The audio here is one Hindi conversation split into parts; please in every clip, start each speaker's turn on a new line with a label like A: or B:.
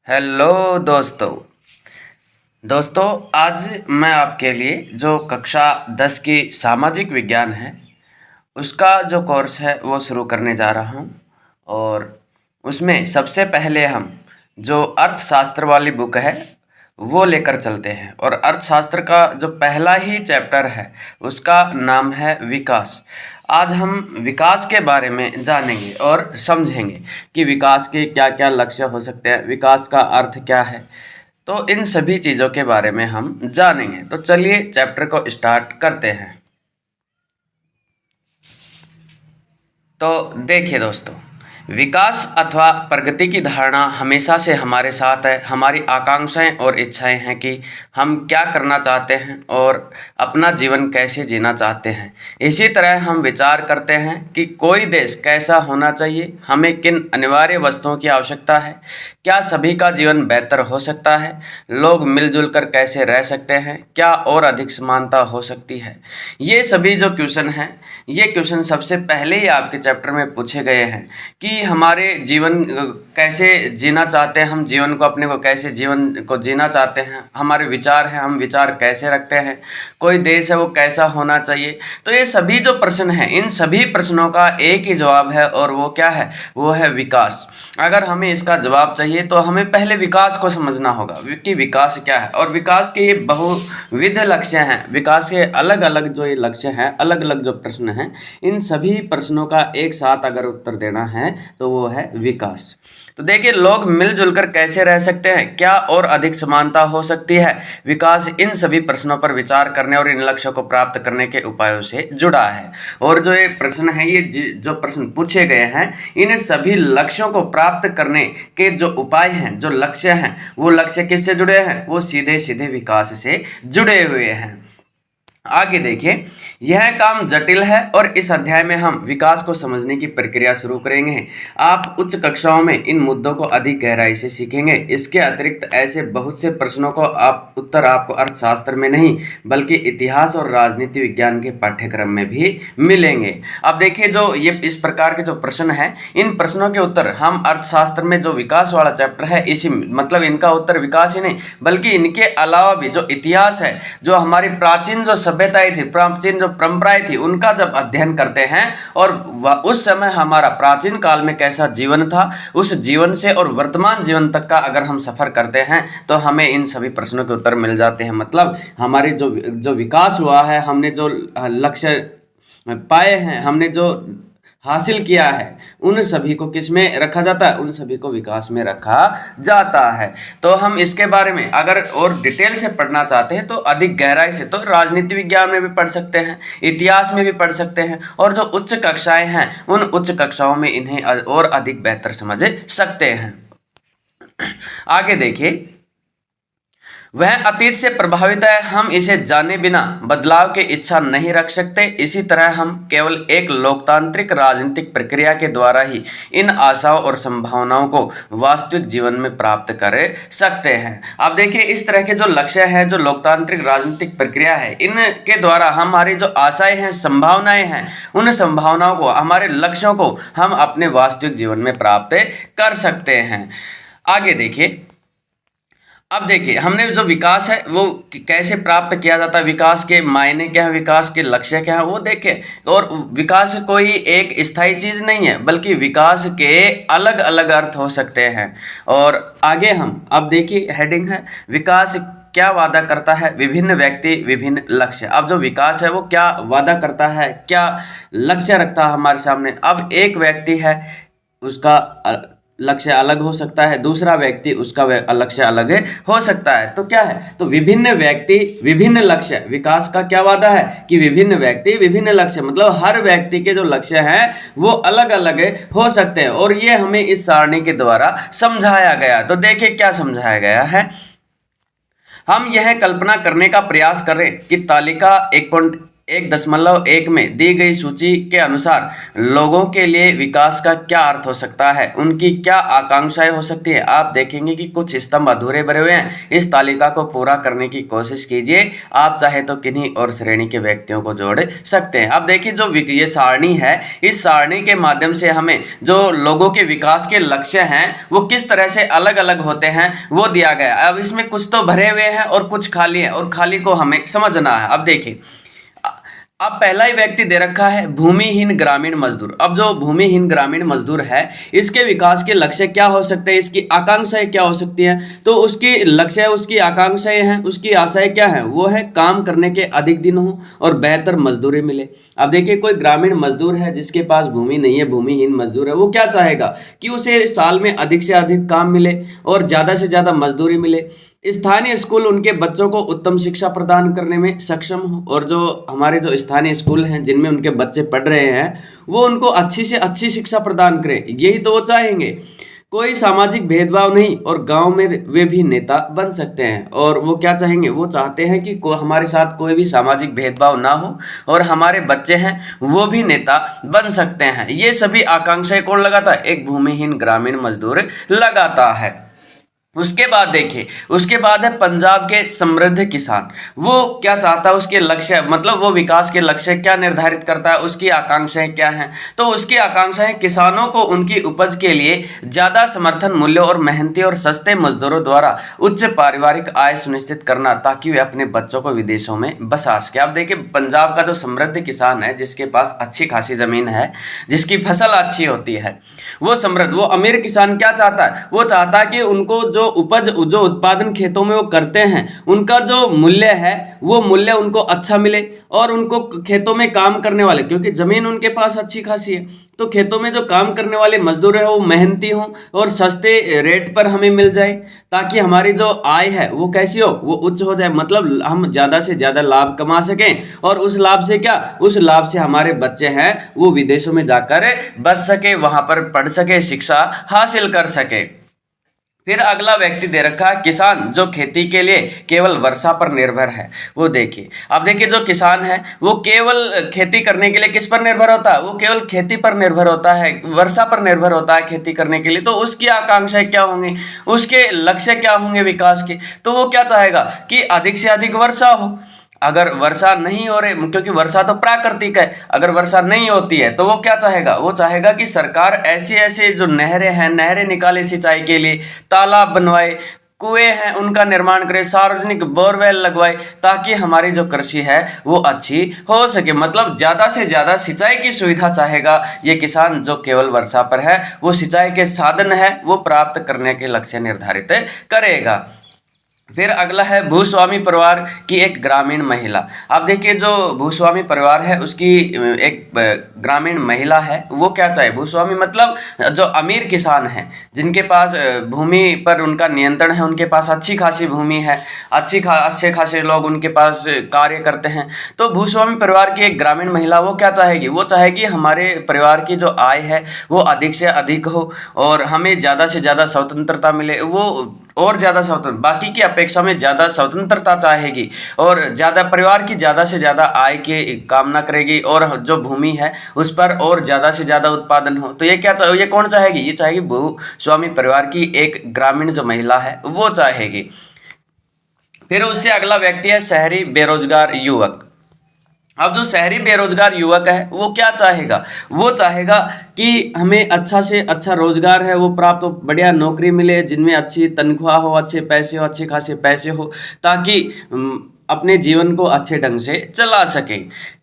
A: हेलो दोस्तों। आज मैं आपके लिए जो कक्षा 10 की सामाजिक विज्ञान है उसका जो कोर्स है वो शुरू करने जा रहा हूँ। और उसमें सबसे पहले हम जो अर्थशास्त्र वाली बुक है वो लेकर चलते हैं। और अर्थशास्त्र का जो पहला ही चैप्टर है उसका नाम है विकास। आज हम विकास के बारे में जानेंगे और समझेंगे कि विकास के क्या क्या लक्ष्य हो सकते हैं, विकास का अर्थ क्या है। तो इन सभी चीज़ों के बारे में हम जानेंगे। तो चलिए चैप्टर को स्टार्ट करते हैं। तो देखिए दोस्तों, विकास अथवा प्रगति की धारणा हमेशा से हमारे साथ है। हमारी आकांक्षाएं और इच्छाएं हैं कि हम क्या करना चाहते हैं और अपना जीवन कैसे जीना चाहते हैं। इसी तरह हम विचार करते हैं कि कोई देश कैसा होना चाहिए, हमें किन अनिवार्य वस्तुओं की आवश्यकता है, क्या सभी का जीवन बेहतर हो सकता है, लोग मिलजुल कर कैसे रह सकते हैं, क्या और अधिक समानता हो सकती है। ये सभी जो क्वेश्चन हैं, ये क्वेश्चन सबसे पहले ही आपके चैप्टर में पूछे गए हैं कि हमारे जीवन कैसे जीना चाहते हैं, हम जीवन को अपने को कैसे जीवन को जीना चाहते हैं, हमारे विचार हैं, हम विचार कैसे रखते हैं, कोई देश है वो कैसा होना चाहिए। तो ये सभी जो प्रश्न हैं, इन सभी प्रश्नों का एक ही जवाब है और वो क्या है, वो है विकास। अगर हमें इसका जवाब चाहिए तो हमें पहले विकास को समझना होगा कि विकास क्या है। और विकास के ये बहुविध लक्ष्य हैं, विकास के अलग अलग जो ये लक्ष्य हैं, अलग अलग जो प्रश्न हैं, इन सभी प्रश्नों का एक साथ अगर उत्तर देना है तो वो है विकास। तो देखिए, लोग मिलजुल कर कैसे रह सकते हैं, क्या और अधिक समानता हो सकती है। विकास इन सभी प्रश्नों पर विचार करने और इन लक्ष्यों को प्राप्त करने के उपायों से जुड़ा है। और जो ये प्रश्न है, ये जो प्रश्न पूछे गए हैं, इन सभी लक्ष्यों को प्राप्त करने के जो उपाय हैं, जो लक्ष्य हैं, वो लक्ष्य किससे जुड़े हैं, वो सीधे सीधे विकास से जुड़े हुए हैं। आगे देखिए, यह काम जटिल है और इस अध्याय में हम विकास को समझने की प्रक्रिया शुरू करेंगे। आप उच्च कक्षाओं में इन मुद्दों को अधिक गहराई से सीखेंगे। इसके अतिरिक्त ऐसे बहुत से प्रश्नों को उत्तर आपको अर्थशास्त्र में नहीं बल्कि इतिहास और राजनीति विज्ञान के पाठ्यक्रम में भी मिलेंगे। अब देखिए, जो ये इस प्रकार के जो प्रश्न हैं, इन प्रश्नों के उत्तर हम अर्थशास्त्र में जो विकास वाला चैप्टर है, इसी मतलब इनका उत्तर विकास ही नहीं बल्कि इनके अलावा भी जो इतिहास है, जो हमारी प्राचीन जो सभ्यताएं थी, प्राचीन जो परंपराएं थी, उनका जब अध्ययन करते हैं और उस समय हमारा प्राचीन काल में कैसा जीवन था, उस जीवन से और वर्तमान जीवन तक का अगर हम सफर करते हैं तो हमें इन सभी प्रश्नों के उत्तर मिल जाते हैं। मतलब हमारे जो विकास हुआ है, हमने जो लक्ष्य पाए हैं, हमने जो हासिल किया है, उन सभी को किस में रखा जाता है, उन सभी को विकास में रखा जाता है। तो हम इसके बारे में अगर और डिटेल से पढ़ना चाहते हैं तो अधिक गहराई से तो राजनीति विज्ञान में भी पढ़ सकते हैं, इतिहास में भी पढ़ सकते हैं, और जो उच्च कक्षाएं हैं उन उच्च कक्षाओं में इन्हें और अधिक बेहतर समझ सकते हैं। आगे देखिए, वह अतीत से प्रभावित है, हम इसे जाने बिना बदलाव की इच्छा नहीं रख सकते। इसी तरह हम केवल एक लोकतांत्रिक राजनीतिक प्रक्रिया के द्वारा ही इन आशाओं और संभावनाओं को वास्तविक जीवन में प्राप्त कर सकते हैं। अब देखिए, इस तरह के जो लक्ष्य हैं, जो लोकतांत्रिक राजनीतिक प्रक्रिया है, इनके द्वारा हमारी जो आशाएं हैं, संभावनाएं हैं, उन संभावनाओं को, हमारे लक्ष्यों को हम अपने वास्तविक जीवन में प्राप्त कर सकते हैं। आगे देखिए, अब देखिए, हमने जो विकास है वो कैसे प्राप्त किया जाता है, विकास के मायने क्या है, विकास के लक्ष्य क्या है, वो देखें। और विकास कोई एक स्थायी चीज़ नहीं है बल्कि विकास के अलग अलग अर्थ हो सकते हैं। और आगे हम अब देखिए, हेडिंग है विकास क्या वादा करता है, विभिन्न व्यक्ति विभिन्न लक्ष्य। अब जो विकास है वो क्या वादा करता है, क्या लक्ष्य रखता है हमारे सामने। अब एक व्यक्ति है, उसका लक्ष्य अलग हो सकता है, दूसरा व्यक्ति उसका लक्ष्य अलग हो सकता है। तो क्या है, तो विभिन्न व्यक्ति विभिन्न लक्ष्य। विकास का क्या वादा है कि विभिन्न व्यक्ति विभिन्न लक्ष्य, मतलब हर व्यक्ति के जो लक्ष्य हैं वो अलग अलग हो सकते हैं। और ये हमें इस सारणी के द्वारा समझाया गया। तो देखिए क्या समझाया गया है। हम यह कल्पना करने का प्रयास करें कि तालिका 1.1 में दी गई सूची के अनुसार लोगों के लिए विकास का क्या अर्थ हो सकता है, उनकी क्या आकांक्षाएं हो सकती है। आप देखेंगे कि कुछ स्तंभ अधूरे भरे हुए हैं, इस तालिका को पूरा करने की कोशिश कीजिए। आप चाहे तो किन्हीं और श्रेणी के व्यक्तियों को जोड़ सकते हैं। अब देखिए जो ये सारणी है, इस सारणी के माध्यम से हमें जो लोगों के विकास के लक्ष्य हैं वो किस तरह से अलग अलग होते हैं वो दिया गया। अब इसमें कुछ तो भरे हुए हैं और कुछ खाली है, और खाली को हमें समझना है। अब देखिए, अब पहला ही व्यक्ति दे रखा है भूमिहीन ग्रामीण मजदूर। अब जो भूमिहीन ग्रामीण मजदूर है, इसके विकास के लक्ष्य क्या हो सकते हैं, इसकी आकांक्षाएं क्या हो सकती हैं। तो उसकी लक्ष्य है, उसकी आकांक्षाएं हैं, उसकी आशाएं क्या हैं, वो है काम करने के अधिक दिन हो और बेहतर मजदूरी मिले। अब देखिए, कोई ग्रामीण मजदूर है जिसके पास भूमि नहीं है, भूमिहीन मजदूर है, वो क्या चाहेगा कि उसे साल में अधिक से अधिक काम मिले और ज़्यादा से ज़्यादा मजदूरी मिले। स्थानीय स्कूल उनके बच्चों को उत्तम शिक्षा प्रदान करने में सक्षम हो, और जो हमारे जो स्थानीय स्कूल हैं जिनमें उनके बच्चे पढ़ रहे हैं वो उनको अच्छी से अच्छी शिक्षा प्रदान करें, यही तो वो चाहेंगे। कोई सामाजिक भेदभाव नहीं, और गांव में वे भी नेता बन सकते हैं। और वो क्या चाहेंगे, वो चाहते हैं कि हमारे साथ कोई भी सामाजिक भेदभाव ना हो और हमारे बच्चे हैं वो भी नेता बन सकते हैं। ये सभी आकांक्षाएं कौन लगाता है, एक भूमिहीन ग्रामीण मजदूर लगाता है। उसके बाद देखिए, उसके बाद है पंजाब के समृद्ध किसान। वो क्या चाहता है, उसके लक्ष्य मतलब वो विकास के लक्ष्य क्या निर्धारित करता है, उसकी आकांक्षाएं क्या हैं। तो उसकी आकांक्षाएं किसानों को उनकी उपज के लिए ज़्यादा समर्थन मूल्य और मेहनती और सस्ते मजदूरों द्वारा उच्च पारिवारिक आय सुनिश्चित करना, ताकि वे अपने बच्चों को विदेशों में बसा सके। अब देखिए, पंजाब का जो समृद्ध किसान है, जिसके पास अच्छी खासी जमीन है, जिसकी फसल अच्छी होती है, वो समृद्ध, वो अमीर किसान क्या चाहता है, वो चाहता है कि उनको जो उपज, जो उत्पादन खेतों में वो करते हैं, उनका जो मूल्य है वो मूल्य उनको अच्छा मिले, और उनको खेतों में काम करने वाले, क्योंकि जमीन उनके पास अच्छी खासी है, तो खेतों में जो काम करने वाले मजदूर हैं वो मेहनती हों और सस्ते रेट पर हमें मिल जाए, ताकि हमारी जो आय है वो कैसी हो, वो उच्च हो जाए। मतलब हम ज़्यादा से ज़्यादा लाभ कमा सकें, और उस लाभ से क्या, उस लाभ से हमारे बच्चे हैं वो विदेशों में जाकर बच सके, वहाँ पर पढ़ सके, शिक्षा हासिल कर सके। फिर अगला व्यक्ति दे रखा है किसान जो खेती के लिए केवल वर्षा पर निर्भर है। वो देखिए, अब देखिए जो किसान है वो केवल खेती करने के लिए किस पर निर्भर होता है, वो केवल खेती पर निर्भर होता है, वर्षा पर निर्भर होता है खेती करने के लिए। तो उसकी आकांक्षाएं क्या होंगी, उसके लक्ष्य क्या होंगे विकास के। तो वो क्या चाहेगा कि अधिक से अधिक वर्षा हो। अगर वर्षा नहीं हो रही, क्योंकि वर्षा तो प्राकृतिक है, अगर वर्षा नहीं होती है तो वो क्या चाहेगा, वो चाहेगा कि सरकार ऐसे ऐसे जो नहरें हैं, नहरें निकाले सिंचाई के लिए, तालाब बनवाए, कुएं हैं उनका निर्माण करे, सार्वजनिक बोरवेल लगवाए, ताकि हमारी जो कृषि है वो अच्छी हो सके। मतलब ज़्यादा से ज़्यादा सिंचाई की सुविधा चाहेगा ये किसान, जो केवल वर्षा पर है, वो सिंचाई के साधन है वो प्राप्त करने के लक्ष्य निर्धारित करेगा। फिर अगला है भूस्वामी परिवार की एक ग्रामीण महिला। आप देखिए, जो भूस्वामी परिवार है उसकी एक ग्रामीण महिला है, वो क्या चाहे, भूस्वामी मतलब जो अमीर किसान हैं, जिनके पास भूमि पर उनका नियंत्रण है, उनके पास अच्छी खासी भूमि है, अच्छे खासे लोग उनके पास कार्य करते हैं। तो भूस्वामी परिवार की एक ग्रामीण महिला वो क्या चाहेगी, वो चाहेगी हमारे परिवार की जो आय है वो अधिक से अधिक हो और हमें ज़्यादा से ज़्यादा स्वतंत्रता मिले। वो और ज़्यादा स्वतंत्र, बाकी की अपेक्षा में ज़्यादा स्वतंत्रता चाहेगी और ज़्यादा परिवार की ज़्यादा से ज़्यादा आय की कामना करेगी, और जो भूमि है उस पर और ज़्यादा से ज़्यादा उत्पादन हो। तो ये क्या ये कौन चाहेगी, ये चाहेगी भूस्वामी परिवार की एक ग्रामीण जो महिला है वो चाहेगी। फिर उससे अगला व्यक्ति है शहरी बेरोजगार युवक। अब जो शहरी बेरोजगार युवक है वो क्या चाहेगा, वो चाहेगा कि हमें अच्छा से अच्छा रोजगार है वो प्राप्त हो, बढ़िया नौकरी मिले जिनमें अच्छी तनख्वाह हो, अच्छे पैसे हो, अच्छे खासे पैसे हो, ताकि अपने जीवन को अच्छे ढंग से चला सके।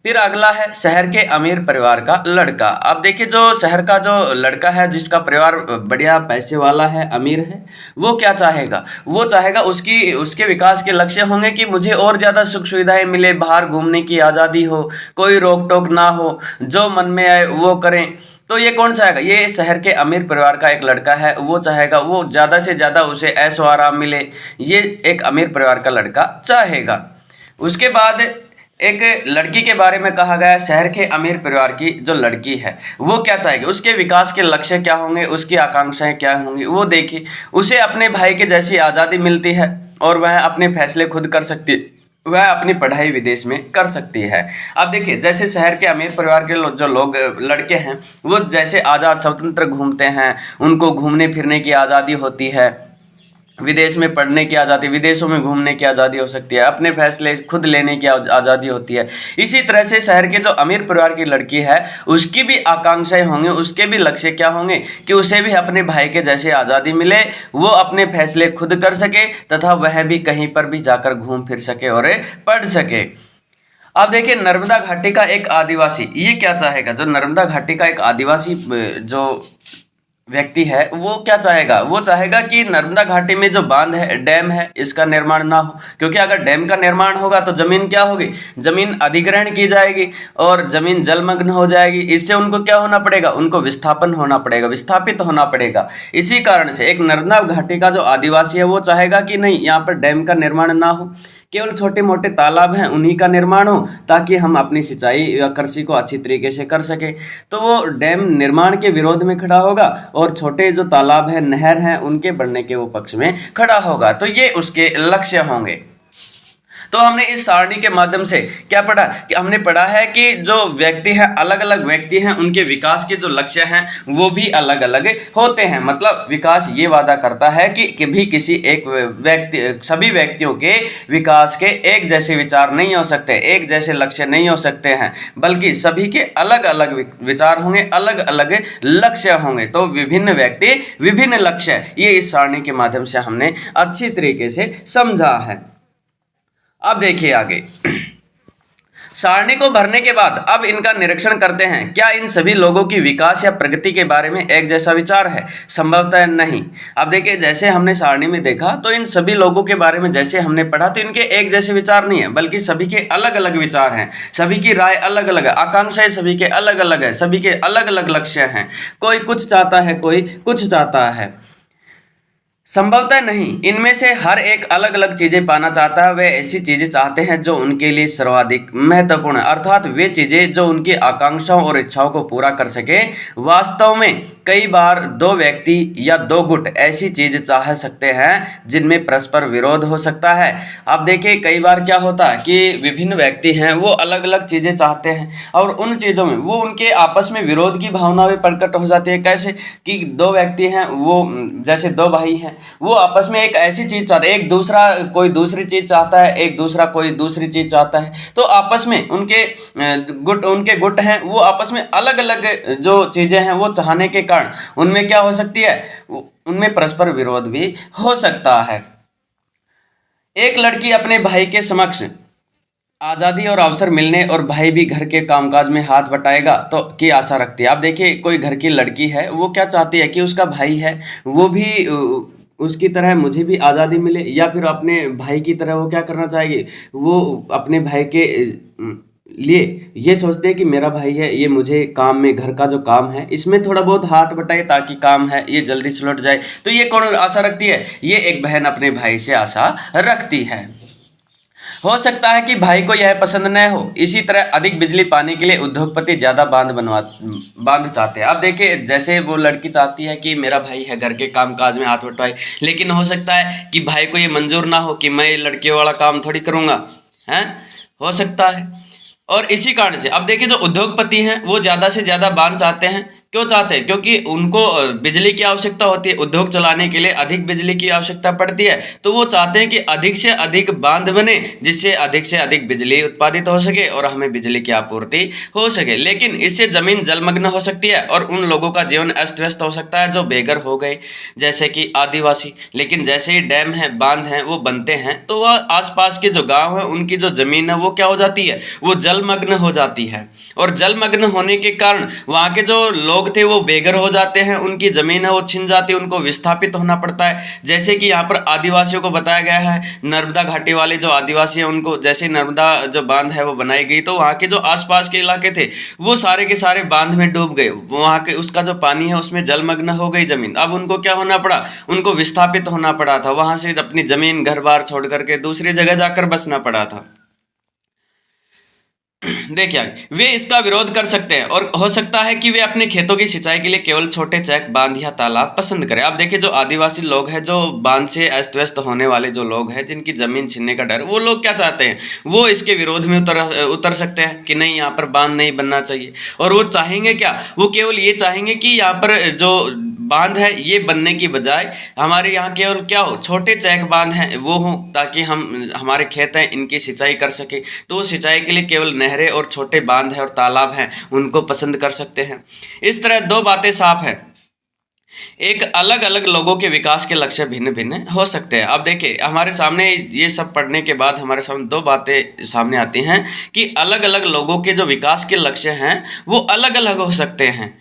A: फिर अगला है शहर के अमीर परिवार का लड़का। अब देखिए, जो शहर का जो लड़का है जिसका परिवार बढ़िया पैसे वाला है, अमीर है, वो क्या चाहेगा, वो चाहेगा उसके विकास के लक्ष्य होंगे कि मुझे और ज़्यादा सुख सुविधाएं मिले, बाहर घूमने की आज़ादी हो, कोई रोक टोक ना हो, जो मन में आए वो करें। तो ये कौन चाहेगा, ये शहर के अमीर परिवार का एक लड़का है, वो चाहेगा वो ज़्यादा से ज़्यादा उसे ऐशो आराम मिले, ये एक अमीर परिवार का लड़का चाहेगा। उसके बाद एक लड़की के बारे में कहा गया है, शहर के अमीर परिवार की जो लड़की है वो क्या चाहेगी, उसके विकास के लक्ष्य क्या होंगे, उसकी आकांक्षाएं क्या होंगी। वो देखिए, उसे अपने भाई के जैसी आज़ादी मिलती है और वह अपने फैसले खुद कर सकती है, वह अपनी पढ़ाई विदेश में कर सकती है। अब देखिए, जैसे शहर के अमीर परिवार के जो लोग लड़के हैं, वो जैसे आज़ाद स्वतंत्र घूमते हैं, उनको घूमने फिरने की आज़ादी होती है, विदेश में पढ़ने की आज़ादी, विदेशों में घूमने की आज़ादी हो सकती है, अपने फैसले खुद लेने की आज़ादी होती है। इसी तरह से शहर के जो अमीर परिवार की लड़की है, उसकी भी आकांक्षाएं होंगी, उसके भी लक्ष्य क्या होंगे कि उसे भी अपने भाई के जैसे आज़ादी मिले, वो अपने फैसले खुद कर सके तथा वह भी कहीं पर भी जाकर घूम फिर सके और पढ़ सके। अब देखिए, नर्मदा घाटी का एक आदिवासी ये क्या चाहेगा, जो नर्मदा घाटी का एक आदिवासी जो व्यक्ति है, वो क्या चाहेगा, वो चाहेगा कि नर्मदा घाटी में जो बांध है, डैम है, इसका निर्माण ना हो। क्योंकि अगर डैम का निर्माण होगा तो जमीन क्या होगी, जमीन अधिग्रहण की जाएगी और जमीन जलमग्न हो जाएगी। इससे उनको क्या होना पड़ेगा, उनको विस्थापन होना पड़ेगा, विस्थापित होना पड़ेगा। इसी कारण से एक नर्मदा घाटी का जो आदिवासी है, वो चाहेगा कि नहीं, यहाँ पर डैम का निर्माण ना हो, केवल छोटे मोटे तालाब हैं उन्हीं का निर्माण हो, ताकि हम अपनी सिंचाई या कृषि को अच्छी तरीके से कर सकें। तो वो डैम निर्माण के विरोध में खड़ा होगा और छोटे जो तालाब हैं, नहर हैं, उनके बनने के वो पक्ष में खड़ा होगा। तो ये उसके लक्ष्य होंगे। तो हमने इस सारणी के माध्यम से क्या पढ़ा, कि हमने पढ़ा है कि जो व्यक्ति हैं, अलग अलग व्यक्ति हैं, उनके विकास के जो लक्ष्य हैं वो भी अलग अलग होते हैं। मतलब विकास ये वादा करता है कि भी किसी एक व्यक्ति, सभी व्यक्तियों के विकास के एक जैसे विचार नहीं हो सकते, एक जैसे लक्ष्य नहीं हो सकते हैं, बल्कि सभी के अलग अलग विचार होंगे, अलग अलग लक्ष्य होंगे। तो विभिन्न व्यक्ति, विभिन्न लक्ष्य, ये इस सारणी के माध्यम से हमने अच्छी तरीके से समझा है। अब देखिए आगे, सारणी को भरने के बाद अब इनका निरीक्षण करते हैं। क्या इन सभी लोगों की विकास या प्रगति के बारे में एक जैसा विचार है? संभवतः नहीं। अब देखिए, जैसे हमने सारणी में देखा तो इन सभी लोगों के बारे में जैसे हमने पढ़ा, तो इनके एक जैसे विचार नहीं है, बल्कि सभी के अलग अलग विचार हैं, सभी की राय अलग अलग है, आकांक्षाएं सभी के अलग अलग है, सभी के अलग अलग लक्ष्य हैं। कोई कुछ चाहता है, कोई कुछ चाहता है। संभवतः नहीं, इनमें से हर एक अलग अलग चीजें पाना चाहता है। वे ऐसी चीजें चाहते हैं जो उनके लिए सर्वाधिक महत्वपूर्ण है, अर्थात वे चीजें जो उनकी आकांक्षाओं और इच्छाओं को पूरा कर सके। वास्तव में कई बार दो व्यक्ति या दो गुट ऐसी चीज चाह सकते हैं जिनमें परस्पर विरोध हो सकता है। अब देखिए, कई बार क्या होता है कि विभिन्न व्यक्ति हैं, वो अलग अलग चीजें चाहते हैं और उन चीजों में वो उनके आपस में विरोध की भावना भी प्रकट हो जाती है। कैसे कि दो व्यक्ति हैं, वो जैसे दो भाई हैं, वो आपस में एक ऐसी चीज चाहते हैं, एक दूसरा कोई दूसरी चीज चाहता है, एक दूसरा कोई दूसरी चीज चाहता है। तो आपस में उनके गुट हैं, वो आपस में अलग अलग जो चीजें हैं वो चाहने के कारण उनमें क्या हो सकती है, उनमें परस्पर विरोध भी हो सकता है। एक लड़की अपने भाई के समक्ष आज़ादी और अवसर मिलने और भाई भी घर के कामकाज में हाथ बटाएगा तो की आशा रखती है। आप देखिए, कोई घर की लड़की है, वो क्या चाहती है कि उसका भाई है, वो भी उसकी तरह मुझे भी आज़ादी मिले, या फिर अपने भाई की तरह वो क्या करना चाहेगी, वो अपने भाई के लिए ये सोचते हैं कि मेरा भाई है, ये मुझे काम में, घर का जो काम है इसमें थोड़ा बहुत हाथ बटाए ताकि काम है ये जल्दी सुलट जाए। तो ये कौन आशा रखती है? ये एक बहन अपने भाई से आशा रखती है। हो सकता है कि भाई को यह पसंद न हो। इसी तरह अधिक बिजली पाने के लिए उद्योगपति ज्यादा बांध चाहते हैं। अब देखिए, जैसे वो लड़की चाहती है कि मेरा भाई है, घर के काम काज में हाथ बटवाए, लेकिन हो सकता है कि भाई को ये मंजूर ना हो कि मैं लड़कियों वाला काम थोड़ी करूंगा, है, हो सकता है। और इसी कारण से अब देखिए, जो उद्योगपति हैं वो ज्यादा से ज्यादा बांध चाहते हैं। क्यों चाहते हैं? क्योंकि उनको बिजली की आवश्यकता होती है, उद्योग चलाने के लिए अधिक बिजली की आवश्यकता पड़ती है। तो वो चाहते हैं कि अधिक से अधिक बांध बने, जिससे अधिक से अधिक बिजली उत्पादित हो सके और हमें बिजली की आपूर्ति हो सके। लेकिन इससे जमीन जलमग्न हो सकती है और उन लोगों का जीवन अस्त व्यस्त हो सकता है जो बेघर हो गए, जैसे कि आदिवासी। लेकिन जैसे ही डैम है, बांध हैं, वो बनते हैं तो वह आसपास के जो गाँव हैं, उनकी जो जमीन है वो क्या हो जाती है, वो जलमग्न हो जाती है। और जलमग्न होने के कारण वहाँ के जो लोग थे वो बेघर हो जाते हैं, उनकी जमीन है वो छिन जाती है, उनको विस्थापित होना पड़ता है। जैसे कि यहाँ पर आदिवासियों को बताया गया है, नर्मदा घाटी वाले जो आदिवासी हैं उनको जैसे नर्मदा जो बांध है वो बनाई गई, तो वहाँ के जो आसपास के इलाके थे वो सारे के सारे बांध में डूब गए। वहाँ के उसका जो पानी है उसमें जलमग्न हो गई जमीन। अब उनको क्या होना पड़ा, उनको विस्थापित होना पड़ा था, वहां से अपनी जमीन घर बार छोड़ करके दूसरी जगह जाकर बसना पड़ा था। देखिए आगे, वे इसका विरोध कर सकते हैं और हो सकता है कि वे अपने खेतों की सिंचाई के लिए केवल छोटे चेक बांध या तालाब पसंद करें। अब देखिए, जो आदिवासी लोग हैं, जो बांध से अस्त व्यस्त होने वाले जो लोग हैं, जिनकी जमीन छीनने का डर, वो लोग क्या चाहते हैं, वो इसके विरोध में उतर सकते हैं कि नहीं, यहाँ पर बांध नहीं बनना चाहिए। और वो चाहेंगे क्या, वो केवल ये चाहेंगे कि यहाँ पर जो बांध है ये बनने की बजाय हमारे यहाँ केवल क्या हो, छोटे चेक बांध हैं वो हों, ताकि हम हमारे खेत हैं इनकी सिंचाई कर सके। तो सिंचाई के लिए केवल नहरें और छोटे बांध हैं और तालाब हैं, उनको पसंद कर सकते हैं। इस तरह दो बातें साफ हैं, एक अलग अलग लोगों के विकास के लक्ष्य भिन्न भिन्न हो सकते हैं। अब देखिए, हमारे सामने ये सब पढ़ने के बाद हमारे सामने दो बातें सामने आती हैं कि अलग अलग लोगों के जो विकास के लक्ष्य हैं वो अलग अलग हो सकते हैं।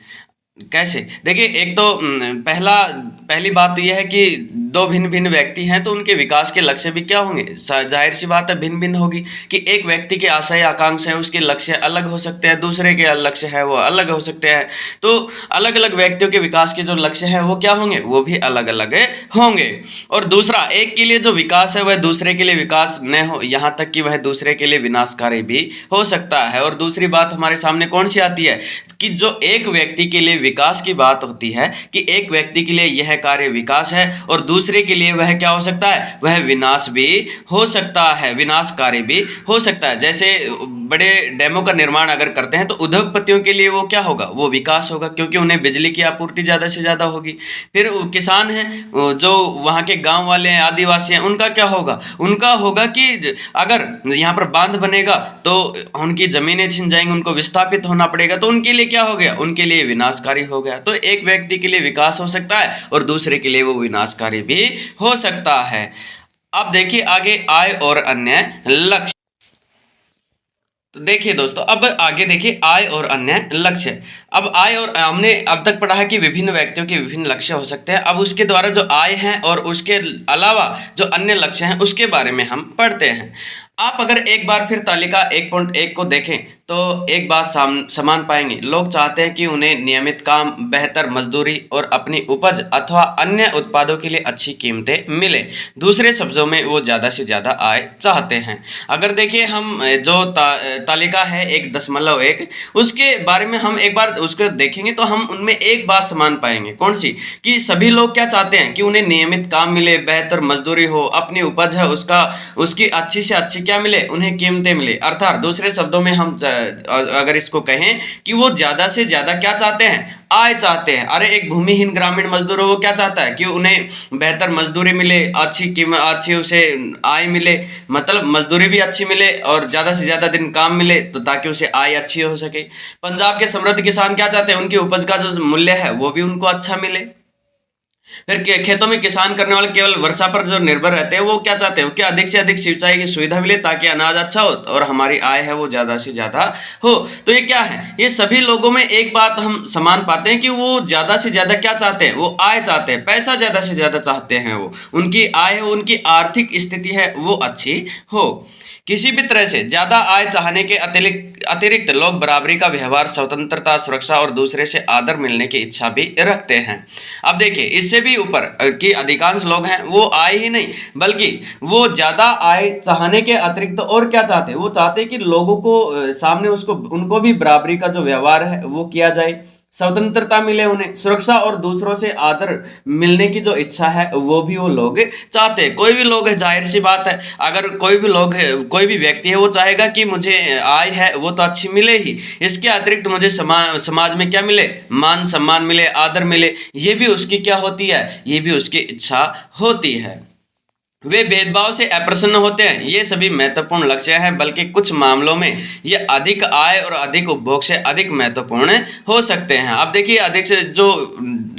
A: कैसे, देखिए, एक तो पहली बात तो यह है कि दो भिन्न भिन्न व्यक्ति हैं तो उनके विकास के लक्ष्य भी क्या होंगे, जाहिर सी बात है भिन्न भिन्न होगी। कि एक व्यक्ति के आशय आकांक्षा है, उसके लक्ष्य अलग हो सकते हैं, दूसरे के लक्ष्य है वो अलग हो सकते हैं। तो अलग अलग व्यक्तियों के विकास के जो लक्ष्य हैं वो क्या होंगे, वो भी अलग अलग होंगे। और दूसरा, एक के लिए जो विकास है वह दूसरे के लिए विकास न हो, यहाँ तक कि वह दूसरे के लिए विनाशकारी भी हो सकता है। और दूसरी बात हमारे सामने कौन सी आती है कि जो एक व्यक्ति के लिए विकास की बात होती है कि एक व्यक्ति के लिए यह कार्य विकास है और दूसरे के लिए वह क्या हो सकता है, वह विनाश भी हो सकता है, विनाशकारी भी हो सकता है। जैसे बड़े डैमों का निर्माण अगर करते हैं तो उद्योगपतियों के लिए वो क्या होगा, वो विकास होगा, क्योंकि उन्हें बिजली की आपूर्ति ज़्यादा से ज़्यादा होगी। फिर किसान हैं, जो वहाँ के गांव वाले हैं, आदिवासी हैं, उनका क्या होगा, उनका होगा कि अगर यहाँ पर बांध बनेगा तो उनकी ज़मीनें छिन जाएंगी, उनको विस्थापित होना पड़ेगा, तो उनके लिए क्या हो गया, उनके लिए विनाशकारी हो गया। तो एक व्यक्ति के लिए विकास हो सकता है और दूसरे के लिए वो विनाशकारी भी हो सकता है। अब देखिए आगे, आय और अन्य लक्ष्य। तो देखिए दोस्तों, अब आगे देखिए आय और अन्य लक्ष्य। अब आय, और हमने अब तक पढ़ा है कि विभिन्न व्यक्तियों के विभिन्न लक्ष्य हो सकते हैं। अब उसके द्वारा जो आय है और उसके अलावा जो अन्य लक्ष्य हैं उसके बारे में हम पढ़ते हैं। आप अगर एक बार फिर तालिका 1.1 को देखें तो एक बात समान पाएंगे, लोग चाहते हैं कि उन्हें नियमित काम, बेहतर मजदूरी और अपनी उपज अथवा अन्य उत्पादों के लिए अच्छी कीमतें मिले। दूसरे शब्दों में वो ज़्यादा से ज़्यादा आय चाहते हैं। अगर देखिए, हम जो तालिका है 1.1 उसके बारे में हम एक बार उसको देखेंगे तो हम उनमें एक बात समान पाएंगे, कौन सी, कि सभी लोग क्या चाहते हैं कि उन्हें नियमित काम मिले, बेहतर मजदूरी हो, अपनी उपज है उसकी अच्छी से अच्छी क्या मिले, उन्हें कीमतें मिले। अर्थात दूसरे शब्दों में हम अगर इसको कहें कि वो ज्यादा से ज्यादा क्या चाहते हैं, आय चाहते हैं। अरे एक भूमिहीन ग्रामीण मजदूर हो, वो क्या चाहता है कि उन्हें बेहतर मजदूरी मिले, अच्छी कीमत, अच्छी उसे आय मिले, मतलब मजदूरी भी अच्छी मिले और ज्यादा से ज्यादा दिन काम मिले, तो ताकि उसे आय अच्छी हो सके। पंजाब के समृद्ध किसान क्या चाहते हैं, उनकी उपज का जो मूल्य है वो भी उनको अच्छा मिले। फिर खेतों में किसान करने वाले केवल वर्षा पर जो निर्भर रहते हैं वो क्या चाहते हैं कि अधिक से अधिक सिंचाई की सुविधा मिले ताकि अनाज अच्छा हो और हमारी आय है वो ज़्यादा से ज़्यादा हो। तो ये क्या है, ये सभी लोगों में एक बात हम समान पाते हैं कि वो ज़्यादा से ज़्यादा क्या चाहते हैं, वो आय चाहते हैं, पैसा ज़्यादा से ज़्यादा चाहते हैं। वो उनकी आय है, उनकी आर्थिक स्थिति है वो अच्छी हो। किसी भी तरह से ज्यादा आय चाहने के अतिरिक्त लोग बराबरी का व्यवहार, स्वतंत्रता, सुरक्षा और दूसरे से आदर मिलने की इच्छा भी रखते हैं। अब देखिए, इससे भी ऊपर कि अधिकांश लोग हैं वो आय ही नहीं बल्कि वो ज्यादा आय चाहने के अतिरिक्त और क्या चाहते हैं, वो चाहते हैं कि लोगों को सामने उनको भी बराबरी का जो व्यवहार है वो किया जाए, स्वतंत्रता मिले उन्हें, सुरक्षा और दूसरों से आदर मिलने की जो इच्छा है वो भी वो लोग चाहते हैं। कोई भी लोग है, जाहिर सी बात है, अगर कोई भी लोग है, कोई भी व्यक्ति है, वो चाहेगा कि मुझे आय है वो तो अच्छी मिले ही, इसके अतिरिक्त मुझे समाज में क्या मिले, मान सम्मान मिले, आदर मिले, ये भी उसकी क्या होती है, ये भी उसकी इच्छा होती है। वे भेदभाव से अप्रसन्न होते हैं। ये सभी महत्वपूर्ण लक्ष्य हैं, बल्कि कुछ मामलों में ये अधिक आय और अधिक उपभोग से अधिक महत्वपूर्ण हो सकते हैं। अब देखिए, अधिक से जो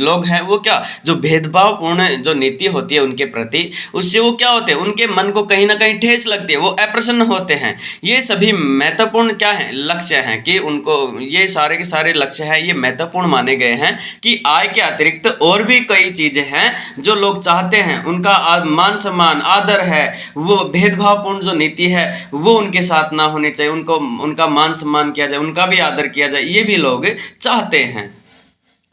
A: लोग हैं वो क्या, जो भेदभावपूर्ण जो नीति होती है उनके प्रति, उससे वो क्या होते हैं, उनके मन को कहीं ना कहीं ठेस लगती है, वो अप्रसन्न होते हैं। ये सभी महत्वपूर्ण क्या है, लक्ष्य हैं कि उनको ये सारे के सारे लक्ष्य हैं, ये महत्वपूर्ण माने गए हैं कि आय के अतिरिक्त और भी कई चीजें हैं जो लोग चाहते हैं, उनका मान सम्मान, आदर है, वो भेदभावपूर्ण जो नीति है वो उनके साथ ना होनी चाहिए, उनका मान सम्मान किया जाए, उनका भी आदर किया जाए, ये भी लोग चाहते हैं।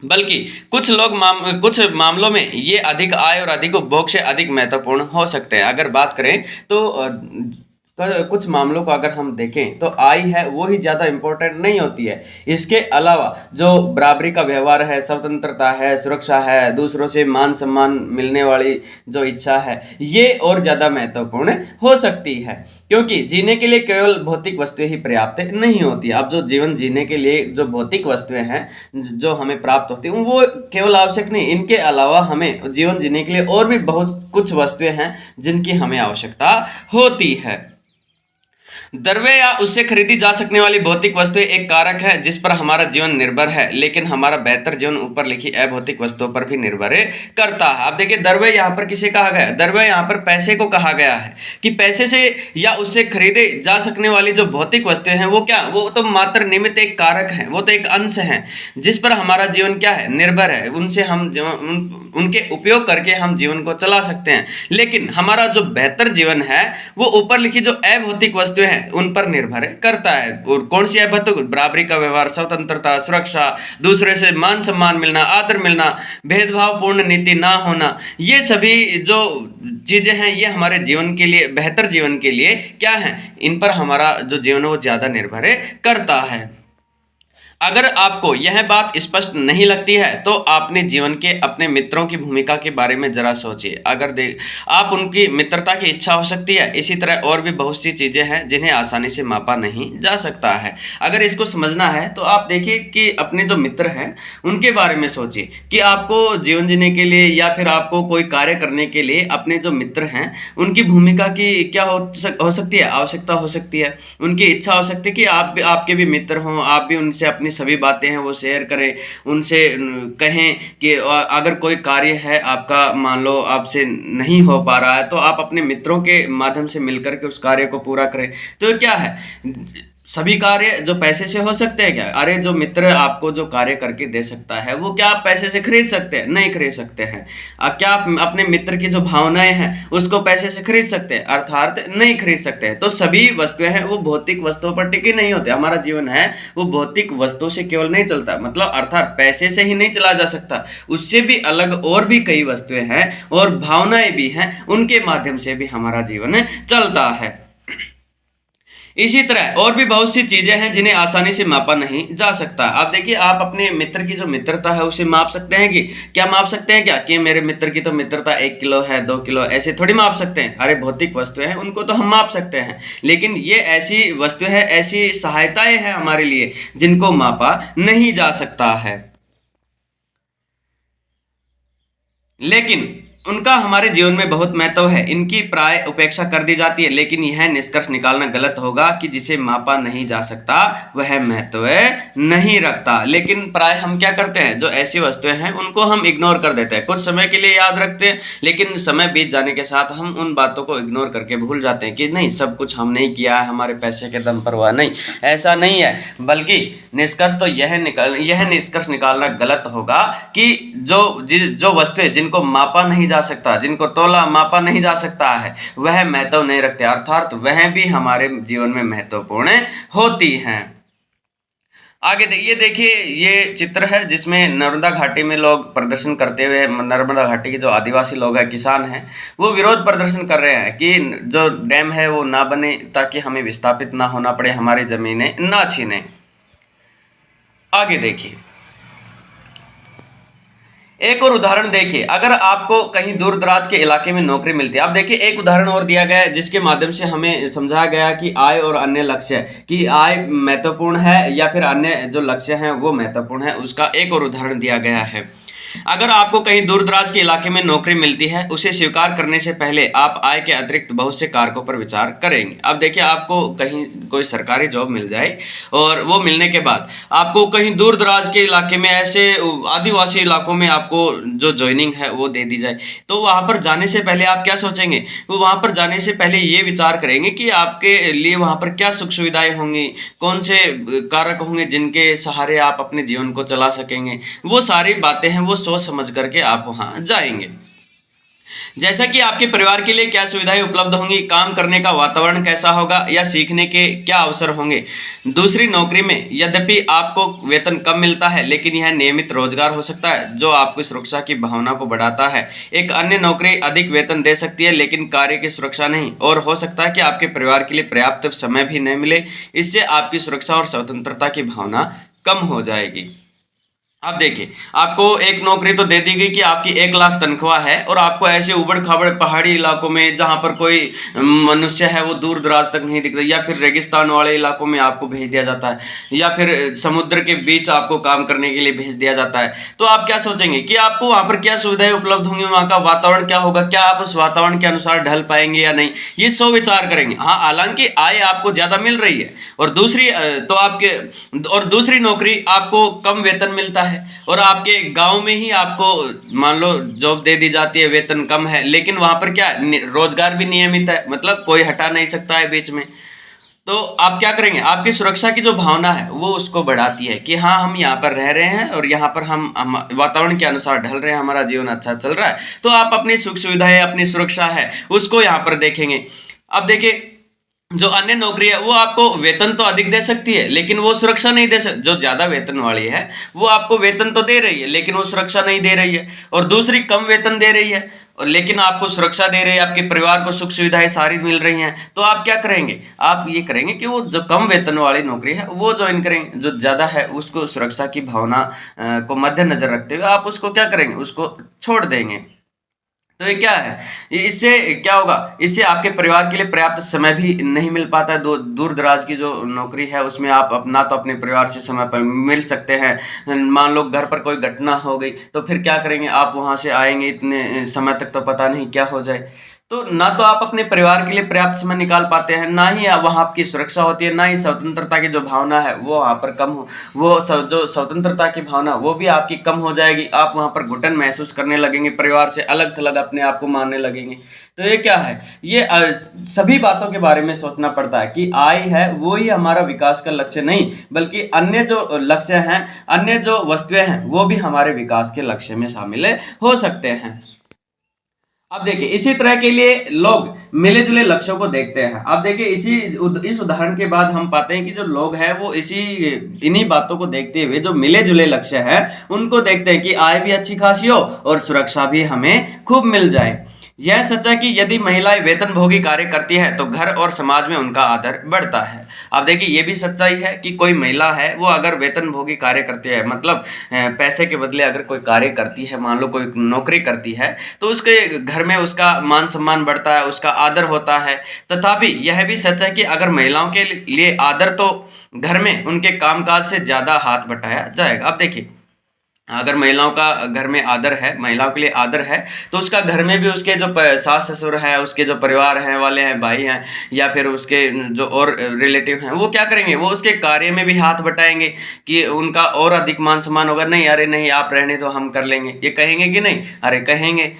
A: बल्कि कुछ मामलों में ये अधिक आय और अधिक उपभोग से अधिक महत्वपूर्ण हो सकते हैं। अगर बात करें तो कुछ मामलों को अगर हम देखें तो आय है वो ही ज़्यादा इम्पोर्टेंट नहीं होती है। इसके अलावा जो बराबरी का व्यवहार है, स्वतंत्रता है, सुरक्षा है, दूसरों से मान सम्मान मिलने वाली जो इच्छा है, ये और ज़्यादा महत्वपूर्ण हो सकती है। क्योंकि जीने के लिए केवल भौतिक वस्तुएं ही पर्याप्त नहीं होती। अब जो जीवन जीने के लिए जो भौतिक वस्तुएं हैं जो हमें प्राप्त होती हैं वो केवल आवश्यक नहीं, इनके अलावा हमें जीवन जीने के लिए और भी बहुत कुछ वस्तुएं हैं जिनकी हमें आवश्यकता होती है। द्रव्य या उससे खरीदी जा सकने वाली भौतिक वस्तुएं एक कारक है जिस पर हमारा जीवन निर्भर है, लेकिन हमारा बेहतर जीवन ऊपर लिखी अभौतिक वस्तुओं पर भी निर्भर करता है। अब देखिए द्रव्य यहाँ पर किसे कहा गया है? द्रव्य यहाँ पर पैसे को कहा गया है कि पैसे से या उससे खरीदे जा सकने वाली जो भौतिक वस्तुएं हैं वो क्या, वो तो मात्र निमित्त एक कारक है, वो तो एक अंश है जिस पर हमारा जीवन क्या है, निर्भर है। उनसे हम उनके उपयोग करके हम जीवन को चला सकते हैं, लेकिन हमारा जो बेहतर जीवन है वो ऊपर लिखी जो अभौतिक वस्तुएं हैं उन पर निर्भर करता है। और कौन सी अभौतिक? बराबरी का व्यवहार, स्वतंत्रता, सुरक्षा, दूसरे से मान सम्मान मिलना, आदर मिलना, भेदभावपूर्ण नीति ना होना, ये सभी जो चीजें हैं ये हमारे जीवन के लिए, बेहतर जीवन के लिए क्या है, इन पर हमारा जो जीवन है वो ज्यादा निर्भर करता है। अगर आपको यह बात स्पष्ट नहीं लगती है तो आपने जीवन के अपने मित्रों की भूमिका के बारे में जरा सोचिए। अगर आप उनकी मित्रता की इच्छा हो सकती है। इसी तरह और भी बहुत सी चीजें हैं जिन्हें आसानी से मापा नहीं जा सकता है। अगर इसको समझना है तो आप देखिए कि अपने जो मित्र हैं उनके बारे में सोचिए कि आपको जीवन जीने के लिए या फिर आपको कोई कार्य करने के लिए अपने जो मित्र हैं उनकी भूमिका की क्या हो सकती है, आवश्यकता हो सकती है। उनकी इच्छा हो सकती है कि आप भी, आपके भी मित्र हों, आप भी उनसे अपनी सभी बातें हैं वो शेयर करें, उनसे कहें कि अगर कोई कार्य है आपका, मान लो आपसे नहीं हो पा रहा है तो आप अपने मित्रों के माध्यम से मिलकर के उस कार्य को पूरा करें। तो क्या है, सभी कार्य जो पैसे से हो सकते हैं क्या? अरे जो मित्र आपको जो कार्य करके दे सकता है वो क्या आप पैसे से खरीद सकते हैं? नहीं खरीद सकते हैं। क्या आप अपने मित्र की जो भावनाएं हैं उसको पैसे से खरीद सकते हैं? अर्थात नहीं खरीद सकते हैं। तो सभी वस्तुएं हैं वो भौतिक वस्तुओं पर टिकी नहीं होते। हमारा जीवन है वो भौतिक वस्तुओं से केवल नहीं चलता, मतलब अर्थात पैसे से ही नहीं चला जा सकता, उससे भी अलग और भी कई वस्तुएं हैं और भावनाएं भी हैं, उनके माध्यम से भी हमारा जीवन चलता है। इसी तरह और भी बहुत सी चीजें हैं जिन्हें आसानी से मापा नहीं जा सकता। आप देखिए आप अपने मित्र की जो मित्रता है उसे माप सकते हैं कि क्या माप सकते हैं क्या कि मेरे मित्र की तो मित्रता 1 किलो है, 2 किलो, ऐसे थोड़ी माप सकते हैं। अरे भौतिक वस्तुएं हैं उनको तो हम माप सकते हैं, लेकिन ये ऐसी वस्तुएं हैं, ऐसी सहायताएं हैं हमारे लिए जिनको मापा नहीं जा सकता है, लेकिन उनका हमारे जीवन में बहुत महत्व है। इनकी प्राय उपेक्षा कर दी जाती है, लेकिन यह निष्कर्ष निकालना गलत होगा कि जिसे मापा नहीं जा सकता वह महत्व नहीं रखता। लेकिन प्राय हम क्या करते हैं, जो ऐसी वस्तुएं हैं उनको हम इग्नोर कर देते हैं। कुछ समय के लिए याद रखते हैं, लेकिन समय बीत जाने के साथ हम उन बातों को इग्नोर करके भूल जाते हैं कि नहीं, सब कुछ हम नहीं किया है, हमारे पैसे के दम पर हुआ। नहीं, ऐसा नहीं है, बल्कि निष्कर्ष तो यह निष्कर्ष निकालना गलत होगा कि जो वस्तुएं जिनको मापा नहीं जा सकता, जिनको तोला मापा नहीं जा सकता है, वह महत्व नहीं रखते, अर्थात वह भी हमारे जीवन में महत्वपूर्ण होती हैं। आगे ये देखिए, ये चित्र है जिसमें नर्मदा घाटी में लोग प्रदर्शन करते हुए, नर्मदा घाटी के जो आदिवासी लोग हैं, किसान हैं, वो विरोध प्रदर्शन कर रहे हैं कि जो डैम है वो ना बने ताकि हमें विस्थापित ना होना पड़े, हमारी जमीनें ना छीने। आगे देखिए एक और उदाहरण देखिए, अगर आपको कहीं दूर दराज के इलाके में नौकरी मिलती है। अब देखिए एक उदाहरण और दिया गया है जिसके माध्यम से हमें समझाया गया कि आय और अन्य लक्ष्य, कि आय महत्वपूर्ण है या फिर अन्य जो लक्ष्य हैं वो महत्वपूर्ण है, उसका एक और उदाहरण दिया गया है। अगर आपको कहीं दूर दराज के इलाके में नौकरी मिलती है, उसे स्वीकार करने से पहले आप आय के अतिरिक्त बहुत से कारकों पर विचार करेंगे। अब देखिए आपको कहीं कोई सरकारी जॉब मिल जाए और वो मिलने के बाद आपको कहीं दूर दराज के इलाके में, ऐसे आदिवासी इलाकों में आपको जो ज्वाइनिंग है वो दे दी जाए, तो वहाँ पर जाने से पहले आप क्या सोचेंगे? वो वहाँ पर जाने से पहले ये विचार करेंगे कि आपके लिए वहाँ पर क्या सुख सुविधाएं होंगी, कौन से कारक होंगे जिनके सहारे आप अपने जीवन को चला सकेंगे। वो सारी बातें हैं वो सोच समझ करके आप वहां जाएंगे। जैसा कि आपके परिवार के लिए क्या सुविधाएं उपलब्ध होंगी, काम करने का वातावरण कैसा होगा या सीखने के क्या अवसर होंगे। दूसरी नौकरी में यद्यपि आपको वेतन कम मिलता है, लेकिन यह नियमित रोजगार हो सकता है जो आपकी सुरक्षा की भावना को बढ़ाता है। एक अन्य नौकरी अधिक वेतन दे सकती है लेकिन कार्य की सुरक्षा नहीं, और हो सकता है कि आपके परिवार के लिए पर्याप्त समय भी नहीं मिले। इससे आपकी सुरक्षा और स्वतंत्रता की भावना कम हो जाएगी। अब देखिए, आपको एक नौकरी तो दे दी गई कि आपकी 1 लाख तनख्वाह है, और आपको ऐसे उबड़ खाबड़ पहाड़ी इलाकों में जहां पर कोई मनुष्य है वो दूर दराज तक नहीं दिखता, या फिर रेगिस्तान वाले इलाकों में आपको भेज दिया जाता है, या फिर समुद्र के बीच आपको काम करने के लिए भेज दिया जाता है। तो आप क्या सोचेंगे कि आपको वहां पर क्या सुविधाएं उपलब्ध होंगी, वहां का वातावरण क्या होगा, क्या आप उस वातावरण के अनुसार ढल पाएंगे या नहीं, ये सो विचार करेंगे। हाँ, हालांकि आय आपको ज्यादा मिल रही है, और दूसरी नौकरी आपको कम वेतन मिलता है, और आपके गांव में ही आपको मान लो जॉब दे दी जाती है, वेतन कम है, लेकिन वहां पर क्या रोजगार भी नियमित है, मतलब कोई हटा नहीं सकता है बीच में। तो आप क्या करेंगे, आपकी सुरक्षा की जो भावना है वो उसको बढ़ाती है कि हाँ, हम यहाँ पर रह रहे हैं और यहाँ पर हम वातावरण के अनुसार ढल रहे हैं, हमारा जीवन अच्छा चल रहा है। तो आप अपनी सुख सुविधाएं, अपनी सुरक्षा है उसको यहाँ पर देखेंगे। अब देखिए, जो अन्य नौकरी है वो आपको वेतन तो अधिक दे सकती है, लेकिन वो सुरक्षा नहीं दे सकती। जो ज्यादा वेतन वाली है वो आपको वेतन तो दे रही है, लेकिन वो सुरक्षा नहीं दे रही है। और दूसरी कम वेतन दे रही है, और लेकिन आपको सुरक्षा दे रही है, आपके परिवार को सुख सुविधाएं सारी मिल रही हैं। तो आप क्या करेंगे, आप ये करेंगे कि वो जो कम वेतन वाली नौकरी है वो ज्वाइन करेंगे। जो ज्यादा है उसको सुरक्षा की भावना को मद्देनजर रखते हुए आप उसको क्या करेंगे, उसको छोड़ देंगे। तो ये क्या है, इससे क्या होगा, इससे आपके परिवार के लिए पर्याप्त समय भी नहीं मिल पाता है। दूर दराज की जो नौकरी है उसमें आप अपना तो अपने परिवार से समय पर मिल सकते हैं। मान लो घर पर कोई घटना हो गई तो फिर क्या करेंगे, आप वहां से आएंगे, इतने समय तक तो पता नहीं क्या हो जाए। तो ना तो आप अपने परिवार के लिए पर्याप्त समय निकाल पाते हैं, ना ही वहाँ आपकी सुरक्षा होती है, ना ही स्वतंत्रता की जो भावना है वो वहाँ पर कम हो, जो स्वतंत्रता की भावना वो भी आपकी कम हो जाएगी। आप वहाँ पर घुटन महसूस करने लगेंगे, परिवार से अलग थलग अपने आप को मानने लगेंगे। तो ये क्या है, ये सभी बातों के बारे में सोचना पड़ता है कि आय है वो ही हमारा विकास का लक्ष्य नहीं, बल्कि अन्य जो लक्ष्य हैं, अन्य जो वस्तुएं हैं वो भी हमारे विकास के लक्ष्य में शामिल हो सकते हैं। अब देखिए, इसी तरह के लिए लोग मिले जुले लक्ष्यों को देखते हैं। अब देखिए, इस उदाहरण के बाद हम पाते हैं कि जो लोग हैं वो इन्हीं बातों को देखते हुए जो मिले जुले लक्ष्य हैं उनको देखते हैं कि आय भी अच्छी खासी हो और सुरक्षा भी हमें खूब मिल जाए। यह सच है कि यदि महिलाएं वेतनभोगी कार्य करती हैं तो घर और समाज में उनका आदर बढ़ता है। अब देखिए, ये भी सच्चाई है कि कोई महिला है वो अगर वेतनभोगी कार्य करती है, मतलब पैसे के बदले अगर कोई कार्य करती है, मान लो कोई नौकरी करती है, तो उसके घर में उसका मान सम्मान बढ़ता है, उसका आदर होता है। तथापि यह भी सच है कि अगर महिलाओं के लिए आदर, तो घर में उनके कामकाज से ज्यादा हाथ बटाया जाएगा। अब देखिए, अगर महिलाओं का घर में आदर है, महिलाओं के लिए आदर है, तो उसका घर में भी उसके जो सास ससुर हैं, उसके जो परिवार हैं वाले हैं, भाई हैं, या फिर उसके जो और रिलेटिव हैं, वो क्या करेंगे, वो उसके कार्य में भी हाथ बटाएंगे कि उनका और अधिक मान सम्मान होगा। नहीं, अरे नहीं, आप रहने तो हम कर लेंगे, ये कहेंगे कि नहीं, अरे कहेंगे।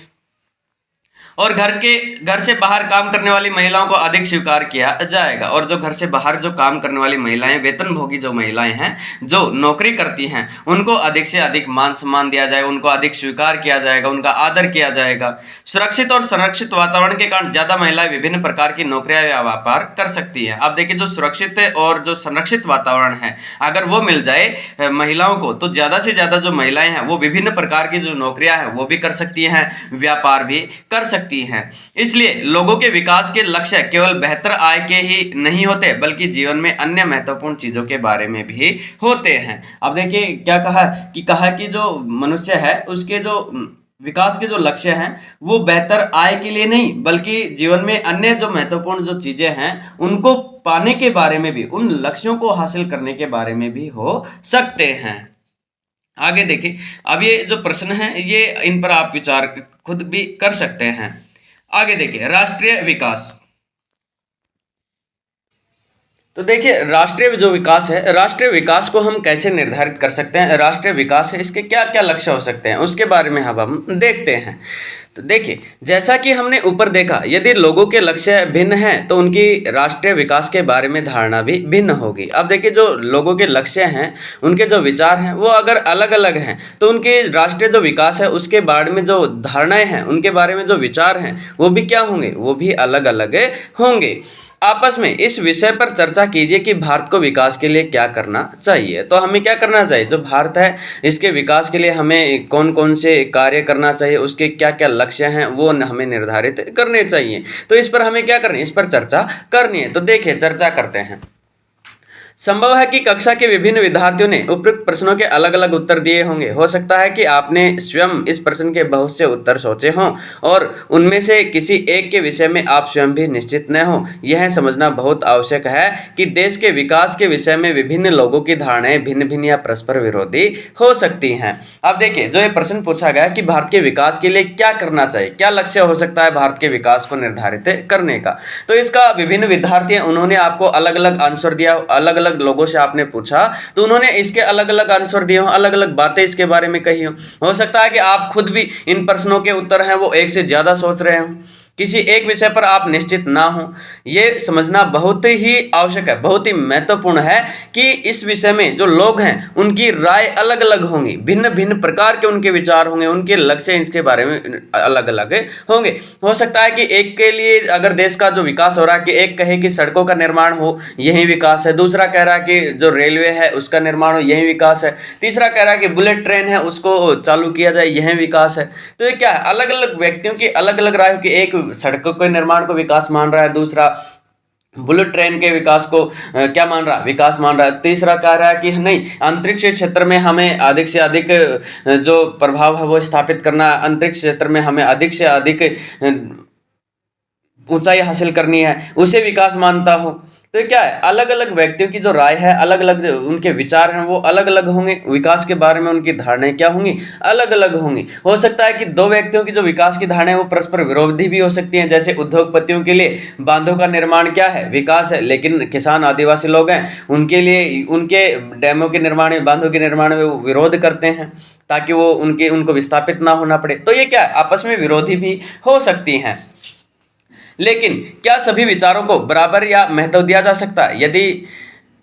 A: और घर से बाहर काम करने वाली महिलाओं को अधिक स्वीकार किया जाएगा, और जो घर से बाहर जो काम करने वाली महिलाएं, वेतनभोगी जो महिलाएं हैं, जो नौकरी करती हैं, उनको अधिक से अधिक मान सम्मान दिया जाएगा, उनको अधिक स्वीकार किया जाएगा, उनका आदर किया जाएगा। सुरक्षित और संरक्षित वातावरण के कारण ज्यादा महिलाएं विभिन्न प्रकार की नौकरियां या व्यापार कर सकती हैं। अब देखिए, जो सुरक्षित और जो संरक्षित वातावरण है अगर वो मिल जाए महिलाओं को, तो ज्यादा से ज्यादा जो महिलाएं हैं वो विभिन्न प्रकार की जो नौकरियां हैं वो भी कर सकती हैं, व्यापार भी कर सकती हैं। इसलिए लोगों के विकास के लक्ष्य केवल बेहतर आय के ही नहीं होते, बल्कि जीवन में अन्य महत्वपूर्ण चीजों के बारे में भी होते हैं। अब देखिए, क्या कहा कि जो मनुष्य है उसके जो विकास के जो लक्ष्य हैं वो बेहतर आय के लिए नहीं, बल्कि जीवन में अन्य जो महत्वपूर्ण जो चीजें हैं उनको पाने के बारे में भी, उन लक्ष्यों को हासिल करने के बारे में भी हो सकते हैं। आगे देखिए, अब ये जो प्रश्न है ये इन पर आप विचार खुद भी कर सकते हैं। आगे देखिए, राष्ट्रीय विकास। तो देखिए, राष्ट्रीय जो विकास है, राष्ट्रीय विकास को हम कैसे निर्धारित कर सकते हैं, राष्ट्रीय विकास है इसके क्या क्या लक्ष्य हो सकते हैं उसके बारे में अब हम देखते हैं। तो देखिए, जैसा कि हमने ऊपर देखा, यदि लोगों के लक्ष्य भिन्न हैं तो उनकी राष्ट्रीय विकास के बारे में धारणा भी भिन्न होगी। अब देखिए, जो लोगों के लक्ष्य हैं, उनके जो विचार हैं, वो अगर अलग-अलग हैं, तो उनके राष्ट्रीय जो विकास है, उसके बारे में जो धारणाएँ हैं, उनके बारे में जो विचार हैं, वो भी क्या होंगे? वो भी अलग-अलग होंगे। आपस में इस विषय पर चर्चा कीजिए कि भारत को विकास के लिए क्या करना चाहिए। तो हमें क्या करना चाहिए? जो भारत है, इसके विकास के लिए हमें कौन-कौन से कार्य करना चाहिए, उसके क्या-क्या लक्ष्य हैं, वो हमें निर्धारित करने चाहिए। तो इस पर हमें क्या करनी है? इस पर चर्चा करनी है। तो देखिए, चर्चा करते हैं। संभव है कि कक्षा के विभिन्न विद्यार्थियों ने उपयुक्त प्रश्नों के अलग-अलग उत्तर दिए होंगे। हो सकता है कि आपने स्वयं इस प्रश्न के बहुत से उत्तर सोचे हों और उनमें से किसी एक के विषय में आप स्वयं भी निश्चित न हों। यह समझना बहुत आवश्यक है कि देश के विकास के विषय में विभिन्न लोगों की धारणाएं भिन्न-भिन्न या परस्पर विरोधी हो सकती हैं। अब देखिए, जो ये प्रश्न पूछा गया कि भारत के विकास के लिए क्या करना चाहिए, क्या लक्ष्य हो सकता है भारत के विकास को निर्धारित करने का। तो इसका विभिन्न विद्यार्थी हैं, उन्होंने आपको अलग-अलग आंसर दिया, अलग-अलग लोगों से आपने पूछा, तो उन्होंने इसके अलग-अलग आंसर दिए हों, अलग-अलग बातें इसके बारे में कही हों। हो सकता है कि आप खुद भी इन प्रश्नों के उत्तर हैं वो एक से ज्यादा सोच रहे हों, किसी एक विषय पर आप निश्चित ना हो। ये समझना बहुत ही आवश्यक है, बहुत ही महत्वपूर्ण है कि इस विषय में जो लोग हैं, उनकी राय अलग-अलग होंगी, भिन्न-भिन्न प्रकार के उनके विचार होंगे, उनके लक्ष्य इसके बारे में अलग-अलग होंगे। हो सकता है कि एक के लिए अगर देश का जो विकास हो रहा है, कि एक कहे कि सड़कों का निर्माण हो, यही विकास है, दूसरा कह रहा है कि जो रेलवे है उसका निर्माण हो, यही विकास है, तीसरा कह रहा है कि बुलेट ट्रेन है उसको चालू किया जाए, यही विकास है। तो ये क्या है? अलग-अलग व्यक्तियों की अलग-अलग राय, कि एक सड़कों के निर्माण को विकास मान रहा है, दूसरा बुलेट ट्रेन के विकास को क्या मान रहा है? विकास मान रहा है। तीसरा कह रहा है कि नहीं, अंतरिक्ष क्षेत्र में हमें अधिक से अधिक जो प्रभाव है वो स्थापित करना है, अंतरिक्ष क्षेत्र में हमें अधिक से अधिक ऊंचाई हासिल करनी है, उसे विकास मानता हो। तो ये क्या है? अलग-अलग व्यक्तियों की जो राय है, अलग-अलग जो उनके विचार हैं, वो अलग-अलग होंगे। विकास के बारे में उनकी धारणाएं क्या होंगी? अलग-अलग होंगी। हो सकता है कि दो व्यक्तियों की जो विकास की धारणाएं वो परस्पर विरोधी भी हो सकती हैं। जैसे उद्योगपतियों के लिए बांधों का निर्माण क्या है? विकास है, लेकिन किसान आदिवासी लोग हैं, उनके लिए उनके डैमों के निर्माण में, बांधों के निर्माण में वो विरोध करते हैं, ताकि वो उनको विस्थापित ना होना पड़े। तो ये क्या है? आपस में विरोधी भी हो सकती हैं। लेकिन क्या सभी विचारों को बराबर या महत्व दिया जा सकता है? यदि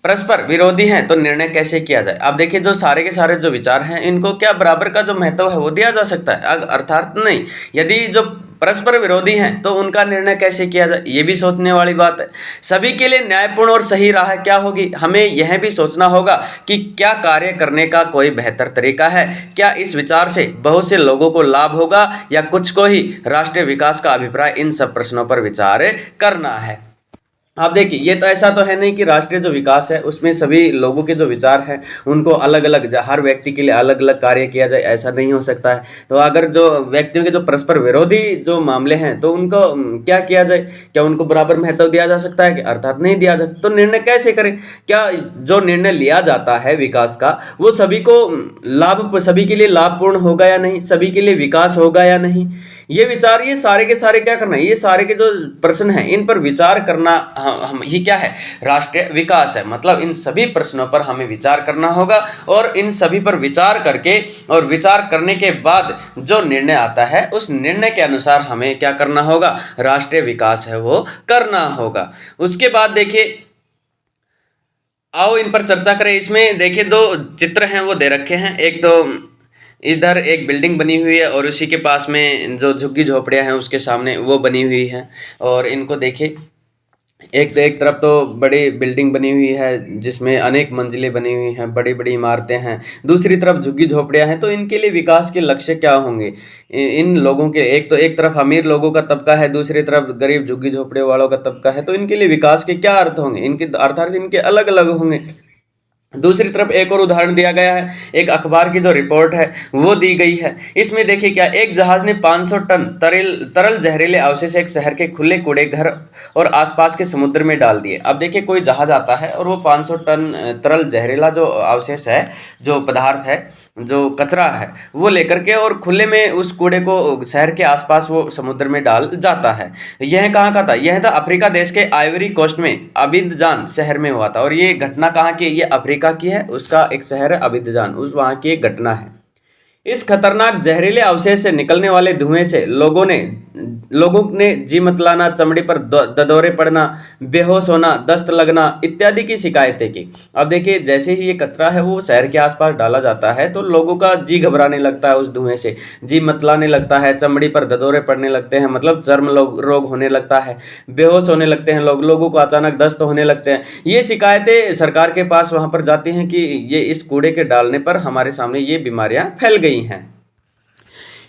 A: परस्पर विरोधी हैं तो निर्णय कैसे किया जाए? आप देखिए, जो सारे के सारे जो विचार हैं, इनको क्या बराबर का जो महत्व है वो दिया जा सकता है? अर्थात नहीं। यदि जो परस्पर विरोधी हैं तो उनका निर्णय कैसे किया जाए, ये भी सोचने वाली बात है। सभी के लिए न्यायपूर्ण और सही राह क्या होगी? हमें यह भी सोचना होगा कि क्या कार्य करने का कोई बेहतर तरीका है, क्या इस विचार से बहुत से लोगों को लाभ होगा या कुछ को ही राष्ट्रीय विकास का अभिप्राय। इन सब प्रश्नों पर विचार करना है। आप देखिए, ये तो ऐसा तो है नहीं कि राष्ट्रीय जो विकास है उसमें सभी लोगों के जो विचार हैं उनको अलग-अलग, हर व्यक्ति के लिए अलग-अलग कार्य किया जाए, ऐसा नहीं हो सकता है। तो अगर जो व्यक्तियों के जो परस्पर विरोधी जो मामले हैं तो उनको क्या किया जाए? क्या उनको बराबर महत्व दिया जा सकता है? कि अर्थात नहीं दिया जा सकता। तो निर्णय कैसे करें? क्या जो निर्णय लिया जाता है विकास का, वो सभी को सभी के लिए लाभपूर्ण होगा या नहीं, सभी के लिए विकास होगा या नहीं, ये विचार, ये सारे के सारे क्या करना है? ये सारे के जो प्रश्न हैं इन पर विचार करना, हम ये क्या है? राष्ट्रीय विकास है। मतलब इन सभी प्रश्नों पर हमें विचार करना होगा और इन सभी पर विचार करके और विचार करने के बाद जो निर्णय आता है उस निर्णय के अनुसार हमें क्या करना होगा? राष्ट्रीय विकास है वो करना होगा। उसके बाद देखिए, आओ इन पर चर्चा करें। इसमें देखिए, दो चित्र हैं वो दे रखे हैं। एक तो इधर एक बिल्डिंग बनी हुई है और उसी के पास में जो झुग्गी झोपड़ियां हैं उसके सामने वो बनी हुई है। और इनको देखिए, एक तरफ तो बड़ी बिल्डिंग बनी हुई है जिसमें अनेक मंजिलें बनी हुई हैं, बड़ी बड़ी इमारतें हैं, दूसरी तरफ झुग्गी झोपड़ियां हैं। तो इनके लिए विकास के लक्ष्य क्या होंगे? इन लोगों के, एक तरफ अमीर लोगों का तबका है, दूसरी तरफ गरीब झुग्गी झोपड़े वालों का तबका है। तो इनके लिए विकास के क्या अर्थ होंगे? इनके अर्थात इनके अलग अलग होंगे। दूसरी तरफ एक और उदाहरण दिया गया है, एक अखबार की जो रिपोर्ट है वो दी गई है। इसमें देखिए क्या, एक जहाज ने 500 टन तरल जहरीले अवशेष एक शहर के खुले कूड़े घर और आसपास के समुद्र में डाल दिए। अब देखिए, कोई जहाज आता है और वो 500 टन तरल जहरीला जो अवशेष है, जो पदार्थ है, जो कचरा है, वो लेकर के और खुले में उस कूड़े को शहर के आसपास वो समुद्र में डाल जाता है। यह कहाँ का था? यह था अफ्रीका देश के आइवरी कोस्ट में अबिदजान शहर में हुआ था। और ये घटना कहाँ की? ये अफ्रीका की है, उसका एक शहर है अबिदजान, उस वहाँ की एक घटना है। इस खतरनाक जहरीले अवशेष से निकलने वाले धुएं से लोगों ने जी मतलाना, चमड़ी पर ददोरे पड़ना, बेहोश होना, दस्त लगना इत्यादि की शिकायतें की। अब देखिए, जैसे ही ये कचरा है वो शहर के आसपास डाला जाता है तो लोगों का जी घबराने लगता है, उस धुएं से जी मतलाने लगता है, चमड़ी पर ददोरे पड़ने लगते हैं, मतलब चर्म रोग होने लगता है, बेहोश होने लगते हैं लोगों को अचानक दस्त होने लगते हैं। ये शिकायतें सरकार के पास वहां पर जाती हैं कि ये इस कूड़े के डालने पर हमारे सामने ये बीमारियां फैल गई हैं।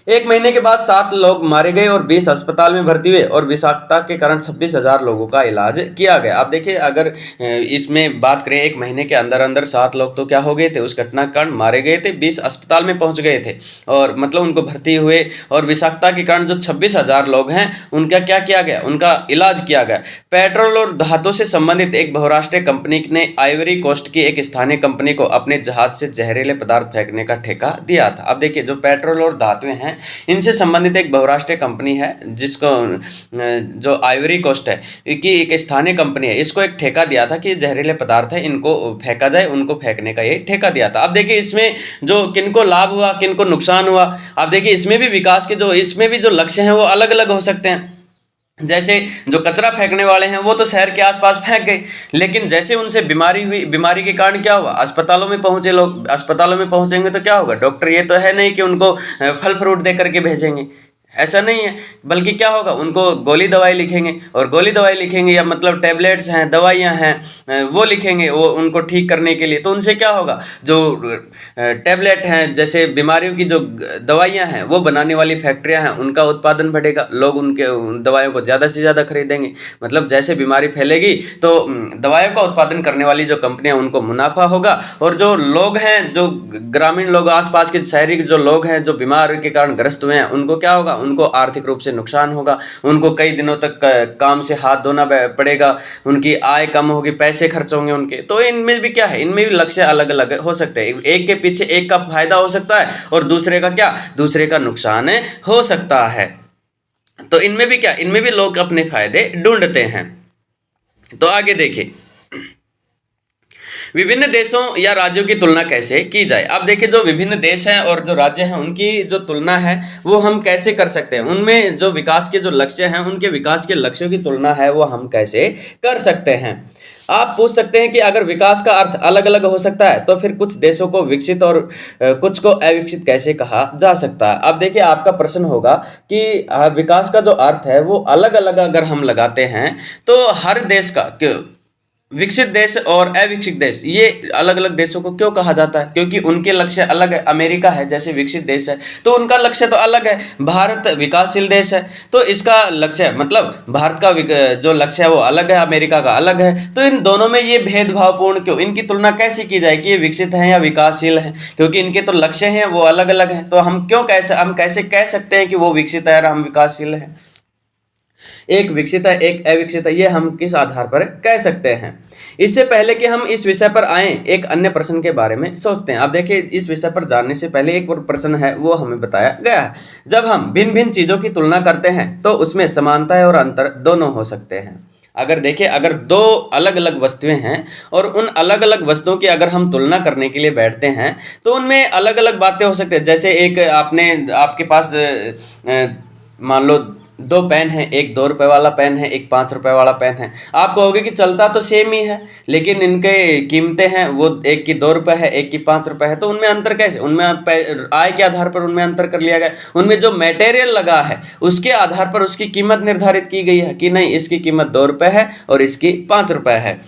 A: 1 महीने के बाद 7 लोग मारे गए और 20 अस्पताल में भर्ती हुए और विषाक्तता के कारण 26,000 लोगों का इलाज किया गया। अब देखिए, अगर इसमें बात करें 1 महीने के अंदर अंदर 7 लोग तो क्या हो गए थे, उस घटना के कारण मारे गए थे, 20 अस्पताल में पहुंच गए थे और मतलब उनको भर्ती हुए, और विषाक्तता के कारण जो 26,000 लोग हैं उनका क्या किया गया, उनका इलाज किया गया। पेट्रोल और धातु से संबंधित एक बहुराष्ट्रीय कंपनी ने आइवरी कोस्ट की एक स्थानीय कंपनी को अपने जहाज से जहरीले पदार्थ फेंकने का ठेका दिया था। अब देखिए, जो पेट्रोल और धातुएं हैं इनसे संबंधित एक बहुराष्ट्रीय कंपनी है जिसको जो आइवरी कोस्ट है कि एक स्थानीय कंपनी है, इसको एक ठेका दिया था कि जहरीले पदार्थ है इनको फेंका जाए, उनको फेंकने का ये ठेका दिया था। अब देखिए, इसमें जो किनको लाभ हुआ, किनको नुकसान हुआ। अब देखिए, इसमें भी विकास के इसमें भी जो लक्ष्य हैं वो अलग अलग हो सकते हैं। जैसे जो कचरा फेंकने वाले हैं वो तो शहर के आसपास फेंक गए, लेकिन जैसे उनसे बीमारी हुई, बीमारी के कारण क्या हुआ, अस्पतालों में पहुंचे लोग, अस्पतालों में पहुंचेंगे तो क्या होगा, डॉक्टर ये तो है नहीं कि उनको फल फ्रूट दे करके भेजेंगे, ऐसा नहीं है, बल्कि क्या होगा, उनको गोली दवाई लिखेंगे, और गोली दवाई लिखेंगे या मतलब टैबलेट्स हैं, दवाइयाँ हैं, वो लिखेंगे वो उनको ठीक करने के लिए। तो उनसे क्या होगा, जो टैबलेट हैं, जैसे बीमारियों की जो दवाइयाँ हैं वो बनाने वाली फैक्ट्रियाँ हैं उनका उत्पादन बढ़ेगा, लोग उनके दवाइयों को ज़्यादा से ज़्यादा खरीदेंगे। मतलब जैसे बीमारी फैलेगी तो दवाइयों का उत्पादन करने वाली जो कंपनियाँ उनको मुनाफा होगा, और जो लोग हैं, जो ग्रामीण लोग, आसपास के शहरी जो लोग हैं जो बीमारी के कारण ग्रस्त हुए हैं, उनको क्या होगा, उनको आर्थिक रूप से नुकसान होगा, उनको कई दिनों तक काम से हाथ धोना पड़ेगा, उनकी आय कम होगी, पैसे खर्च होंगे उनके। तो इनमें भी क्या है, इनमें भी लक्ष्य अलग अलग हो सकते हैं, एक के पीछे एक का फायदा हो सकता है और दूसरे का क्या, दूसरे का नुकसान हो सकता है। तो इनमें भी क्या, इनमें भी लोग अपने फायदे ढूंढते हैं। तो आगे देखिए, विभिन्न देशों या राज्यों की तुलना कैसे की जाए। अब देखिए, जो विभिन्न देश हैं और जो राज्य हैं उनकी जो तुलना है वो हम कैसे कर सकते हैं, उनमें जो विकास के जो लक्ष्य हैं उनके विकास के लक्ष्यों की तुलना है वो हम कैसे कर सकते हैं। आप पूछ सकते हैं कि अगर विकास का अर्थ अलग अलग हो सकता है तो फिर कुछ देशों को विकसित और कुछ को अविकसित कैसे कहा जा सकता है। अब देखिए, आपका प्रश्न होगा कि विकास का जो अर्थ है वो अलग अलग अगर हम लगाते हैं तो हर देश का, विकसित देश और अविकसित देश, ये अलग अलग देशों को क्यों कहा जाता है, क्योंकि उनके लक्ष्य अलग है। अमेरिका है जैसे विकसित देश है तो उनका लक्ष्य तो अलग है, भारत विकासशील देश है तो इसका लक्ष्य, मतलब भारत का जो लक्ष्य है वो अलग है, अमेरिका का अलग है। तो इन दोनों में ये भेदभावपूर्ण क्यों, इनकी तुलना कैसे की जाए कि ये विकसित हैं या विकासशील हैं, क्योंकि इनके तो लक्ष्य हैं वो अलग अलग हैं। तो हम कैसे कह सकते हैं कि वो विकसित है और हम विकासशील हैं, एक विकसित है एक अविकसित है, ये हम किस आधार पर कह सकते हैं। इससे पहले कि हम इस विषय पर आएं, एक अन्य प्रश्न के बारे में सोचते हैं। अब देखिए, इस विषय पर जानने से पहले एक और प्रश्न है वो हमें बताया गया है। जब हम भिन्न भिन्न चीजों की तुलना करते हैं तो उसमें समानता और अंतर दोनों हो सकते हैं। अगर देखिए, अगर दो अलग अलग वस्तुएं हैं और उन अलग अलग वस्तुओं की अगर हम तुलना करने के लिए बैठते हैं तो उनमें अलग अलग बातें हो सकती है। जैसे एक आपके पास मान लो 2 पेन है, एक 2 रुपए वाला पेन है, एक 5 रुपए वाला पेन है। आप कहोगे कि चलता तो सेम ही है, लेकिन इनके कीमतें हैं, वो एक की 2 रुपए है, एक की 5 रुपए है, तो उनमें अंतर कैसे, उनमें आय के आधार पर उनमें अंतर कर लिया गया। उनमें जो मटेरियल लगा है उसके आधार पर उसकी कीमत निर्धारित की गई है कि नहीं, इसकी कीमत 2 रुपए है और इसकी 5 रुपए है।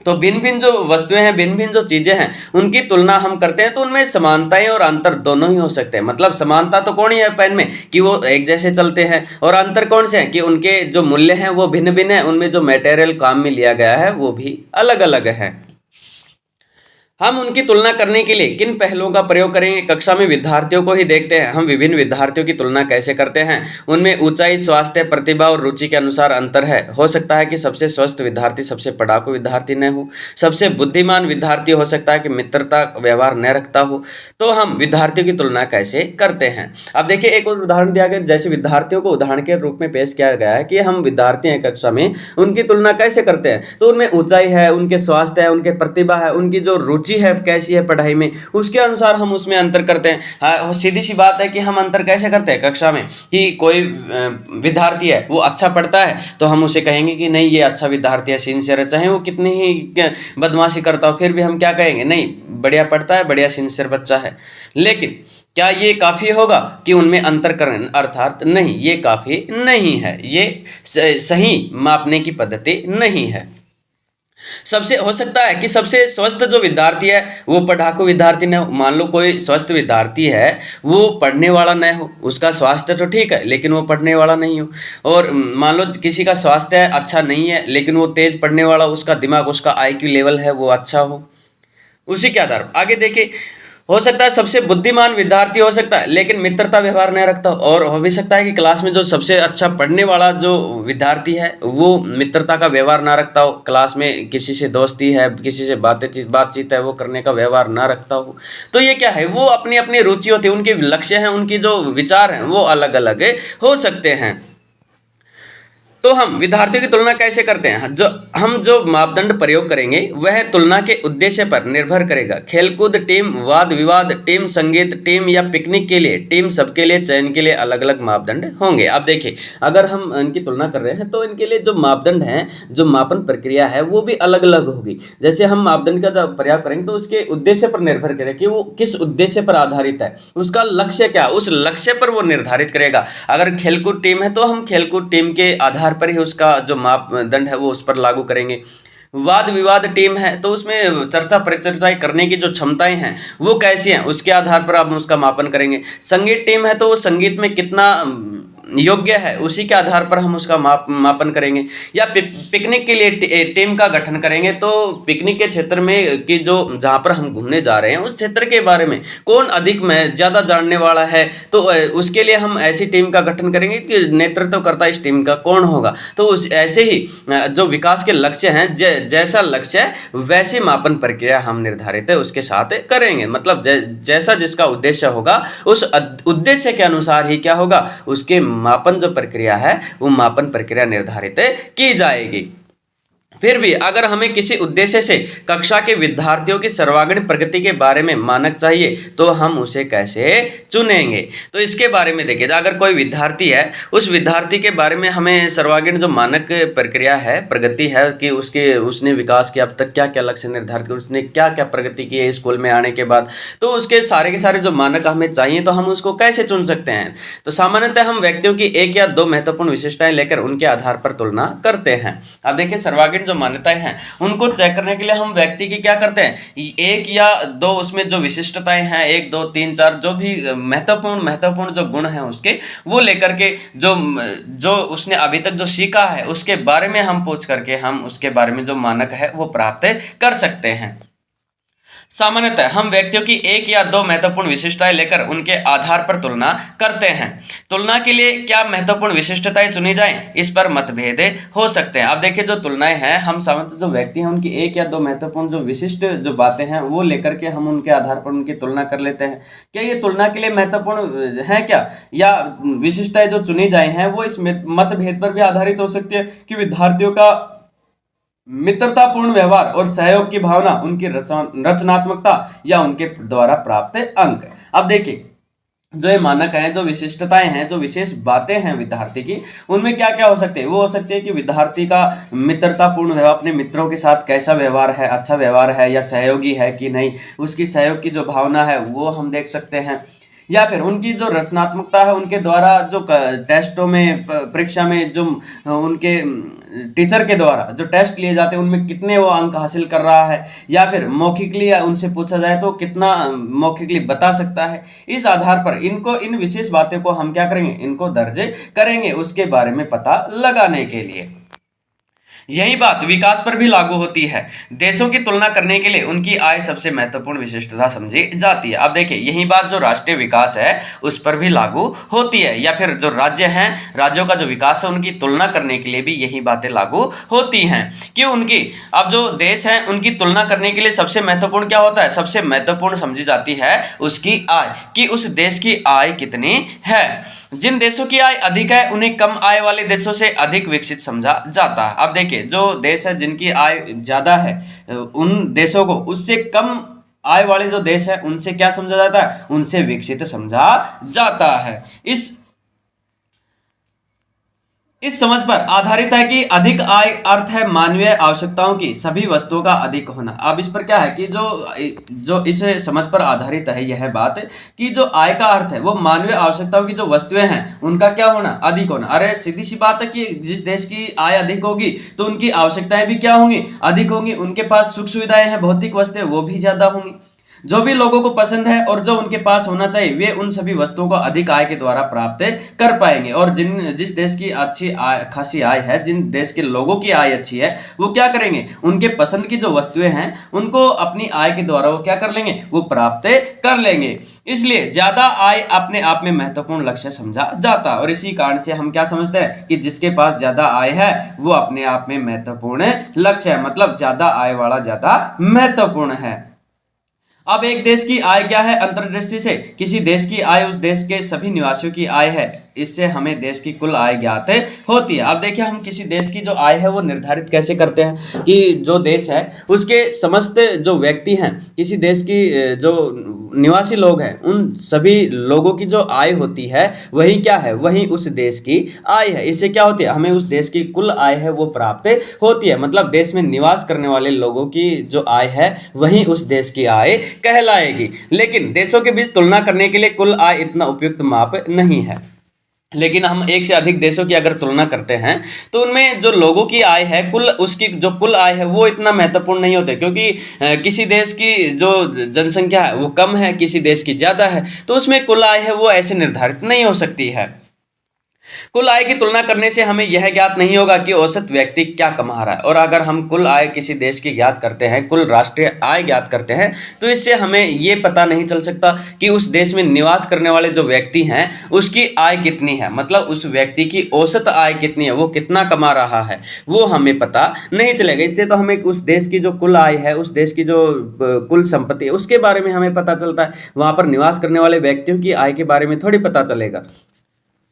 A: तो भिन्न भिन्न जो वस्तुएं हैं, भिन्न भिन्न जो चीजें हैं, उनकी तुलना हम करते हैं तो उनमें समानताएं और अंतर दोनों ही हो सकते हैं। मतलब समानता तो कौन ही है पेन में कि वो एक जैसे चलते हैं, और अंतर कौन से हैं कि उनके जो मूल्य हैं वो भिन्न भिन्न है, उनमें जो मटेरियल काम में लिया गया है वो भी अलग अलग है। हम उनकी तुलना करने के लिए किन पहलुओं का प्रयोग करेंगे, कक्षा में विद्यार्थियों को ही देखते हैं। हम विभिन्न विद्यार्थियों की तुलना कैसे करते हैं, उनमें ऊंचाई, स्वास्थ्य, प्रतिभा और रुचि के अनुसार अंतर है। हो सकता है कि सबसे स्वस्थ विद्यार्थी सबसे पढ़ाकू विद्यार्थी न हो, सबसे बुद्धिमान विद्यार्थी हो सकता है कि मित्रता व्यवहार न रखता हो। तो हम विद्यार्थियों की तुलना कैसे करते हैं। अब देखिए, एक और उदाहरण दिया गया, जैसे विद्यार्थियों को उदाहरण के रूप में पेश किया गया है कि हम विद्यार्थी हैं कक्षा में, उनकी तुलना कैसे करते हैं। तो उनमें ऊंचाई है, उनके स्वास्थ्य है, उनके प्रतिभा है, उनकी जो रुचि रुचि है कैसी है पढ़ाई में, उसके अनुसार हम उसमें अंतर करते हैं। हाँ, सीधी सी बात है कि हम अंतर कैसे करते हैं कक्षा में, कि कोई विद्यार्थी है वो अच्छा पढ़ता है तो हम उसे कहेंगे कि नहीं ये अच्छा विद्यार्थी है, सिंसियर है, चाहे वो कितनी ही बदमाशी करता हो फिर भी हम क्या कहेंगे, नहीं बढ़िया पढ़ता है, बढ़िया सिंसियर बच्चा है। लेकिन क्या ये काफ़ी होगा कि उनमें अंतर करें? अर्थात नहीं, ये काफ़ी नहीं है, ये सही मापने की पद्धति नहीं है। सबसे हो सकता है कि सबसे स्वस्थ जो विद्यार्थी है वो पढ़ाकू विद्यार्थी न हो। मान लो कोई स्वस्थ विद्यार्थी है, वो पढ़ने वाला न हो, उसका स्वास्थ्य तो ठीक है लेकिन वो पढ़ने वाला नहीं हो। और मान लो किसी का स्वास्थ्य अच्छा नहीं है लेकिन वो तेज पढ़ने वाला, उसका दिमाग, उसका IQ लेवल है वो अच्छा हो। उसी के आधार पर आगे देखिए, हो सकता है सबसे बुद्धिमान विद्यार्थी हो सकता है लेकिन मित्रता व्यवहार नहीं रखता हो। और हो भी सकता है कि क्लास में जो सबसे अच्छा पढ़ने वाला जो विद्यार्थी है वो मित्रता का व्यवहार ना रखता हो, क्लास में किसी से दोस्ती है, किसी से बातचीत है वो करने का व्यवहार ना रखता हो। तो ये क्या है, वो अपनी अपनी रुचि होती है, उनके लक्ष्य हैं, उनकी जो विचार हैं वो अलग अलग हो सकते हैं। तो हम विद्यार्थियों की तुलना कैसे करते हैं? हम जो मापदंड प्रयोग करेंगे वह तुलना के उद्देश्य पर निर्भर करेगा। खेलकूद टीम, वाद विवाद टीम, संगीत टीम या पिकनिक के लिए टीम, सबके लिए चयन के लिए अलग अलग मापदंड होंगे। अब देखिए, अगर हम इनकी तुलना कर रहे हैं तो इनके लिए जो मापदंड हैं, जो मापन प्रक्रिया है वो भी अलग अलग होगी। जैसे हम मापदंड का जब प्रयोग करेंगे तो उसके उद्देश्य पर निर्भर करेगा कि वो किस उद्देश्य पर आधारित है, उसका लक्ष्य क्या, उस लक्ष्य पर वो निर्धारित करेगा। अगर खेलकूद टीम है तो हम खेलकूद टीम के आधार पर ही उसका जो मापदंड है वो उस पर लागू करेंगे। वाद विवाद टीम है तो उसमें चर्चा परिचर्चा करने की जो क्षमताएं हैं वो कैसी हैं उसके आधार पर हम उसका मापन करेंगे। संगीत टीम है तो वो संगीत में कितना योग्य है उसी के आधार पर हम उसका मापन करेंगे। या पिकनिक के लिए टीम का गठन करेंगे तो पिकनिक के क्षेत्र में कि जो जहाँ पर हम घूमने जा रहे हैं उस क्षेत्र के बारे में कौन अधिक में ज़्यादा जानने वाला है, तो उसके लिए हम ऐसी टीम का गठन करेंगे कि नेतृत्व करता इस टीम का कौन होगा। तो उस ऐसे ही जो विकास के लक्ष्य हैं, जैसा लक्ष्य है वैसी मापन प्रक्रिया हम निर्धारित है उसके साथ करेंगे। मतलब जैसा जिसका उद्देश्य होगा उस उद्देश्य के अनुसार ही क्या होगा, उसके मापन जो प्रक्रिया है वो मापन प्रक्रिया निर्धारित की जाएगी। फिर भी अगर हमें किसी उद्देश्य से कक्षा के विद्यार्थियों की सर्वांगीण प्रगति के बारे में मानक चाहिए तो हम उसे कैसे चुनेंगे? तो इसके बारे में देखिए, अगर कोई विद्यार्थी है उस विद्यार्थी के बारे में हमें सर्वांगीण जो मानक प्रक्रिया है, प्रगति है कि उसने विकास के अब तक क्या क्या लक्ष्य निर्धारित किए, उसने क्या क्या प्रगति की है स्कूल में आने के बाद, तो उसके सारे के सारे जो मानक हमें चाहिए तो हम उसको कैसे चुन सकते हैं? तो सामान्यतः हम व्यक्तियों की एक या दो महत्वपूर्ण विशेषताएं लेकर उनके आधार पर तुलना करते हैं। अब देखिए, सर्वांगीण जो मान्यताएं हैं उनको चेक करने के लिए हम व्यक्ति की क्या करते हैं, एक या दो उसमें जो विशिष्टताएं हैं, 1 2 3 4 जो भी महत्वपूर्ण जो गुण हैं उसके, वो लेकर के जो उसने अभी तक जो सीखा है उसके बारे में हम पूछ करके हम उसके बारे में जो मानक है वो प्राप्त कर सकते हैं। सामान्यतः हम व्यक्तियों की एक या दो महत्वपूर्ण विशिष्टताएं लेकर उनके आधार पर तुलना करते हैं। तुलना के लिए क्या महत्वपूर्ण विशिष्टताएं चुनी जाएं, इस पर मतभेद हो सकते हैं। अब देखिए, जो तुलनाएं हैं, हम सामान्यतः जो व्यक्ति हैं उनकी एक या दो महत्वपूर्ण जो विशिष्ट जो बातें हैं वो लेकर के हम उनके आधार पर उनकी तुलना कर लेते हैं। क्या ये तुलना के लिए महत्वपूर्ण है क्या, या विशिष्टताएं जो चुनी जाए हैं वो इस मतभेद पर भी आधारित हो सकती है कि विद्यार्थियों का मित्रतापूर्ण व्यवहार और सहयोग की भावना, उनकी रचनात्मकता या उनके द्वारा प्राप्त अंक। अब देखिए, जो ये मानक हैं, जो विशिष्टताएं हैं, जो विशेष बातें हैं विद्यार्थी की, उनमें क्या क्या हो सकते हैं? वो हो सकते हैं कि विद्यार्थी का मित्रतापूर्ण व्यवहार, अपने मित्रों के साथ कैसा व्यवहार है, अच्छा व्यवहार है या सहयोगी है कि नहीं, उसकी सहयोग की जो भावना है वो हम देख सकते हैं। या फिर उनकी जो रचनात्मकता है, उनके द्वारा जो टेस्टों में, परीक्षा में जो उनके टीचर के द्वारा जो टेस्ट लिए जाते हैं उनमें कितने वो अंक हासिल कर रहा है, या फिर मौखिकली उनसे पूछा जाए तो कितना मौखिकली बता सकता है। इस आधार पर इन विशेष बातों को हम क्या करेंगे, इनको दर्ज करेंगे उसके बारे में पता लगाने के लिए। यही बात विकास पर भी लागू होती है। देशों की तुलना करने के लिए उनकी आय सबसे महत्वपूर्ण विशिष्टता समझी जाती है। अब देखिए, यही बात जो राष्ट्रीय विकास है उस पर भी लागू होती है, या फिर जो राज्य हैं, राज्यों का जो विकास है उनकी तुलना करने के लिए भी यही बातें लागू होती हैं कि उनकी, अब जो देश हैं उनकी तुलना करने के लिए सबसे महत्वपूर्ण क्या होता है, सबसे महत्वपूर्ण समझी जाती है उसकी आय, कि उस देश की आय कितनी है। जिन देशों की आय अधिक है उन्हें कम आय वाले देशों से अधिक विकसित समझा जाता है। अब देखिए, जो देश है जिनकी आय ज्यादा है उन देशों को उससे कम आय वाले जो देश है उनसे क्या समझा जाता है, उनसे विकसित समझा जाता है। इस समझ पर आधारित है कि अधिक आय अर्थ है मानवीय आवश्यकताओं की सभी वस्तुओं का अधिक होना। अब इस पर क्या है कि जो इस समझ पर आधारित है यह बात कि जो आय का अर्थ है वो मानवीय आवश्यकताओं की जो वस्तुएं हैं उनका क्या होना, अधिक होना। अरे सीधी सी बात है कि जिस देश की आय अधिक होगी तो उनकी आवश्यकताएं भी क्या होंगी, अधिक होंगी। उनके पास सुख सुविधाएं हैं, भौतिक वस्तुएं वो भी ज्यादा होंगी। जो भी लोगों को पसंद है और जो उनके पास होना चाहिए वे उन सभी वस्तुओं को अधिक आय के द्वारा प्राप्त कर पाएंगे। और जिस देश की अच्छी खासी आय है, जिन देश के लोगों की आय अच्छी है, वो क्या करेंगे, उनके पसंद की जो वस्तुएं हैं उनको अपनी आय के द्वारा वो क्या कर लेंगे, वो प्राप्त कर लेंगे। इसलिए ज्यादा आय अपने आप में महत्वपूर्ण लक्ष्य समझा जाता है। और इसी कारण से हम क्या समझते हैं कि जिसके पास ज्यादा आय है वो अपने आप में महत्वपूर्ण लक्ष्य है, मतलब ज्यादा आय वाला ज्यादा महत्वपूर्ण है। अब एक देश की आय क्या है, अंतर्दृष्टि से किसी देश की आय उस देश के सभी निवासियों की आय है। इससे हमें देश की कुल आय ज्ञात होती है। अब देखिए हम किसी देश की जो आय है वो निर्धारित कैसे करते हैं कि जो देश है उसके समस्त जो व्यक्ति हैं, किसी देश की जो निवासी लोग हैं उन सभी लोगों की जो आय होती है वही क्या है, वही उस देश की आय है। इससे क्या होती है, हमें उस देश की कुल आय है वो प्राप्त होती है। मतलब देश में निवास करने वाले लोगों की जो आय है वही उस देश की आय कहलाएगी। लेकिन देशों के बीच तुलना करने के लिए कुल आय इतना उपयुक्त माप नहीं है। लेकिन हम एक से अधिक देशों की अगर तुलना करते हैं तो उनमें जो लोगों की आय है कुल, उसकी जो कुल आय है वो इतना महत्वपूर्ण नहीं होते, क्योंकि किसी देश की जो जनसंख्या है वो कम है, किसी देश की ज़्यादा है, तो उसमें कुल आय है वो ऐसे निर्धारित नहीं हो सकती है। कुल आय की तुलना करने से हमें यह ज्ञात नहीं होगा कि औसत व्यक्ति क्या कमा रहा है। और अगर हम कुल आय किसी देश की ज्ञात करते हैं, कुल राष्ट्रीय आय ज्ञात करते हैं, तो इससे हमें यह पता नहीं चल सकता कि उस देश में निवास करने वाले जो व्यक्ति हैं उसकी आय कितनी है, मतलब उस व्यक्ति की औसत आय कितनी है, वो कितना कमा रहा है, वो हमें पता नहीं चलेगा। इससे तो हमें उस देश की जो कुल आय है, उस देश की जो कुल संपत्ति है उसके बारे में हमें पता चलता है, वहां पर निवास करने वाले व्यक्तियों की आय के बारे में थोड़ी पता चलेगा।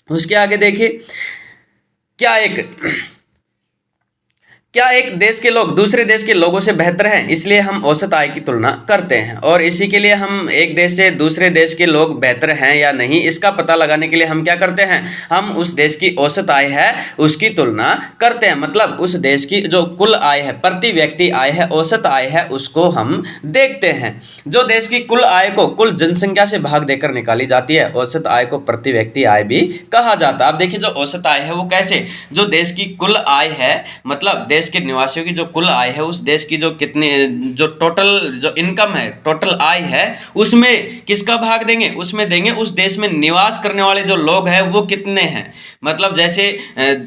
A: उसके आगे देखिए, क्या एक देश के लोग दूसरे देश के लोगों से बेहतर हैं, इसलिए हम औसत आय की तुलना करते हैं। और इसी के लिए हम एक देश से दूसरे देश के लोग बेहतर हैं या नहीं इसका पता लगाने के लिए हम क्या करते हैं, हम उस देश की औसत आय है उसकी तुलना करते हैं। मतलब उस देश की जो कुल आय है, प्रति व्यक्ति आय है, औसत आय है, उसको हम देखते हैं। जो देश की कुल आय को कुल जनसंख्या से भाग देकर निकाली जाती है, औसत आय को प्रति व्यक्ति आय भी कहा जाता है। अब देखिए जो औसत आय है वो कैसे, जो देश की कुल आय है, मतलब देश के निवासियों की जो कुल आय है, उस देश की जो कितने जो टोटल जो इनकम है, टोटल आय है, उसमें किसका भाग देंगे, उसमें देंगे उस देश में निवास करने वाले जो लोग हैं वो कितने हैं। मतलब जैसे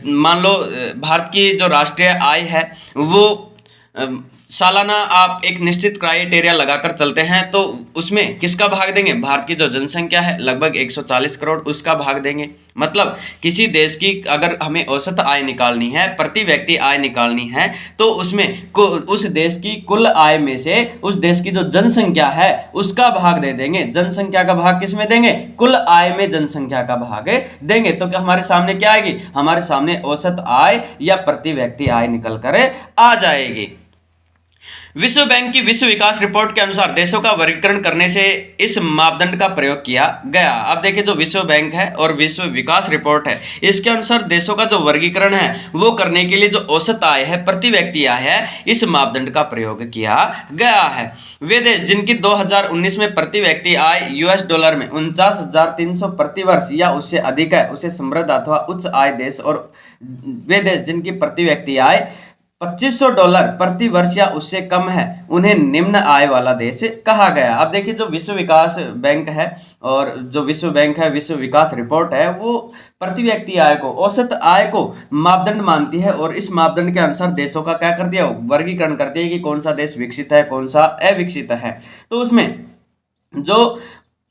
A: मान लो भारत की जो राष्ट्रीय आय है वो सालाना आप एक निश्चित क्राइटेरिया लगाकर चलते हैं तो उसमें किसका भाग देंगे, भारत की जो जनसंख्या है लगभग 140 करोड़, उसका भाग देंगे। मतलब किसी देश की अगर हमें औसत आय निकालनी है, प्रति व्यक्ति आय निकालनी है, तो उसमें उस देश की कुल आय में से उस देश की जो जनसंख्या है उसका भाग दे देंगे। जनसंख्या का भाग किस में देंगे, कुल आय में जनसंख्या का भाग देंगे। तो हमारे सामने क्या आएगी, हमारे सामने औसत आय या प्रति व्यक्ति आय निकल कर आ जाएगी। विश्व बैंक की विश्व विकास रिपोर्ट के अनुसार देशों का वर्गीकरण करने से इस मापदंड का प्रयोग किया गया। अब देखिए जो विश्व बैंक है और विश्व विकास रिपोर्ट है, इसके अनुसार देशों का जो वर्गीकरण है वो करने के लिए जो औसत आय है, प्रति व्यक्ति आय है, इस मापदंड का प्रयोग किया गया है। वे देश जिनकी 2019 में प्रति व्यक्ति आय $में 49,300 प्रति वर्ष या उससे अधिक है, उसे समृद्ध अथवा उच्च आय देश। और वे देश जिनकी प्रति व्यक्ति आय $2500 प्रति वर्ष या उससे कम है, उन्हें निम्न आय वाला देश कहा गया। अब देखिए जो विश्व विकास बैंक है और जो विश्व बैंक है, विश्व विकास रिपोर्ट है, वो प्रति व्यक्ति आय को, औसत आय को मापदंड मानती है और इस मापदंड के अनुसार देशों का क्या करती है, वर्गीकरण करती है कि कौन सा देश विकसित है, कौन सा अविकसित है। तो उसमें जो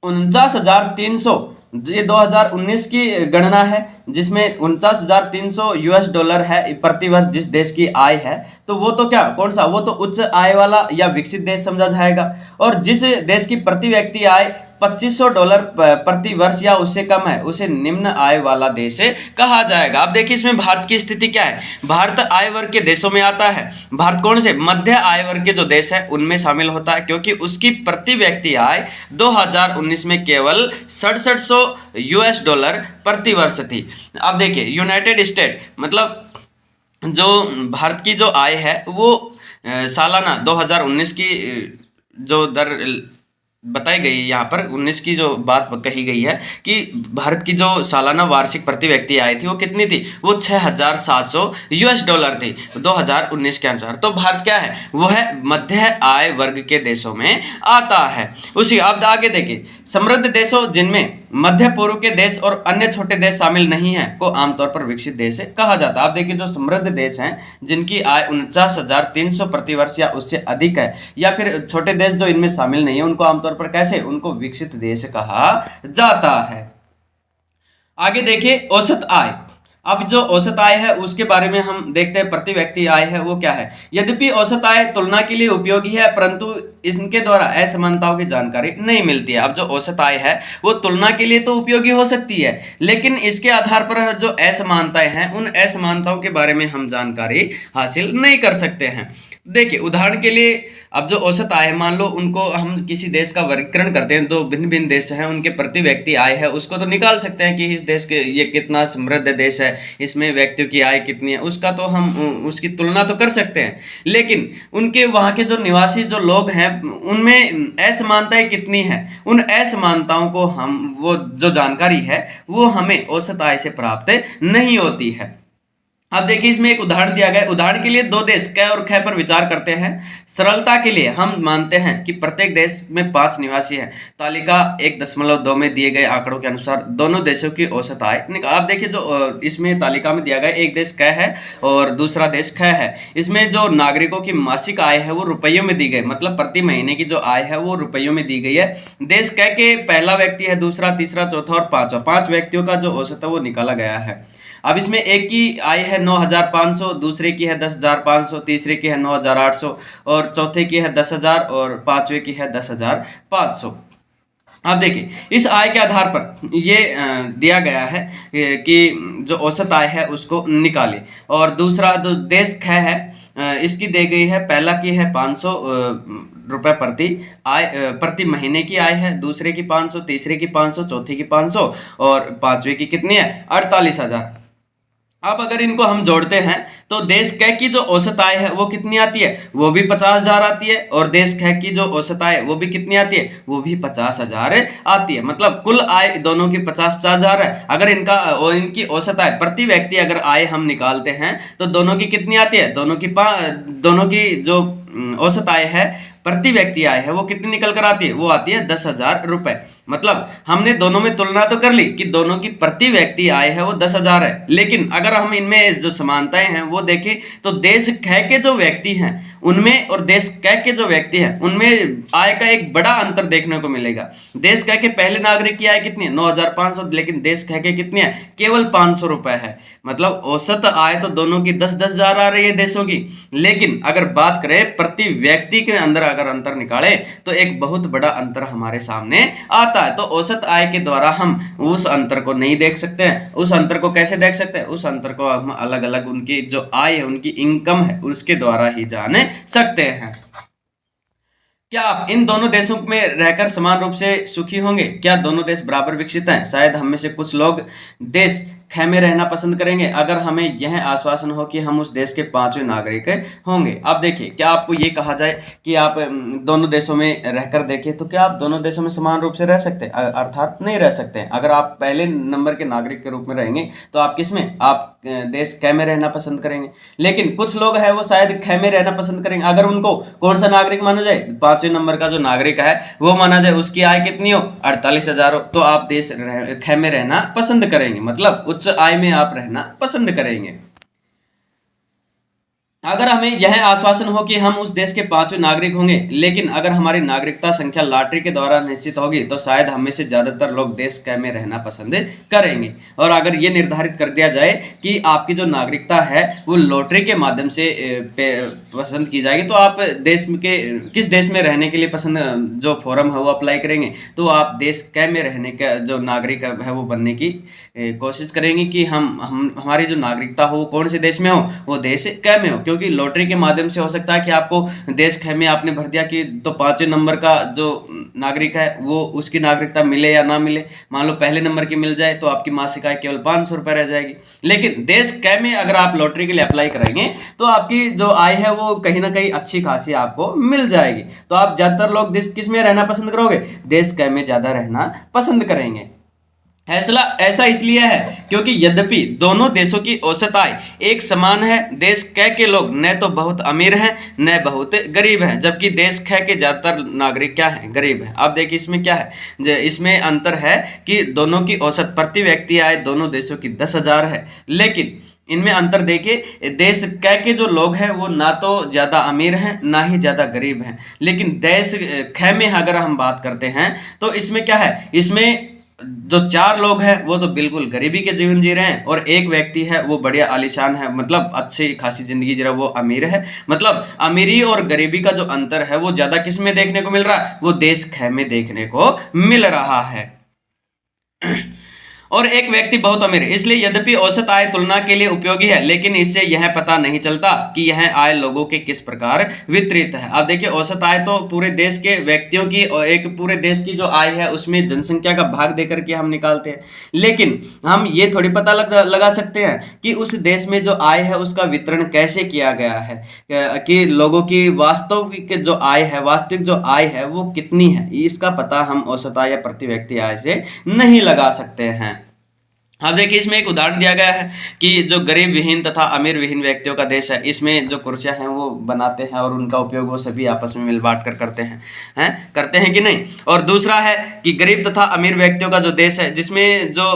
A: 49,300 ये 2019 की गणना है, जिसमें $49,300 है प्रति वर्ष जिस देश की आय है, तो वो तो क्या, कौन सा, वो तो उच्च आय वाला या विकसित देश समझा जाएगा। और जिस देश की प्रति व्यक्ति आय $2500 प्रति वर्ष या उससे कम है, उसे निम्न आय वाला देश कहा जाएगा। अब देखिए इसमें भारत की स्थिति क्या है। भारत आय वर्ग के देशों में आता है। भारत कौन से मध्य आय वर्ग के जो देश है उनमें शामिल होता है, क्योंकि उसकी प्रति व्यक्ति आय 2019 में केवल $6700 प्रति वर्ष थी। अब देखिए यूनाइटेड स्टेट मतलब जो भारत की जो आय है वो सालाना 2019 की जो दर बताई गई है, यहाँ पर 19 की जो बात कही गई है कि भारत की जो सालाना वार्षिक प्रति व्यक्ति आय थी वो कितनी थी, वो $6700 थी 2019 के अनुसार। तो भारत क्या है, वो है मध्य आय वर्ग के देशों में आता है। उसी अब आगे देखिए, समृद्ध देशों जिनमें मध्य पूर्व के देश और अन्य छोटे देश शामिल नहीं है को आमतौर पर विकसित देश कहा जाता है। आप देखिए जो समृद्ध देश हैं जिनकी आय 49,300 प्रति वर्ष या उससे अधिक है, या फिर छोटे देश जो इनमें शामिल नहीं है, उनको आमतौर पर कैसे, उनको विकसित देश कहा जाता है। आगे देखिए औसत आय। अब जो औसत आय है उसके बारे में हम देखते हैं, प्रति व्यक्ति आय है वो क्या है। यद्यपि औसत आय तुलना के लिए उपयोगी है, परंतु इनके द्वारा असमानताओं की जानकारी नहीं मिलती है। अब जो औसत आय है वो तुलना के लिए तो उपयोगी हो सकती है, लेकिन इसके आधार पर जो असमानताएं हैं उन असमानताओं के बारे में हम जानकारी हासिल नहीं कर सकते हैं। देखिए उदाहरण के लिए, अब जो औसत आय है मान लो उनको हम किसी देश का वर्गीकरण करते हैं, तो भिन्न भिन्न देश हैं उनके प्रति व्यक्ति आय है उसको तो निकाल सकते हैं कि इस देश के ये कितना समृद्ध देश है, इसमें व्यक्तियों की आय कितनी है, उसका तो हम उसकी तुलना तो कर सकते हैं। लेकिन उनके वहाँ के जो निवासी जो लोग हैं उनमें असमानताएं कितनी है, उन असमानताओं को हम वो जो जानकारी है वो हमें औसत आय से प्राप्त नहीं होती है। अब देखिए इसमें एक उदाहरण दिया गया। उदाहरण के लिए दो देश क और ख पर विचार करते हैं। सरलता के लिए हम मानते हैं कि प्रत्येक देश में 5 निवासी हैं। तालिका 1.2 में दिए गए आंकड़ों के अनुसार दोनों देशों की औसत आय निकाल। आप देखिए जो इसमें तालिका में दिया गया, एक देश क है और दूसरा देश ख है। इसमें जो नागरिकों की मासिक आय है वो रुपयों में दी गई, मतलब प्रति महीने की जो आय है वो रुपयों में दी गई है। देश क के पहला व्यक्ति है, दूसरा, तीसरा, चौथा और पांचवा, 5 व्यक्तियों का जो औसत है वो निकाला गया है। अब इसमें एक की आय है 9,500, दूसरे की है 10,500, तीसरे की है 9,800 और चौथे की है 10,000 और पांचवे की है 10,500। अब देखिए इस आय के आधार पर ये दिया गया है कि जो औसत आय है उसको निकाले। और दूसरा जो देश ख है इसकी दी गई है, पहला की है 500 रुपए प्रति महीने की आय है, दूसरे की 500, तीसरे की 500, चौथे की 500 और पांचवे की कितनी है 48,000। अब अगर इनको हम जोड़ते हैं तो देश क की जो औसत आय है वो कितनी आती है, वो भी 50,000 आती है, और देश ख की जो औसत आय वो भी कितनी आती है, वो भी 50,000 आती है। मतलब कुल आय दोनों की 50,000 है। अगर इनकी औसत आय प्रति व्यक्ति अगर आय हम निकालते हैं तो दोनों की कितनी आती है, दोनों की जो औसत आय है प्रति व्यक्ति आय है वो कितनी निकल कर आती है, वो आती है 10,000 रुपए। मतलब हमने दोनों में तुलना तो कर ली कि दोनों की प्रति व्यक्ति आय है वो 10,000 है, लेकिन अगर हम इनमें जो समानताएं हैं वो देखें तो देश ख के जो व्यक्ति हैं उनमें और देश क के जो व्यक्ति हैं उनमें आय का एक बड़ा अंतर देखने को मिलेगा। देश क के पहले नागरिक की आय कितनी है 9,500, लेकिन देश ख के कितनी है, केवल 500 रुपए है। मतलब औसत आय तो दोनों की 10,000 आ रही है देशों की, लेकिन अगर बात करें प्रति व्यक्ति के अंदर अगर अंतर निकालें तो एक बहुत बड़ा अंतर हमारे सामने आता है। तो औसत आय के द्वारा हम उस अंतर को नहीं देख सकते हैं। उस अंतर को कैसे देख सकते हैं, उस अंतर को हम अलग अलग उनकी जो आय है उनकी इनकम है उसके द्वारा ही जान सकते हैं। क्या आप इन दोनों देशों में रहकर समान रूप से सुखी होंगे? क्या दोनों देश बराबर विकसित हैं? शायद हम में से कुछ लोग देश ख में रहना पसंद करेंगे अगर हमें यह आश्वासन हो कि हम उस देश के 5वें नागरिक होंगे। अब देखिए, क्या आपको ये कहा जाए कि आप दोनों देशों में रहकर देखिए तो क्या आप दोनों देशों में समान रूप से रह सकते हैं? अर्थात नहीं रह सकते हैं। अगर आप पहले नंबर के नागरिक के रूप में रहेंगे तो आप किस में, आप देश क में रहना पसंद करेंगे। लेकिन कुछ लोग हैं वो शायद ख में रहना पसंद करेंगे। अगर उनको कौन सा नागरिक माना जाए, 5वें नंबर का जो नागरिक है वो माना जाए, उसकी आय कितनी हो 48,000 हो, तो आप देश ख में रहना पसंद करेंगे, मतलब उच्च आय में आप रहना पसंद करेंगे। अगर हमें यह आश्वासन हो कि हम उस देश के 5वें नागरिक होंगे, लेकिन अगर हमारी नागरिकता संख्या लॉटरी के द्वारा निश्चित होगी तो शायद हमें से ज़्यादातर लोग देश क में रहना पसंद करेंगे। और अगर ये निर्धारित कर दिया जाए कि आपकी जो नागरिकता है वो लॉटरी के माध्यम से पसंद की जाएगी, तो आप देश के किस देश में रहने के लिए पसंद जो फॉर्म है वो अप्लाई करेंगे, तो आप देश क में रहने का जो नागरिक है वो बनने की कोशिश करेंगे कि हम हमारी जो नागरिकता हो वो कौन से देश में हो, वो देश क में हो। क्योंकि लॉटरी के माध्यम से हो सकता है कि आपको देश ख में आपने भर दिया कि तो 5वें नंबर का जो नागरिक है वो उसकी नागरिकता मिले या ना मिले, मान लो पहले नंबर की मिल जाए तो आपकी मासिक आय केवल 500 रुपये रह जाएगी। लेकिन देश क में अगर आप लॉटरी के लिए अप्लाई करेंगे तो आपकी जो आय है वो कहीं ना कहीं अच्छी खासी आपको मिल जाएगी। तो आप ज़्यादातर लोग देश किस में रहना पसंद करोगे, देश क में ज़्यादा रहना पसंद करेंगे। ऐसा इसलिए है क्योंकि यद्यपि दोनों देशों की औसत आय एक समान है, देश क के लोग न तो बहुत अमीर हैं न बहुत गरीब हैं, जबकि देश ख के ज़्यादातर नागरिक क्या हैं, गरीब हैं। अब देखिए इसमें क्या है, इसमें अंतर है कि दोनों की औसत प्रति व्यक्ति आय दोनों देशों की 10,000 है, लेकिन इनमें अंतर देखिए, देश क के जो लोग हैं वो ना तो ज़्यादा अमीर हैं ना ही ज़्यादा गरीब हैं। लेकिन देश ख में अगर हम बात करते हैं तो इसमें क्या है, इसमें जो 4 लोग हैं वो तो बिल्कुल गरीबी के जीवन जी रहे हैं और एक व्यक्ति है वो बढ़िया आलीशान है, मतलब अच्छी खासी जिंदगी जी रहा है, वो अमीर है। मतलब अमीरी और गरीबी का जो अंतर है वो ज्यादा किस में देखने को मिल रहा है, वो देश ख में देखने को मिल रहा है। और एक व्यक्ति बहुत अमीर है, इसलिए यद्यपि औसत आय तुलना के लिए उपयोगी है, लेकिन इससे यह पता नहीं चलता कि यह आय लोगों के किस प्रकार वितरित है। अब देखिए औसत आय तो पूरे देश के व्यक्तियों की और एक पूरे देश की जो आय है उसमें जनसंख्या का भाग देकर के हम निकालते हैं, लेकिन हम ये थोड़ी पता लगा सकते हैं कि उस देश में जो आय है उसका वितरण कैसे किया गया है, कि लोगों की वास्तविक जो आय है, वास्तविक जो आय है वो कितनी है, इसका पता हम औसत आय या प्रति व्यक्ति आय से नहीं लगा सकते हैं। अब देखिए इसमें एक उदाहरण दिया गया है कि जो गरीब विहीन तथा अमीर विहीन व्यक्तियों का देश है, इसमें जो कुर्सियां हैं वो बनाते हैं और उनका उपयोग वो सभी आपस में मिल बांट कर करते हैं कि नहीं। और दूसरा है कि गरीब तथा अमीर व्यक्तियों का जो देश है, जिसमें जो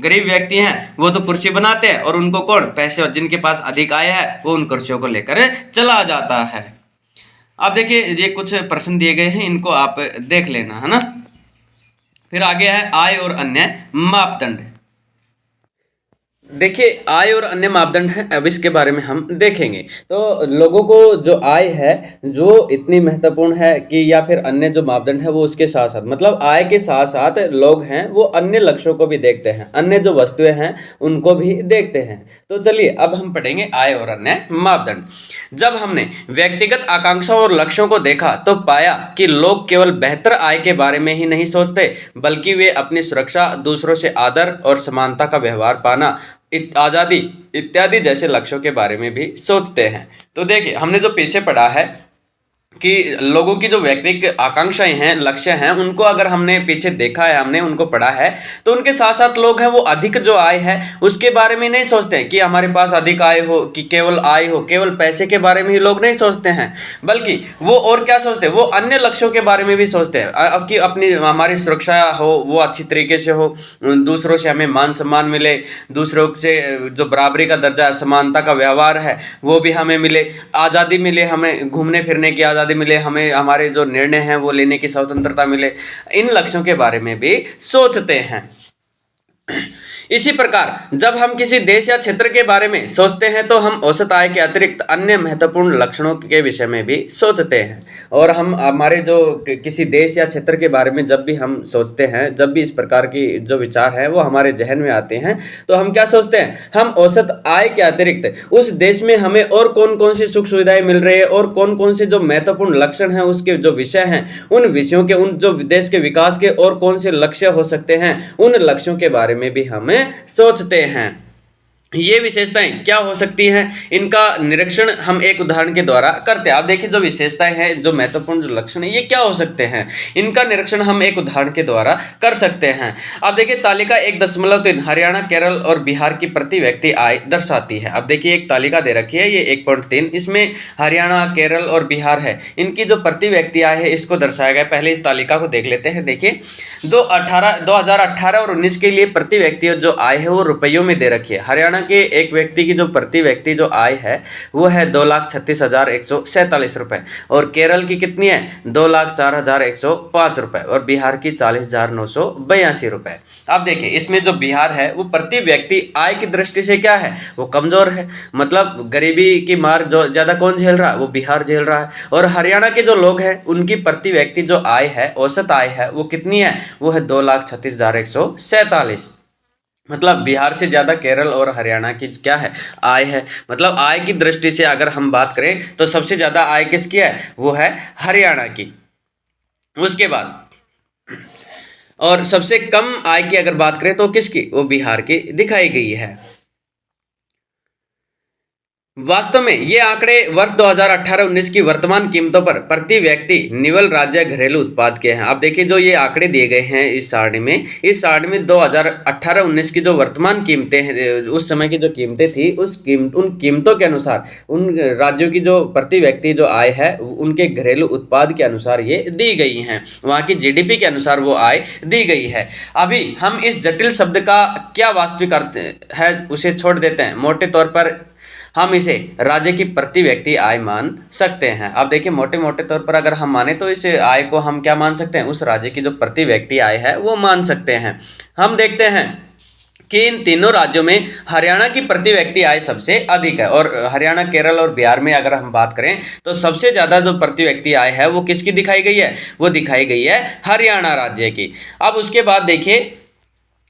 A: गरीब व्यक्ति हैं वो तो कुर्सी बनाते हैं और उनको कौन पैसे और जिनके पास अधिक आय है वो उन कुर्सियों को लेकर चला जाता है। अब देखिए ये कुछ प्रश्न दिए गए हैं, इनको आप देख लेना है ना। फिर आगे है आय और अन्य मापदंड। देखिए आय और अन्य मापदंड हैं, अब इसके बारे में हम देखेंगे। तो लोगों को जो आय है जो इतनी महत्वपूर्ण है कि या फिर अन्य जो मापदंड है वो उसके साथ साथ, मतलब आय के साथ साथ लोग हैं वो अन्य लक्ष्यों को भी देखते हैं, अन्य जो वस्तुएं हैं उनको भी देखते हैं। तो चलिए अब हम पढ़ेंगे आय और अन्य मापदंड। जब हमने व्यक्तिगत आकांक्षाओं और लक्ष्यों को देखा तो पाया कि लोग केवल बेहतर आय के बारे में ही नहीं सोचते, बल्कि वे अपनी सुरक्षा, दूसरों से आदर और समानता का व्यवहार पाना, आज़ादी इत्यादि जैसे लक्ष्यों के बारे में भी सोचते हैं। तो देखिए हमने जो पीछे पढ़ा है कि लोगों की जो व्यक्तिगत आकांक्षाएं हैं, लक्ष्य हैं, उनको अगर हमने पीछे देखा है, हमने उनको पढ़ा है, तो उनके साथ साथ लोग हैं वो अधिक जो आय है उसके बारे में नहीं सोचते हैं कि हमारे पास अधिक आय हो, कि केवल आय हो, केवल पैसे के बारे में ही लोग नहीं सोचते हैं, बल्कि वो और क्या सोचते हैं, वो अन्य लक्ष्यों के बारे में भी सोचते हैं। अब कि अपनी हमारी सुरक्षा हो वो अच्छी तरीके से हो, दूसरों से हमें मान सम्मान मिले, दूसरों से जो बराबरी का दर्जा, समानता का व्यवहार है वो भी हमें मिले, आज़ादी मिले, हमें घूमने फिरने की आज़ादी मिले, हमें हमारे जो निर्णय हैं वो लेने की स्वतंत्रता मिले, इन लक्ष्यों के बारे में भी सोचते हैं। इसी प्रकार जब हम किसी देश या क्षेत्र के बारे में सोचते हैं तो हम औसत आय के अतिरिक्त अन्य महत्वपूर्ण लक्षणों के विषय में भी सोचते हैं। और हम हमारे जो किसी देश या क्षेत्र के बारे में जब भी हम सोचते हैं, जब भी इस प्रकार की जो विचार है वो हमारे जहन में आते हैं, तो हम क्या सोचते हैं, हम औसत आय के अतिरिक्त उस देश में हमें और कौन कौन सी सुख सुविधाएं मिल रही है और कौन कौन से जो महत्वपूर्ण लक्षण हैं, उसके जो विषय हैं, उन विषयों के, उन जो देश के विकास के और कौन से लक्ष्य हो सकते हैं, उन लक्ष्यों के बारे में भी हमें सोचते हैं। ये विशेषताएं क्या हो सकती हैं, इनका निरीक्षण हम एक उदाहरण के द्वारा करते हैं। आप देखिए जो विशेषताएं हैं, जो महत्वपूर्ण जो लक्षण है, ये क्या हो सकते हैं, इनका निरीक्षण हम एक उदाहरण के द्वारा कर सकते हैं। आप देखिए तालिका 1.3 हरियाणा, केरल और बिहार की प्रति व्यक्ति आय दर्शाती है। अब देखिए एक तालिका दे रखी है, ये 1.3, इसमें हरियाणा, केरल और बिहार है, इनकी जो प्रति व्यक्ति आय है इसको दर्शाया गया। पहले इस तालिका को देख लेते हैं। देखिए 2018 और 19 के लिए प्रति व्यक्ति जो आय है वो रुपयों में दे रखी है। हरियाणा के एक व्यक्ति की जो प्रति व्यक्ति जो आय है वो है 2,36,147 रुपये, और केरल की कितनी है 2,04,105 रुपये, और बिहार की 40,982 रुपये। अब देखिए इसमें जो बिहार है वो प्रति व्यक्ति आय की दृष्टि से क्या है, वो कमजोर है, मतलब गरीबी की मार जो ज़्यादा कौन झेल रहा है, वो बिहार झेल रहा है। और हरियाणा के जो लोग हैं उनकी प्रति व्यक्ति जो आय है, औसत आय है, वो कितनी है, वो है 2,36,147। मतलब बिहार से ज़्यादा केरल और हरियाणा की क्या है, आय है। मतलब आय की दृष्टि से अगर हम बात करें तो सबसे ज़्यादा आय किसकी है, वो है हरियाणा की। उसके बाद और सबसे कम आय की अगर बात करें तो किसकी, वो बिहार की दिखाई गई है। वास्तव में ये आंकड़े वर्ष 2018-19 की वर्तमान कीमतों पर प्रति व्यक्ति निवल राज्य घरेलू उत्पाद के हैं। आप देखिए जो ये आंकड़े दिए गए हैं इस सारणी में 2018-19 की जो वर्तमान कीमतें हैं, उस समय की जो कीमतें थी उन कीमतों के अनुसार उन राज्यों की जो प्रति व्यक्ति जो आय है उनके घरेलू उत्पाद के अनुसार ये दी गई हैं, वहाँ की जीडीपी के अनुसार वो आय दी गई है। अभी हम इस जटिल शब्द का क्या वास्तविक अर्थ है उसे छोड़ देते हैं, मोटे तौर पर हम इसे राज्य की प्रति व्यक्ति आय मान सकते हैं। अब देखिए मोटे मोटे तौर पर अगर हम माने तो इस आय को हम क्या मान सकते हैं, उस राज्य की जो प्रति व्यक्ति आय है वो मान सकते हैं। हम देखते हैं कि इन तीनों राज्यों में हरियाणा की प्रति व्यक्ति आय सबसे अधिक है, और हरियाणा, केरल और बिहार में अगर हम बात करें तो सबसे ज़्यादा जो प्रति व्यक्ति आय है वो किसकी दिखाई गई है, वो दिखाई गई है हरियाणा राज्य की। अब उसके बाद देखिए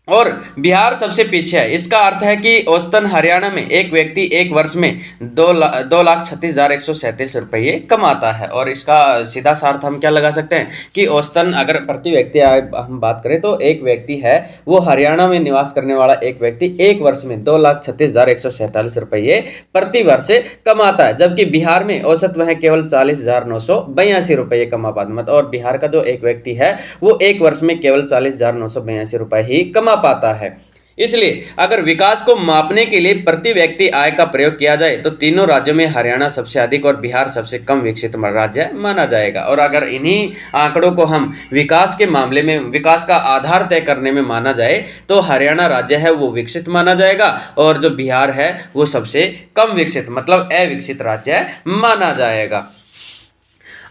A: और बिहार सबसे पीछे है। इसका अर्थ है कि औसतन हरियाणा में एक व्यक्ति एक वर्ष में 2,36,137 रुपये कमाता है, और इसका सीधा सा अर्थ हम क्या लगा सकते हैं कि औसतन अगर प्रति व्यक्ति आय हम बात करें तो एक व्यक्ति है वो हरियाणा में निवास करने वाला एक व्यक्ति एक वर्ष में 2,36,147 रुपये प्रति वर्ष कमाता है, जबकि बिहार में औसत वह केवल 40,982 रुपये कमा पाता है। और बिहार का जो एक व्यक्ति है वो एक वर्ष में केवल 40,982 रुपये ही कमा पाता है। इसलिए अगर विकास को मापने के लिए प्रति व्यक्ति आय का प्रयोग किया जाए तो तीनों राज्यों में हरियाणा सबसे अधिक और बिहार सबसे कम विकसित राज्य माना जाएगा। और अगर इन्हीं आंकड़ों को हम विकास के मामले में विकास का आधार तय करने में माना जाए तो हरियाणा राज्य है वो विकसित माना जाएगा, और जो बिहार है वो सबसे कम विकसित मतलब अविकसित राज्य माना जाएगा।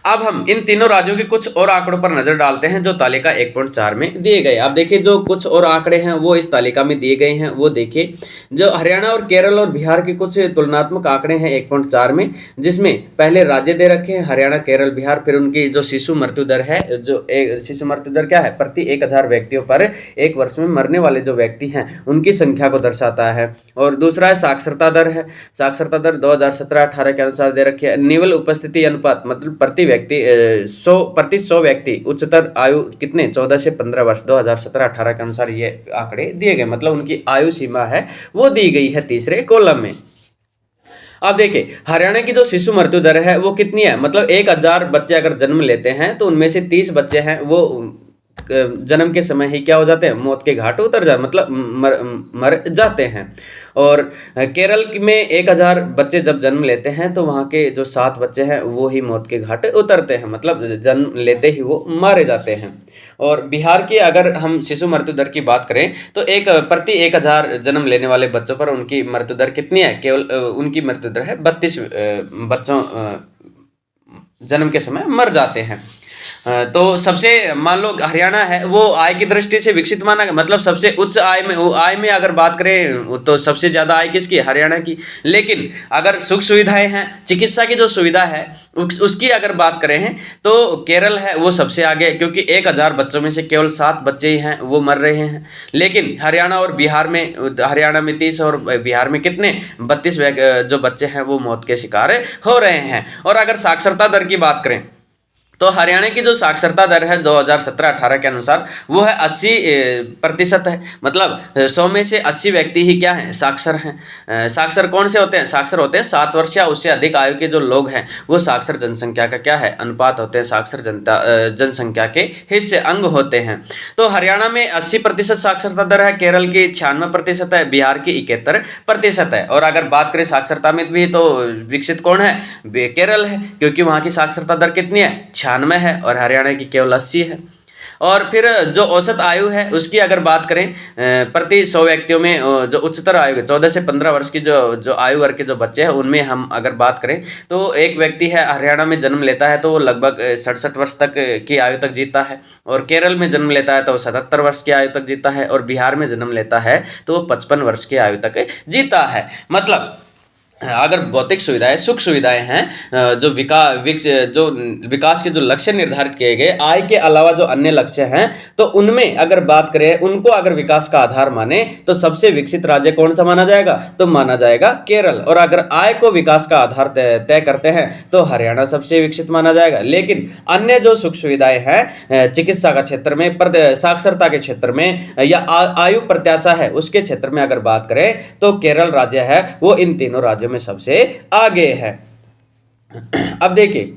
A: अब हम इन तीनों राज्यों के कुछ और आंकड़ों पर नजर डालते हैं जो तालिका 1.4 में दिए गए। आप देखिए जो कुछ और आंकड़े हैं वो इस तालिका में दिए गए हैं, वो देखिए जो हरियाणा और केरल और बिहार के कुछ तुलनात्मक आंकड़े हैं 1.4 में, जिसमें पहले राज्य दे रखे हैं हरियाणा, केरल, बिहार, फिर उनकी जो शिशु मृत्यु दर है, जो शिशु मृत्यु दर क्या है, प्रति 1,000 व्यक्तियों पर एक वर्ष में मरने वाले जो व्यक्ति हैं उनकी संख्या को दर्शाता है। और दूसरा है साक्षरता दर है, साक्षरता दर 2017-18 के अनुसार दे रखी है। निवल उपस्थिति अनुपात मतलब प्रति 100 व्यक्ति उच्चतर आयु कितने 14 से 15 वर्ष 2017-18 के अनुसार ये आंकड़े दिए गए, मतलब उनकी आयु सीमा है वो दी गई है तीसरे कॉलम में। अब देखिए हरियाणा की जो शिशु मृत्यु दर है वो कितनी है, मतलब 1,000 बच्चे अगर जन्म लेते हैं तो उनमें से 30 बच्चे हैं वो जन्म के समय ही क्या हो जाते हैं, मौत के घाट उतर जा मतलब मर जाते हैं। और केरल में 1,000 बच्चे जब जन्म लेते हैं तो वहाँ के जो 7 बच्चे हैं वो ही मौत के घाट उतरते हैं, मतलब जन्म लेते ही वो मारे जाते हैं। और बिहार की अगर हम शिशु मृत्यु दर की बात करें तो प्रति 1,000 जन्म लेने वाले बच्चों पर उनकी मृत्यु दर कितनी है, केवल उनकी मृत्यु दर है 32 बच्चों जन्म के समय मर जाते हैं। तो सबसे मान लो हरियाणा है वो आय की दृष्टि से विकसित माना, मतलब सबसे उच्च आय में अगर बात करें तो सबसे ज़्यादा आय किसकी, हरियाणा की। लेकिन अगर सुख सुविधाएं हैं, चिकित्सा की जो सुविधा है उसकी अगर बात करें हैं तो केरल है वो सबसे आगे, क्योंकि 1,000 बच्चों में से केवल 7 बच्चे ही हैं वो मर रहे हैं। लेकिन हरियाणा और बिहार में, हरियाणा में 30 और बिहार में कितने 32 जो बच्चे हैं वो मौत के शिकार हो रहे हैं। और अगर साक्षरता दर की बात करें तो हरियाणा की जो साक्षरता दर है 2017-18 के अनुसार वो है 80% है, मतलब 100 में से 80 व्यक्ति ही क्या हैं, साक्षर हैं। साक्षर कौन से होते हैं, साक्षर होते हैं 7 वर्ष या उससे अधिक आयु के जो लोग हैं वो साक्षर जनसंख्या का क्या है, अनुपात होते हैं, साक्षर जनसंख्या के हिस्से अंग होते हैं। तो हरियाणा में 80% साक्षरता दर है, केरल की 96% है, बिहार की 71% है। और अगर बात करें साक्षरता में भी तो विकसित कौन है, केरल है, क्योंकि वहाँ की साक्षरता दर कितनी है 96 है और हरियाणा की केवल 80 है। और फिर जो औसत आयु है उसकी अगर बात करें प्रति 100 व्यक्तियों में जो उच्चतर आयु 14 से 15 वर्ष की जो जो आयु वर्ग के जो बच्चे हैं उनमें हम अगर बात करें तो एक व्यक्ति है हरियाणा में जन्म लेता है तो वो लगभग 67 वर्ष तक की आयु तक जीता है, और केरल में जन्म लेता है तो वो 77 वर्ष की आयु तक जीता है, और बिहार में जन्म लेता है तो वो 55 वर्ष की आयु तक जीता है। मतलब अगर भौतिक सुविधाएं सुख सुविधाएं हैं जो विकास के जो लक्ष्य निर्धारित किए गए आय के अलावा जो अन्य लक्ष्य हैं तो उनमें अगर बात करें उनको अगर विकास का आधार माने तो सबसे विकसित राज्य कौन सा माना जाएगा, तो माना जाएगा केरल। और अगर आय को विकास का आधार तय करते हैं तो हरियाणा सबसे विकसित माना जाएगा। लेकिन अन्य जो सुख सुविधाएं हैं चिकित्सा का क्षेत्र में, साक्षरता के क्षेत्र में या आयु प्रत्याशा है उसके क्षेत्र में अगर बात करें तो केरल राज्य है वो इन तीनों राज्यों में सबसे आगे है। अब देखिए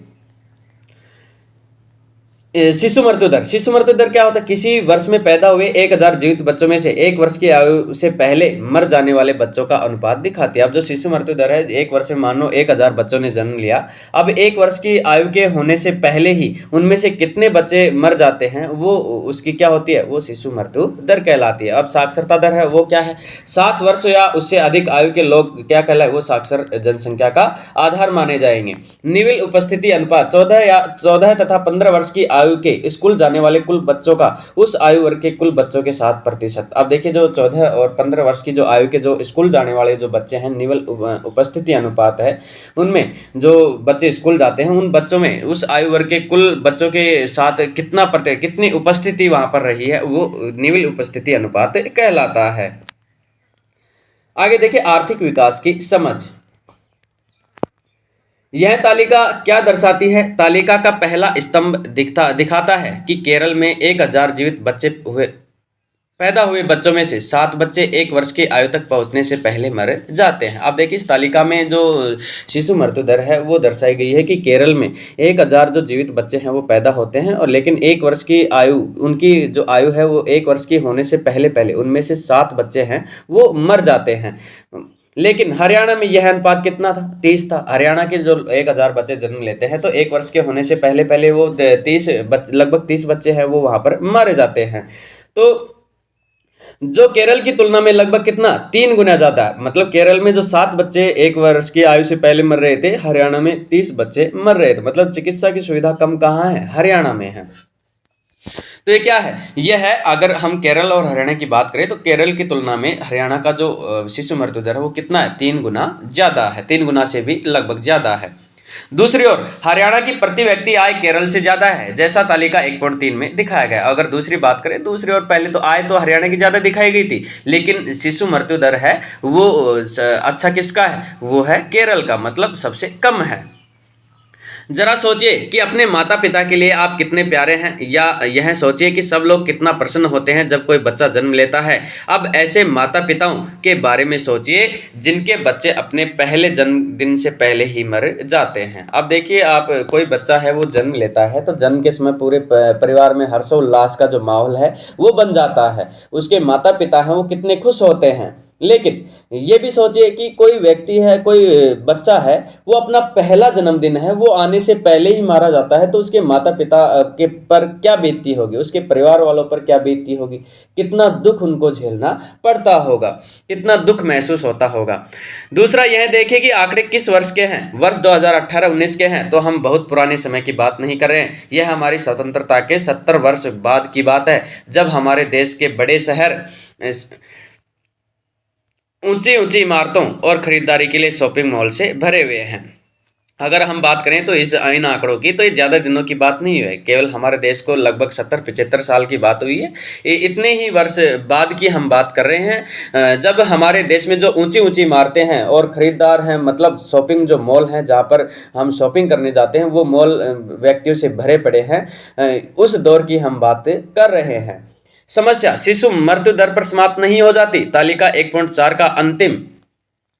A: शिशु मृत्यु दर क्या होता है, किसी वर्ष में पैदा हुए 1000 जीवित बच्चों में से 1 वर्ष की आयु से पहले मर जाने वाले बच्चों का अनुपात दिखाती है। अब जो शिशु मृत्यु दर है 1 वर्ष में मान लो 1000 बच्चों ने जन्म लिया, अब 1 वर्ष की आयु के होने से पहले ही उनमें से कितने बच्चे मर जाते हैं वो उसकी क्या होती है, वो शिशु मृत्यु दर कहलाती है। अब साक्षरता दर है वो क्या है, 7 वर्ष या उससे अधिक आयु के लोग क्या कहलाए, वो साक्षर जनसंख्या का आधार माने जाएंगे। निविल उपस्थिति अनुपात 14 तथा 15 वर्ष की आयु के स्कूल जाने वाले कुल बच्चों का उस आयु वर्ग के कुल बच्चों के 7%। अब देखिए जो 14 और 15 वर्ष की जो आयु के जो स्कूल जाने वाले जो बच्चे हैं निवल उपस्थिति अनुपात है उनमें जो बच्चे स्कूल जाते हैं उन बच्चों में उस आयु वर्ग के कुल बच्चों के साथ कितनी उपस्थिति वहां पर रही है वो निविल उपस्थिति अनुपात कहलाता है। आगे देखिए आर्थिक विकास की समझ। यह तालिका क्या दर्शाती है, तालिका का पहला स्तंभ दिखाता है कि केरल में 1000 जीवित बच्चे पैदा हुए बच्चों में से 7 बच्चे 1 वर्ष की आयु तक पहुंचने से पहले मर जाते हैं। अब देखिए इस तालिका में जो शिशु मृत्यु दर है वो दर्शाई गई है कि केरल में 1000 जो जीवित बच्चे हैं वो पैदा होते हैं, और लेकिन 1 वर्ष की आयु उनकी जो आयु है वो 1 वर्ष की होने से पहले उनमें से 7 बच्चे हैं वो मर जाते हैं। लेकिन हरियाणा में यह अनुपात कितना था, 30 था। हरियाणा के जो 1000 बच्चे जन्म लेते हैं तो 1 वर्ष के होने से पहले वो लगभग 30 बच्चे हैं वो वहां पर मारे जाते हैं। तो जो केरल की तुलना में लगभग कितना 3 गुना ज्यादा है। मतलब केरल में जो 7 बच्चे 1 वर्ष की आयु से पहले मर रहे थे, हरियाणा में 30 बच्चे मर रहे थे। मतलब चिकित्सा की सुविधा कम कहाँ है, हरियाणा में है। तो ये क्या है, यह है अगर हम केरल और हरियाणा की बात करें तो केरल की तुलना में हरियाणा का जो शिशु मृत्यु दर है वो कितना है, 3 गुना ज्यादा है, 3 गुना से भी लगभग ज्यादा है। दूसरी ओर हरियाणा की प्रति व्यक्ति आय केरल से ज्यादा है, जैसा तालिका 1.3 में दिखाया गया। अगर दूसरी बात करें दूसरी ओर, पहले तो आय तो हरियाणा की ज्यादा दिखाई गई थी, लेकिन शिशु मृत्यु दर है वो अच्छा किसका है, वो है केरल का, मतलब सबसे कम है। जरा सोचिए कि अपने माता पिता के लिए आप कितने प्यारे हैं, या यह सोचिए कि सब लोग कितना प्रसन्न होते हैं जब कोई बच्चा जन्म लेता है। अब ऐसे माता पिताओं के बारे में सोचिए जिनके बच्चे अपने पहले जन्मदिन से पहले ही मर जाते हैं। अब देखिए आप कोई बच्चा है वो जन्म लेता है तो जन्म के समय पूरे परिवार में हर्षोल्लास का जो माहौल है वो बन जाता है, उसके माता पिता हैं वो कितने खुश होते हैं। लेकिन ये भी सोचिए कि कोई व्यक्ति है, कोई बच्चा है, वो अपना पहला जन्मदिन है वो आने से पहले ही मारा जाता है, तो उसके माता पिता के पर क्या बीतती होगी, उसके परिवार वालों पर क्या बीतती होगी, कितना दुख उनको झेलना पड़ता होगा, कितना दुख महसूस होता होगा। दूसरा यह देखिए कि आंकड़े किस वर्ष के हैं, वर्ष 2018-19 के हैं, तो हम बहुत पुराने समय की बात नहीं कर रहे हैं। यह हमारी स्वतंत्रता के 70 वर्ष बाद की बात है, जब हमारे देश के बड़े शहर ऊंची ऊंची इमारतों और खरीदारी के लिए शॉपिंग मॉल से भरे हुए हैं। अगर हम बात करें तो इन आंकड़ों की, तो ये ज़्यादा दिनों की बात नहीं है, केवल हमारे देश को लगभग 70-75 साल की बात हुई है। इतने ही वर्ष बाद की हम बात कर रहे हैं जब हमारे देश में जो ऊंची ऊंची इमारतें हैं और ख़रीदार हैं, मतलब शॉपिंग जो मॉल हैं जहाँ पर हम शॉपिंग करने जाते हैं, वो मॉल व्यक्तियों से भरे पड़े हैं। उस दौर की हम बात कर रहे हैं। समस्या शिशु मृत्यु दर पर समाप्त नहीं हो जाती, तालिका 1.4 का अंतिम।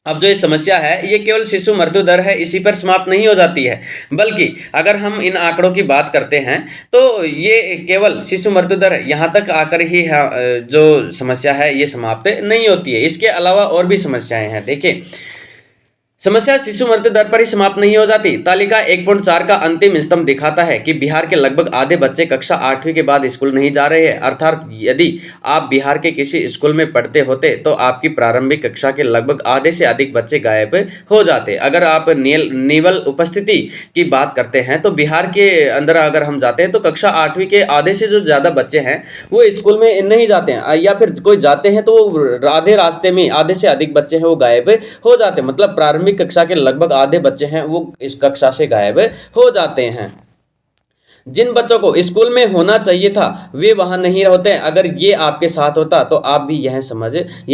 A: अब जो ये समस्या है ये केवल शिशु मृत्यु दर है, इसी पर समाप्त नहीं हो जाती है, बल्कि अगर हम इन आंकड़ों की बात करते हैं तो ये केवल शिशु मृत्यु दर यहाँ तक आकर ही जो समस्या है ये समाप्त नहीं होती है। इसके अलावा और भी समस्याएं हैं। देखिए समस्या शिशु मृत्यु दर पर ही समाप्त नहीं हो जाती। तालिका 1.4 का अंतिम स्तंभ दिखाता है कि बिहार के लगभग आधे बच्चे कक्षा 8वीं के बाद स्कूल नहीं जा रहे हैं। अर्थात यदि आप बिहार के किसी स्कूल में पढ़ते होते तो आपकी प्रारंभिक कक्षा के लगभग आधे से अधिक बच्चे गायब हो जाते। अगर आप निवल उपस्थिति की बात करते हैं तो बिहार के अंदर अगर हम जाते हैं तो कक्षा 8वीं के आधे से जो ज़्यादा बच्चे हैं वो स्कूल में नहीं जाते हैं, या फिर कोई जाते हैं तो वो आधे रास्ते में आधे से अधिक बच्चे हैं वो गायब हो जाते हैं। मतलब प्रारंभिक कक्षा के लगभग आधे बच्चे हैं वो इस कक्षा से गायब हो जाते हैं। जिन बच्चों को स्कूल में होना चाहिए था वे वहां नहीं होते। अगर ये आपके साथ होता तो आप भी यह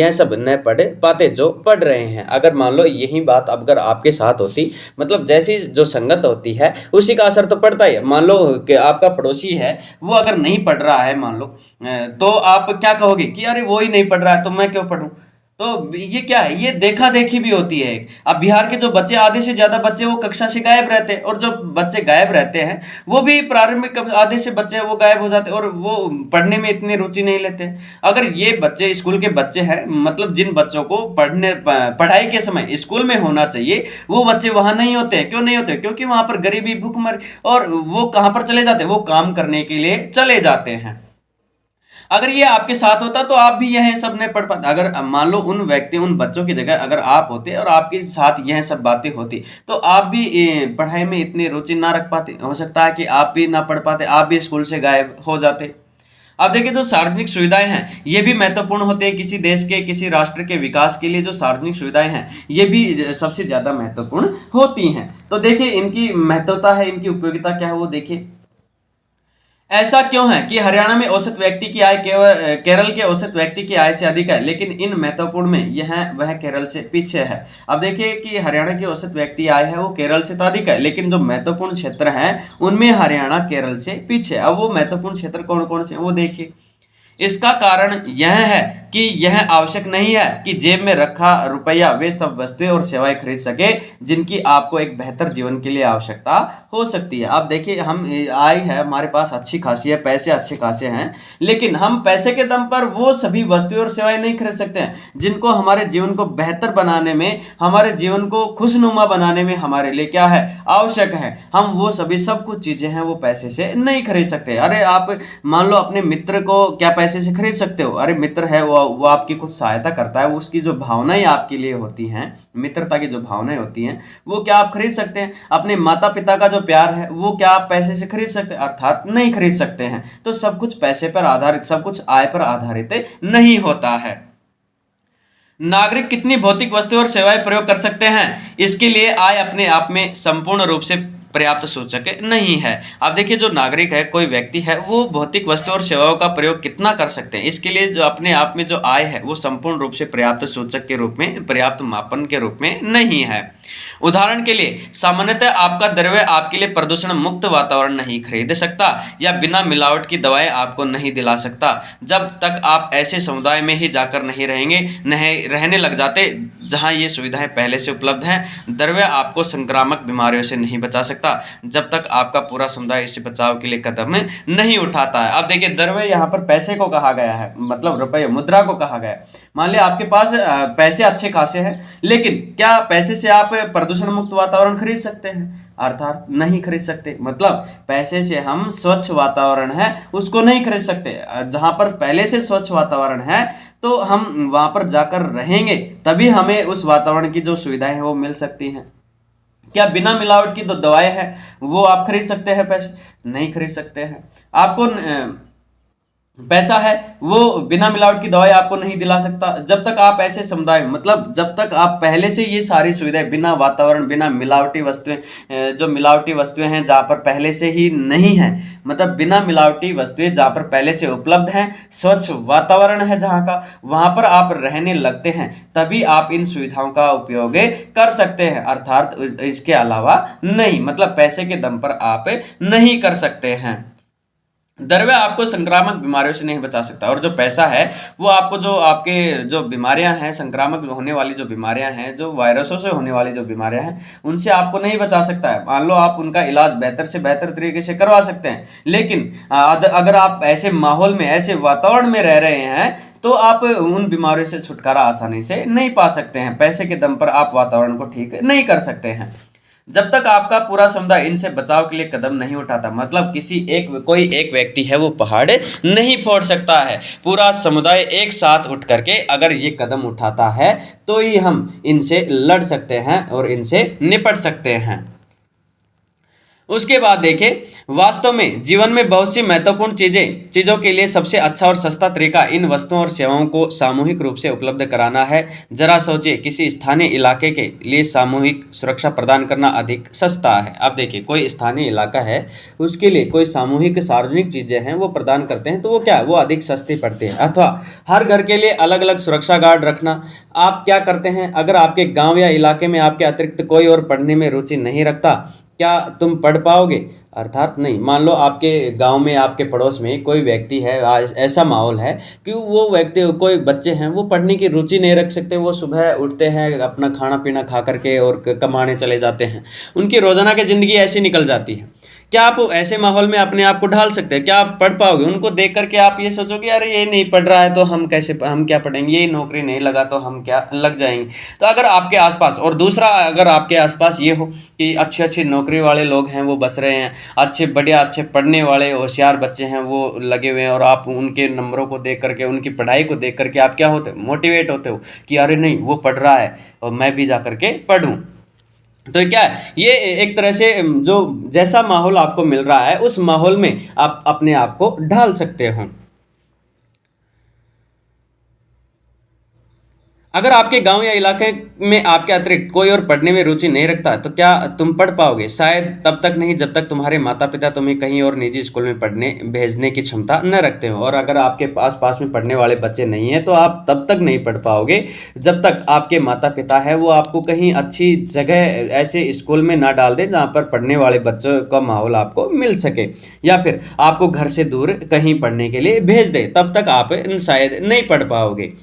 A: सब न पढ़ पाते जो पढ़ रहे हैं। अगर मान लो यही बात अगर आपके साथ होती, मतलब जैसी जो संगत होती है उसी का असर तो पड़ता ही है। मान लो कि आपका पड़ोसी है वो अगर नहीं पढ़ रहा है, मान लो, तो आप क्या कहोगे कि अरे वो ही नहीं पढ़ रहा है तो मैं क्यों पढ़ूं। तो ये क्या है, ये देखा देखी भी होती है। अब बिहार के जो बच्चे, आधे से ज्यादा बच्चे वो कक्षा से गायब रहते हैं, और जो बच्चे गायब रहते हैं वो भी प्रारंभिक आधे से बच्चे वो गायब हो जाते हैं और वो पढ़ने में इतनी रुचि नहीं लेते। अगर ये बच्चे स्कूल के बच्चे हैं, मतलब जिन बच्चों को पढ़ाई के समय स्कूल में होना चाहिए वो बच्चे वहां नहीं होते। क्यों नहीं होते? क्योंकि वहां पर गरीबी, भूखमरी, और वो कहां पर चले जाते हैं, वो काम करने के लिए चले जाते हैं। अगर ये आपके साथ होता तो आप भी यह सब नहीं पढ़ पाते। अगर मान लो उन बच्चों की जगह अगर आप होते और आपके साथ यह सब बातें होती तो आप भी पढ़ाई में इतनी रुचि ना रख पाते। हो सकता है कि आप भी ना पढ़ पाते, आप भी स्कूल से गायब हो जाते। अब देखिए, जो सार्वजनिक सुविधाएं हैं ये भी महत्वपूर्ण होते हैं। किसी देश के, किसी राष्ट्र के विकास के लिए जो सार्वजनिक सुविधाएं हैं ये भी सबसे ज्यादा महत्वपूर्ण होती हैं। तो देखिए इनकी महत्वता है, इनकी उपयोगिता क्या है वो देखिए। ऐसा क्यों है कि हरियाणा में औसत व्यक्ति की आय केरल के औसत व्यक्ति की आय से अधिक है, लेकिन इन महत्वपूर्ण में यह वह केरल से पीछे है। अब देखिए कि हरियाणा की औसत व्यक्ति आय है वो केरल से तो अधिक है, लेकिन जो महत्वपूर्ण क्षेत्र हैं उनमें हरियाणा केरल से पीछे। अब वो महत्वपूर्ण क्षेत्र कौन कौन से वो देखिए। इसका कारण यह है कि यह आवश्यक नहीं है कि जेब में रखा रुपया वे सब वस्तुएं और सेवाएं खरीद सके जिनकी आपको एक बेहतर जीवन के लिए आवश्यकता हो सकती है। अब देखिए, हम आय है हमारे पास अच्छी खासी है, पैसे अच्छे खासे हैं, लेकिन हम पैसे के दम पर वो सभी वस्तुएं और सेवाएं नहीं खरीद सकते हैं जिनको हमारे जीवन को बेहतर बनाने में, हमारे जीवन को खुशनुमा बनाने में हमारे लिए क्या है, आवश्यक है। हम वो सभी सब कुछ चीजें हैं वो पैसे से नहीं खरीद सकते। अरे आप मान लो अपने मित्र को क्या पैसे से खरीद सकते हो? अरे मित्र है वो आपकी कुछ सहायता करता है, उसकी जो भावनाएं आपके लिए होती हैं, मित्रता की जो भावनाएं होती हैं वो क्या आप खरीद सकते हैं? अपने माता पिता का जो प्यार है वो क्या आप पैसे से खरीद सकते हैं? अर्थात नहीं खरीद सकते हैं। तो सब कुछ पैसे पर आधारित, सब कुछ आय पर आधारित नहीं होता है। नागरिक कितनी भौतिक वस्तुएं और सेवाएं प्रयोग कर सकते हैं, इसके लिए आय अपने आप में संपूर्ण रूप से पर्याप्त सूचक नहीं है। अब देखिए, जो नागरिक है, कोई व्यक्ति है, वो भौतिक वस्तुओं और सेवाओं का प्रयोग कितना कर सकते हैं, इसके लिए जो अपने आप में जो आय है वो संपूर्ण रूप से पर्याप्त सूचक के रूप में, पर्याप्त मापन के रूप में नहीं है। उदाहरण के लिए, सामान्यतः आपका द्रव्य आपके लिए प्रदूषण मुक्त वातावरण नहीं खरीद सकता या बिना मिलावट की दवाएं आपको नहीं दिला सकता। जब तक आप ऐसे समुदाय में ही जाकर नहीं रहने लग जाते जहां ये सुविधाएं पहले से उपलब्ध हैं। द्रव्य आपको संक्रामक बीमारियों से नहीं बचा सकता जब तक आपका पूरा समुदाय इससे बचाव के लिए कदम नहीं उठाता है। अब देखिए, द्रव्य यहाँ पर पैसे को कहा गया है, मतलब रुपये, मुद्रा को कहा गया है। मान लिया आपके पास पैसे अच्छे खासे हैं, लेकिन क्या पैसे से आप प्रदूषण मुक्त वातावरण खरीद सकते हैं? अर्थात नहीं खरीद सकते। मतलब पैसे से हम स्वच्छ वातावरण है उसको नहीं खरीद सकते। जहां पर पहले से स्वच्छ वातावरण है तो हम वहां पर जाकर रहेंगे, तभी हमें उस वातावरण की जो सुविधाएं हैं वो मिल सकती हैं। क्या बिना मिलावट की जो दवाएं हैं वो आप खरीद सकते हैं? पैसे नहीं खरीद सकते हैं। आपको पैसा है वो बिना मिलावट की दवाई आपको नहीं दिला सकता। जब तक आप ऐसे समुदाय, मतलब जब तक आप पहले से ये सारी सुविधाएं, बिना वातावरण, बिना मिलावटी वस्तुएं, जो मिलावटी वस्तुएं हैं जहाँ पर पहले से ही नहीं है, मतलब बिना मिलावटी वस्तुएं जहाँ पर पहले से उपलब्ध हैं, स्वच्छ वातावरण है जहाँ का, वहाँ पर आप रहने लगते हैं, तभी आप इन सुविधाओं का उपयोग कर सकते हैं। अर्थात इसके अलावा नहीं, मतलब पैसे के दम पर आप नहीं कर सकते हैं। द्रव्य आपको संक्रामक बीमारियों से नहीं बचा सकता, और जो पैसा है वो आपको जो आपके जो बीमारियां हैं, संक्रामक होने वाली जो बीमारियां हैं, जो वायरसों से होने वाली जो बीमारियां हैं, उनसे आपको नहीं बचा सकता है। मान लो आप उनका इलाज बेहतर से बेहतर तरीके से करवा सकते हैं, लेकिन अगर आप ऐसे माहौल में, ऐसे वातावरण में रह रहे हैं तो आप उन बीमारियों से छुटकारा आसानी से नहीं पा सकते हैं। पैसे के दम पर आप वातावरण को ठीक नहीं कर सकते हैं। जब तक आपका पूरा समुदाय इनसे बचाव के लिए कदम नहीं उठाता, मतलब कोई एक व्यक्ति है वो पहाड़ नहीं फोड़ सकता है, पूरा समुदाय एक साथ उठ करके अगर ये कदम उठाता है तो ही हम इनसे लड़ सकते हैं और इनसे निपट सकते हैं। उसके बाद देखें, वास्तव में जीवन में बहुत सी महत्वपूर्ण चीज़ों के लिए सबसे अच्छा और सस्ता तरीका इन वस्तुओं और सेवाओं को सामूहिक रूप से उपलब्ध कराना है। जरा सोचिए, किसी स्थानीय इलाके के लिए सामूहिक सुरक्षा प्रदान करना अधिक सस्ता है। अब देखिए, कोई स्थानीय इलाका है, उसके लिए कोई सामूहिक सार्वजनिक चीज़ें हैं वो प्रदान करते हैं, तो वो क्या है, वो अधिक सस्ती पड़ती है। अथवा हर घर के लिए अलग अलग सुरक्षा गार्ड रखना। आप क्या करते हैं, अगर आपके गाँव या इलाके में आपके अतिरिक्त कोई और पढ़ने में रुचि नहीं रखता, क्या तुम पढ़ पाओगे? अर्थात नहीं। मान लो आपके गांव में, आपके पड़ोस में कोई व्यक्ति है, ऐसा माहौल है कि वो व्यक्ति, कोई बच्चे हैं वो पढ़ने की रुचि नहीं रख सकते, वो सुबह उठते हैं, अपना खाना पीना खा करके और कमाने चले जाते हैं, उनकी रोज़ाना की ज़िंदगी ऐसी निकल जाती है। क्या आप ऐसे माहौल में अपने आप को ढाल सकते हैं? क्या आप पढ़ पाओगे? उनको देख करके आप ये सोचोगे, अरे ये नहीं पढ़ रहा है तो हम क्या पढ़ेंगे, ये नौकरी नहीं लगा तो हम क्या लग जाएंगे। तो अगर आपके आसपास, और दूसरा, अगर आपके आसपास ये हो कि अच्छी अच्छी नौकरी वाले लोग हैं वो बस रहे हैं, अच्छे पढ़ने वाले होशियार बच्चे हैं वो लगे हुए हैं, और आप उनके नंबरों को देख करके, उनकी पढ़ाई को देख करके आप क्या होते हो, मोटिवेट होते हो कि अरे नहीं, वो पढ़ रहा है और मैं भी जा करके पढ़ूँ। तो क्या है, ये एक तरह से जो जैसा माहौल आपको मिल रहा है उस माहौल में आप अपने आप को ढाल सकते हो। अगर आपके गांव या इलाके में आपके अतिरिक्त कोई और पढ़ने में रुचि नहीं रखता, तो क्या तुम पढ़ पाओगे? शायद तब तक नहीं जब तक तुम्हारे माता पिता तुम्हें कहीं और निजी स्कूल में पढ़ने भेजने की क्षमता न रखते हो। और अगर आपके पास में पढ़ने वाले बच्चे नहीं हैं तो आप तब तक नहीं पढ़ पाओगे जब तक आपके माता पिता है वो आपको कहीं अच्छी जगह, ऐसे स्कूल में ना डाल दें जहाँ पर पढ़ने वाले बच्चों का माहौल आपको मिल सके, या फिर आपको घर से दूर कहीं पढ़ने के लिए भेज दे, तब तक आप शायद नहीं पढ़ पाओगे।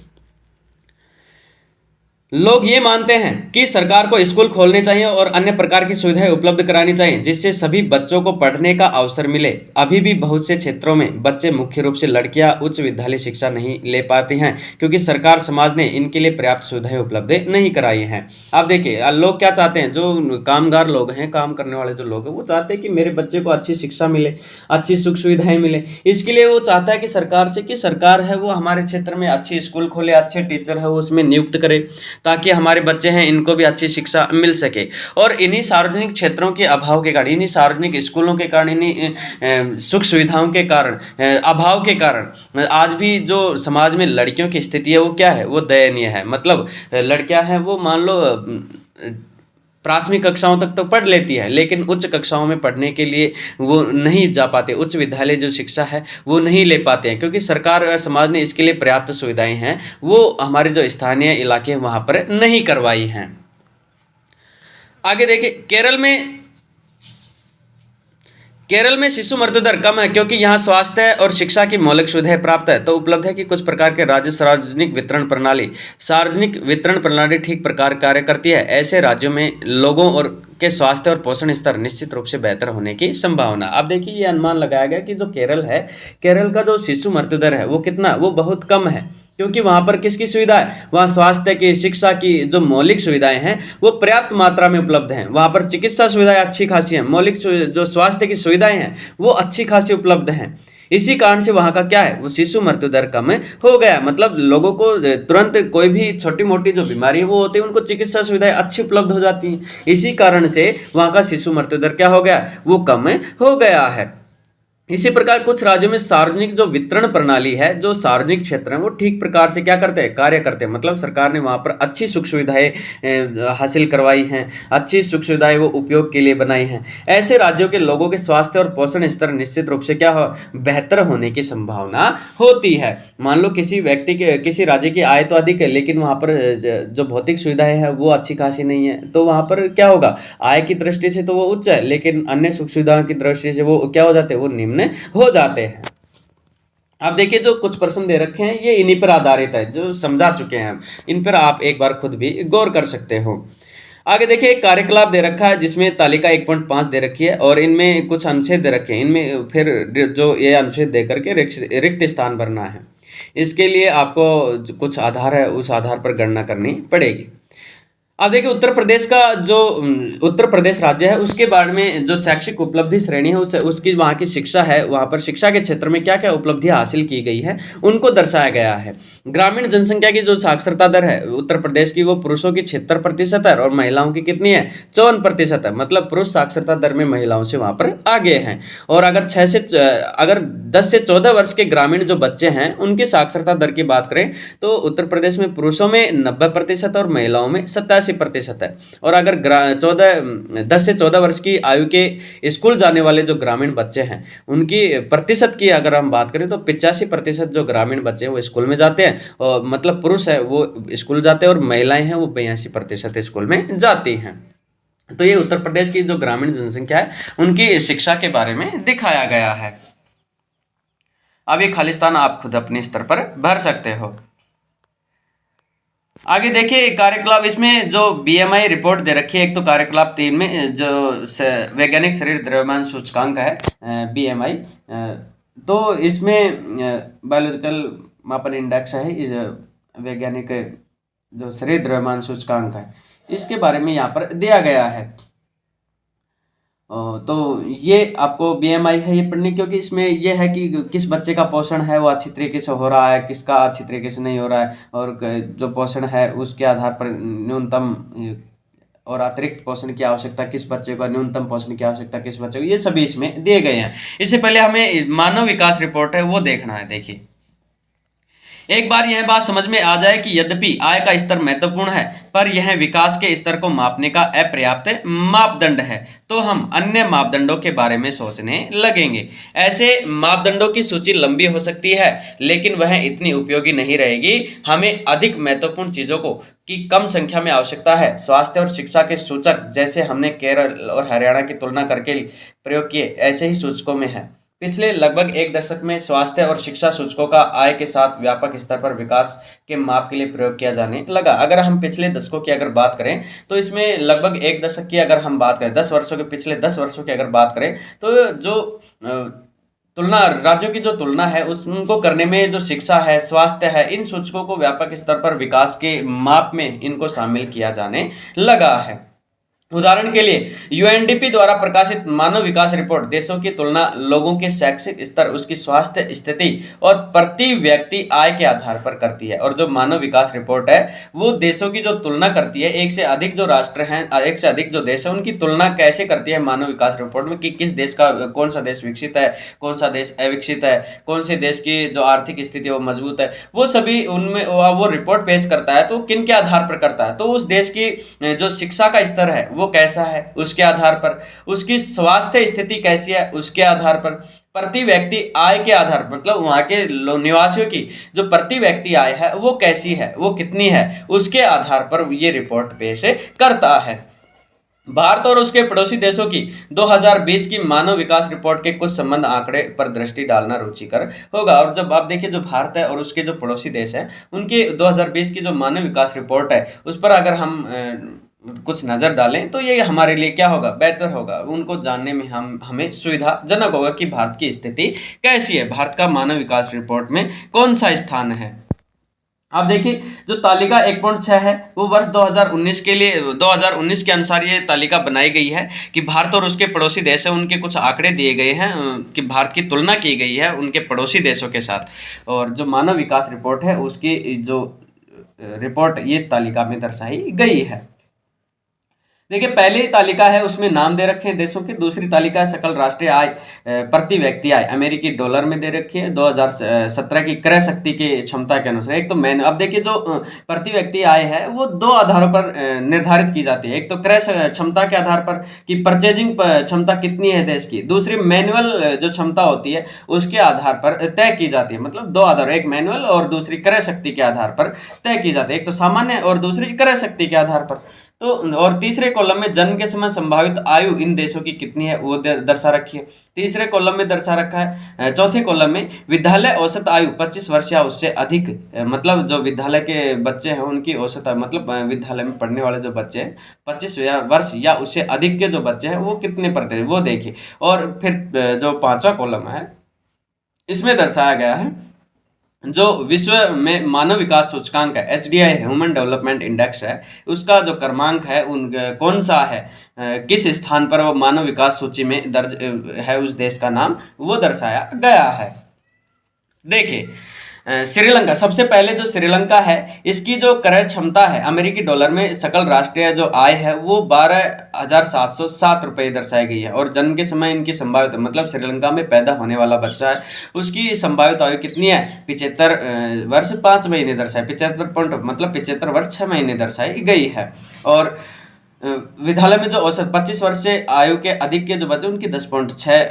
A: लोग ये मानते हैं कि सरकार को स्कूल खोलने चाहिए और अन्य प्रकार की सुविधाएं उपलब्ध करानी चाहिए जिससे सभी बच्चों को पढ़ने का अवसर मिले। अभी भी बहुत से क्षेत्रों में बच्चे, मुख्य रूप से लड़कियां, उच्च विद्यालय शिक्षा नहीं ले पाती हैं क्योंकि सरकार समाज ने इनके लिए पर्याप्त सुविधाएं उपलब्ध नहीं कराई हैं। अब देखिए, लोग क्या चाहते हैं, जो कामगार लोग हैं, काम करने वाले जो लोग हैं, वो चाहते हैं कि मेरे बच्चे को अच्छी शिक्षा मिले, अच्छी सुख सुविधाएं मिले। इसके लिए वो चाहता है कि सरकार से, कि सरकार है वो हमारे क्षेत्र में अच्छी स्कूल खोले, अच्छे टीचर है वो उसमें नियुक्त करे, ताकि हमारे बच्चे हैं इनको भी अच्छी शिक्षा मिल सके। और इन्हीं सार्वजनिक क्षेत्रों के अभाव के कारण, इन्हीं सार्वजनिक स्कूलों के कारण, इन्हीं सुख सुविधाओं के कारण, अभाव के कारण आज भी जो समाज में लड़कियों की स्थिति है वो क्या है, वो दयनीय है। मतलब लड़कियां हैं वो मान लो प्राथमिक कक्षाओं तक तो पढ़ लेती है, लेकिन उच्च कक्षाओं में पढ़ने के लिए वो नहीं जा पाते, उच्च विद्यालय जो शिक्षा है वो नहीं ले पाते हैं, क्योंकि सरकार और समाज ने इसके लिए पर्याप्त सुविधाएं हैं वो हमारे जो स्थानीय इलाके हैं वहाँ पर नहीं करवाई हैं। आगे देखिए, केरल में शिशु मृत्यु दर कम है क्योंकि यहाँ स्वास्थ्य और शिक्षा की मौलिक सुविधाएं प्राप्त है, तो उपलब्ध है कि कुछ प्रकार के राज्य सार्वजनिक वितरण प्रणाली ठीक प्रकार कार्य करती है। ऐसे राज्यों में लोगों और के स्वास्थ्य और पोषण स्तर निश्चित रूप से बेहतर होने की संभावना। अब देखिए, ये अनुमान लगाया गया कि जो केरल है, केरल का जो शिशु मृत्यु दर है वो कितना, वो बहुत कम है, क्योंकि वहाँ पर किसकी सुविधा है, वहाँ स्वास्थ्य की, शिक्षा की जो मौलिक सुविधाएं हैं वो पर्याप्त मात्रा में उपलब्ध हैं। वहाँ पर चिकित्सा सुविधाएं अच्छी खासी हैं, मौलिक जो स्वास्थ्य की सुविधाएं हैं वो अच्छी खासी उपलब्ध हैं। इसी कारण से वहाँ का क्या है, वो शिशु मृत्यु दर कम हो गया। मतलब लोगों को तुरंत कोई भी छोटी मोटी जो बीमारी है वो होती है, उनको चिकित्सा सुविधाएं अच्छी उपलब्ध हो जाती हैं। इसी कारण से वहाँ का शिशु मृत्यु दर क्या हो गया, वो कम हो गया है। इसी प्रकार कुछ राज्यों में सार्वजनिक जो वितरण प्रणाली है, जो सार्वजनिक क्षेत्र है वो ठीक प्रकार से क्या करते हैं, कार्य करते हैं। मतलब सरकार ने वहाँ पर अच्छी सुख सुविधाएं हासिल करवाई हैं, अच्छी सुख सुविधाएं वो उपयोग के लिए बनाई हैं। ऐसे राज्यों के लोगों के स्वास्थ्य और पोषण स्तर निश्चित रूप से क्या हो, बेहतर होने की संभावना होती है। मान लो किसी व्यक्ति के, किसी राज्य की आय तो अधिक है लेकिन वहाँ पर जो भौतिक सुविधाएं हैं वो अच्छी खासी नहीं है, तो वहाँ पर क्या होगा, आय की दृष्टि से तो वो उच्च है लेकिन अन्य सुख सुविधाओं की दृष्टि से वो क्या हो जाते हैं, वो निम्न हो जाते हैं। अब देखिए, जो कुछ प्रश्न दे रखे हैं ये इन्हीं पर आधारित है, जो समझा चुके हैं हम, इन पर आप एक बार खुद भी गौर कर सकते हो। आगे देखिए, एक कार्यकलाप दे रखा है जिसमें तालिका 1.5 दे रखी है और इनमें कुछ अनुच्छेद दे रखे हैं। इनमें फिर जो ये अनुच्छेद दे करके रिक्त स्थान भरना है। इसके लिए आपको जो कुछ आधार है उस आधार पर गणना करनी पड़ेगी। अब देखिए उत्तर प्रदेश का जो उत्तर प्रदेश राज्य है उसके बारे में जो शैक्षिक उपलब्धि श्रेणी है उसकी वहाँ की शिक्षा है, वहाँ पर शिक्षा के क्षेत्र में क्या क्या उपलब्धियाँ हासिल की गई है उनको दर्शाया गया है। ग्रामीण जनसंख्या की जो साक्षरता दर है उत्तर प्रदेश की वो पुरुषों की 76% है और महिलाओं की कितनी है 54% है। मतलब पुरुष साक्षरता दर में महिलाओं से वहाँ पर आगे हैं। और अगर 10 से 14 वर्ष के ग्रामीण जो बच्चे हैं उनकी साक्षरता दर की बात करें तो उत्तर प्रदेश में पुरुषों में 90% और महिलाओं में 87% है। और अगर 10 से 14 वर्ष की आयु के स्कूल जाने वाले जो ग्रामीण बच्चे हैं उनकी प्रतिशत की अगर हम बात करें तो 85% जो ग्रामीण बच्चे हैं वो स्कूल में जाते हैं, और मतलब पुरुष है वो स्कूल जाते हैं और महिलाएं हैं वो 82% स्कूल में जाती हैं। तो ये उत्तर प्रदेश की जो ग्रामीण जनसंख्या है उनकी शिक्षा के बारे में दिखाया गया है। अब ये खालिस्तान आप खुद अपने स्तर पर भर सकते हो। आगे देखिए कार्यकलाप, इसमें जो बीएमआई रिपोर्ट दे रखी है, एक तो कार्यकलाप 3 में जो वैज्ञानिक शरीर द्रव्यमान सूचकांक है बीएमआई, तो इसमें बायोलॉजिकल मापन इंडेक्स है इस वैज्ञानिक जो शरीर द्रव्यमान सूचकांक है इसके बारे में यहाँ पर दिया गया है। तो ये आपको बीएमआई है ये पढ़नी, क्योंकि इसमें ये है कि किस बच्चे का पोषण है वो अच्छी तरीके से हो रहा है, किसका अच्छी तरीके से नहीं हो रहा है, और जो पोषण है उसके आधार पर न्यूनतम और अतिरिक्त पोषण की आवश्यकता किस बच्चे को, न्यूनतम पोषण की आवश्यकता किस बच्चे को, ये सभी इसमें दिए गए हैं। इससे पहले हमें मानव विकास रिपोर्ट है वो देखना है। देखिए एक बार यह बात समझ में आ जाए कि यद्यपि आय का स्तर महत्वपूर्ण है पर यह विकास के स्तर को मापने का अपर्याप्त मापदंड है, तो हम अन्य मापदंडों के बारे में सोचने लगेंगे। ऐसे मापदंडों की सूची लंबी हो सकती है लेकिन वह इतनी उपयोगी नहीं रहेगी। हमें अधिक महत्वपूर्ण चीजों को की कम संख्या में आवश्यकता है। स्वास्थ्य और शिक्षा के सूचक जैसे हमने केरल और हरियाणा की तुलना करके प्रयोग किए ऐसे ही सूचकों में है। पिछले लगभग एक दशक में स्वास्थ्य और शिक्षा सूचकों का आय के साथ व्यापक स्तर पर विकास के माप के लिए प्रयोग किया जाने लगा। अगर हम पिछले दशकों की अगर बात करें तो इसमें लगभग एक दशक की अगर हम बात करें, 10 वर्षों के पिछले 10 वर्षों की अगर बात करें तो जो तुलना राज्यों की जो तुलना है उनको करने में जो शिक्षा है, स्वास्थ्य है, इन सूचकों को व्यापक स्तर पर विकास के माप में इनको शामिल किया जाने लगा है। उदाहरण के लिए यूएनडीपी द्वारा प्रकाशित मानव विकास रिपोर्ट देशों की तुलना लोगों के शैक्षिक स्तर, उसकी स्वास्थ्य स्थिति और प्रति व्यक्ति आय के आधार पर करती है। और जो मानव विकास रिपोर्ट है वो देशों की जो तुलना करती है, एक से अधिक जो राष्ट्र हैं, एक से अधिक जो देश है उनकी तुलना कैसे करती है मानव विकास रिपोर्ट में कि किस देश का, कौन सा देश विकसित है, कौन सा देश अविकसित है, कौन से देश की जो आर्थिक स्थिति वो मजबूत है, वो सभी उनमें वो रिपोर्ट पेश करता है। तो किन के आधार पर करता है, तो उस देश की जो शिक्षा का स्तर है वो कैसा है उसके आधार पर, उसकी स्वास्थ्य स्थिति कैसी है उसके आधार पर, प्रति व्यक्ति आय के आधार पर, मतलब वहां के निवासियों की जो प्रति व्यक्ति आय है वो कैसी है, वो कितनी है, उसके आधार पर ये रिपोर्ट पेश करता है। भारत और उसके पड़ोसी देशों की 2020 की मानव विकास रिपोर्ट के कुछ संबंध आंकड़े पर दृष्टि डालना रुचिकर होगा। और जब आप देखिए जो भारत है और उसके जो पड़ोसी देश है उनके 2020 की जो मानव विकास रिपोर्ट है उस पर अगर हम कुछ नज़र डालें तो ये हमारे लिए क्या होगा, बेहतर होगा, उनको जानने में हमें सुविधाजनक होगा कि भारत की स्थिति कैसी है, भारत का मानव विकास रिपोर्ट में कौन सा स्थान है। अब देखिए जो तालिका 1.6 है वो वर्ष 2019 के लिए 2019 के अनुसार ये तालिका बनाई गई है कि भारत और उसके पड़ोसी देश है उनके कुछ आंकड़े दिए गए हैं कि भारत की तुलना की गई है उनके पड़ोसी देशों के साथ। और जो मानव विकास रिपोर्ट है उसकी जो रिपोर्ट ये इस तालिका में दर्शाई गई है। देखिए पहली तालिका है उसमें नाम दे रखे हैं देशों के, दूसरी तालिका है सकल राष्ट्रीय आय प्रति व्यक्ति आय अमेरिकी डॉलर में दे रखी है 2017 की क्रय शक्ति की क्षमता के अनुसार। एक तो मैंने अब देखिए जो प्रति व्यक्ति आय है वो दो आधारों पर निर्धारित की जाती है, एक तो क्रय क्षमता के आधार पर कि परचेजिंग क्षमता कितनी है देश की, दूसरी मैनुअल जो क्षमता होती है उसके आधार पर तय की जाती है। मतलब दो आधार, एक मैनुअल और दूसरी क्रय शक्ति के आधार पर तय की जाती है, एक तो सामान्य और दूसरी क्रय शक्ति के आधार पर। तो और तीसरे कॉलम में जन्म के समय संभावित आयु इन देशों की कितनी है वो दर्शा रखी है, तीसरे कॉलम में दर्शा रखा है। चौथे कॉलम में विद्यालय औसत आयु 25 वर्ष या उससे अधिक, मतलब जो विद्यालय के बच्चे हैं उनकी औसत आयु, मतलब विद्यालय में पढ़ने वाले जो बच्चे हैं 25 वर्ष या उससे अधिक के जो बच्चे हैं वो कितने प्रतिशत वो देखिए। और फिर जो पांचवा कॉलम है इसमें दर्शाया गया है जो विश्व में मानव विकास सूचकांक है, HDI ह्यूमन डेवलपमेंट इंडेक्स है, उसका जो क्रमांक है उन कौन सा है, किस स्थान पर वो मानव विकास सूची में दर्ज है, उस देश का नाम वो दर्शाया गया है। देखिए श्रीलंका, सबसे पहले जो श्रीलंका है इसकी जो क्रय क्षमता है अमेरिकी डॉलर में सकल राष्ट्रीय जो आय है वो 12,707 रुपये दर्शाई गई है। और जन्म के समय इनकी संभावित मतलब श्रीलंका में पैदा होने वाला बच्चा है उसकी संभावित आयु कितनी है, 75 वर्ष 5 महीने दर्शाई, 75 पॉइंट मतलब 75 वर्ष 6 महीने दर्शाई गई है। और विद्यालय में जो औसत 25 वर्ष से आयु के अधिक के जो बच्चे उनकी 10.6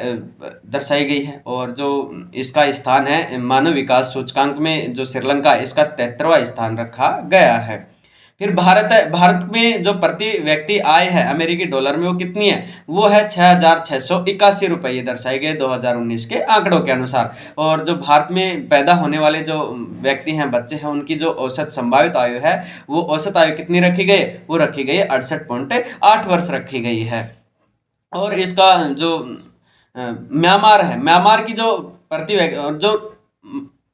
A: दर्शाई गई है। और जो इसका स्थान है मानव विकास सूचकांक में जो श्रीलंका है इसका 73वां स्थान रखा गया है। फिर भारत है, भारत में जो प्रति व्यक्ति आय है अमेरिकी डॉलर में वो कितनी है, वो है 6,681 रुपये दर्शाए गए 2019 के आंकड़ों के अनुसार। और जो भारत में पैदा होने वाले जो व्यक्ति हैं बच्चे हैं उनकी जो औसत संभावित आयु है वो औसत आयु कितनी रखी गई, वो रखी गई 68.8 वर्ष रखी गई है। और इसका जो म्यांमार है, म्यांमार की जो प्रति व्यक्ति और जो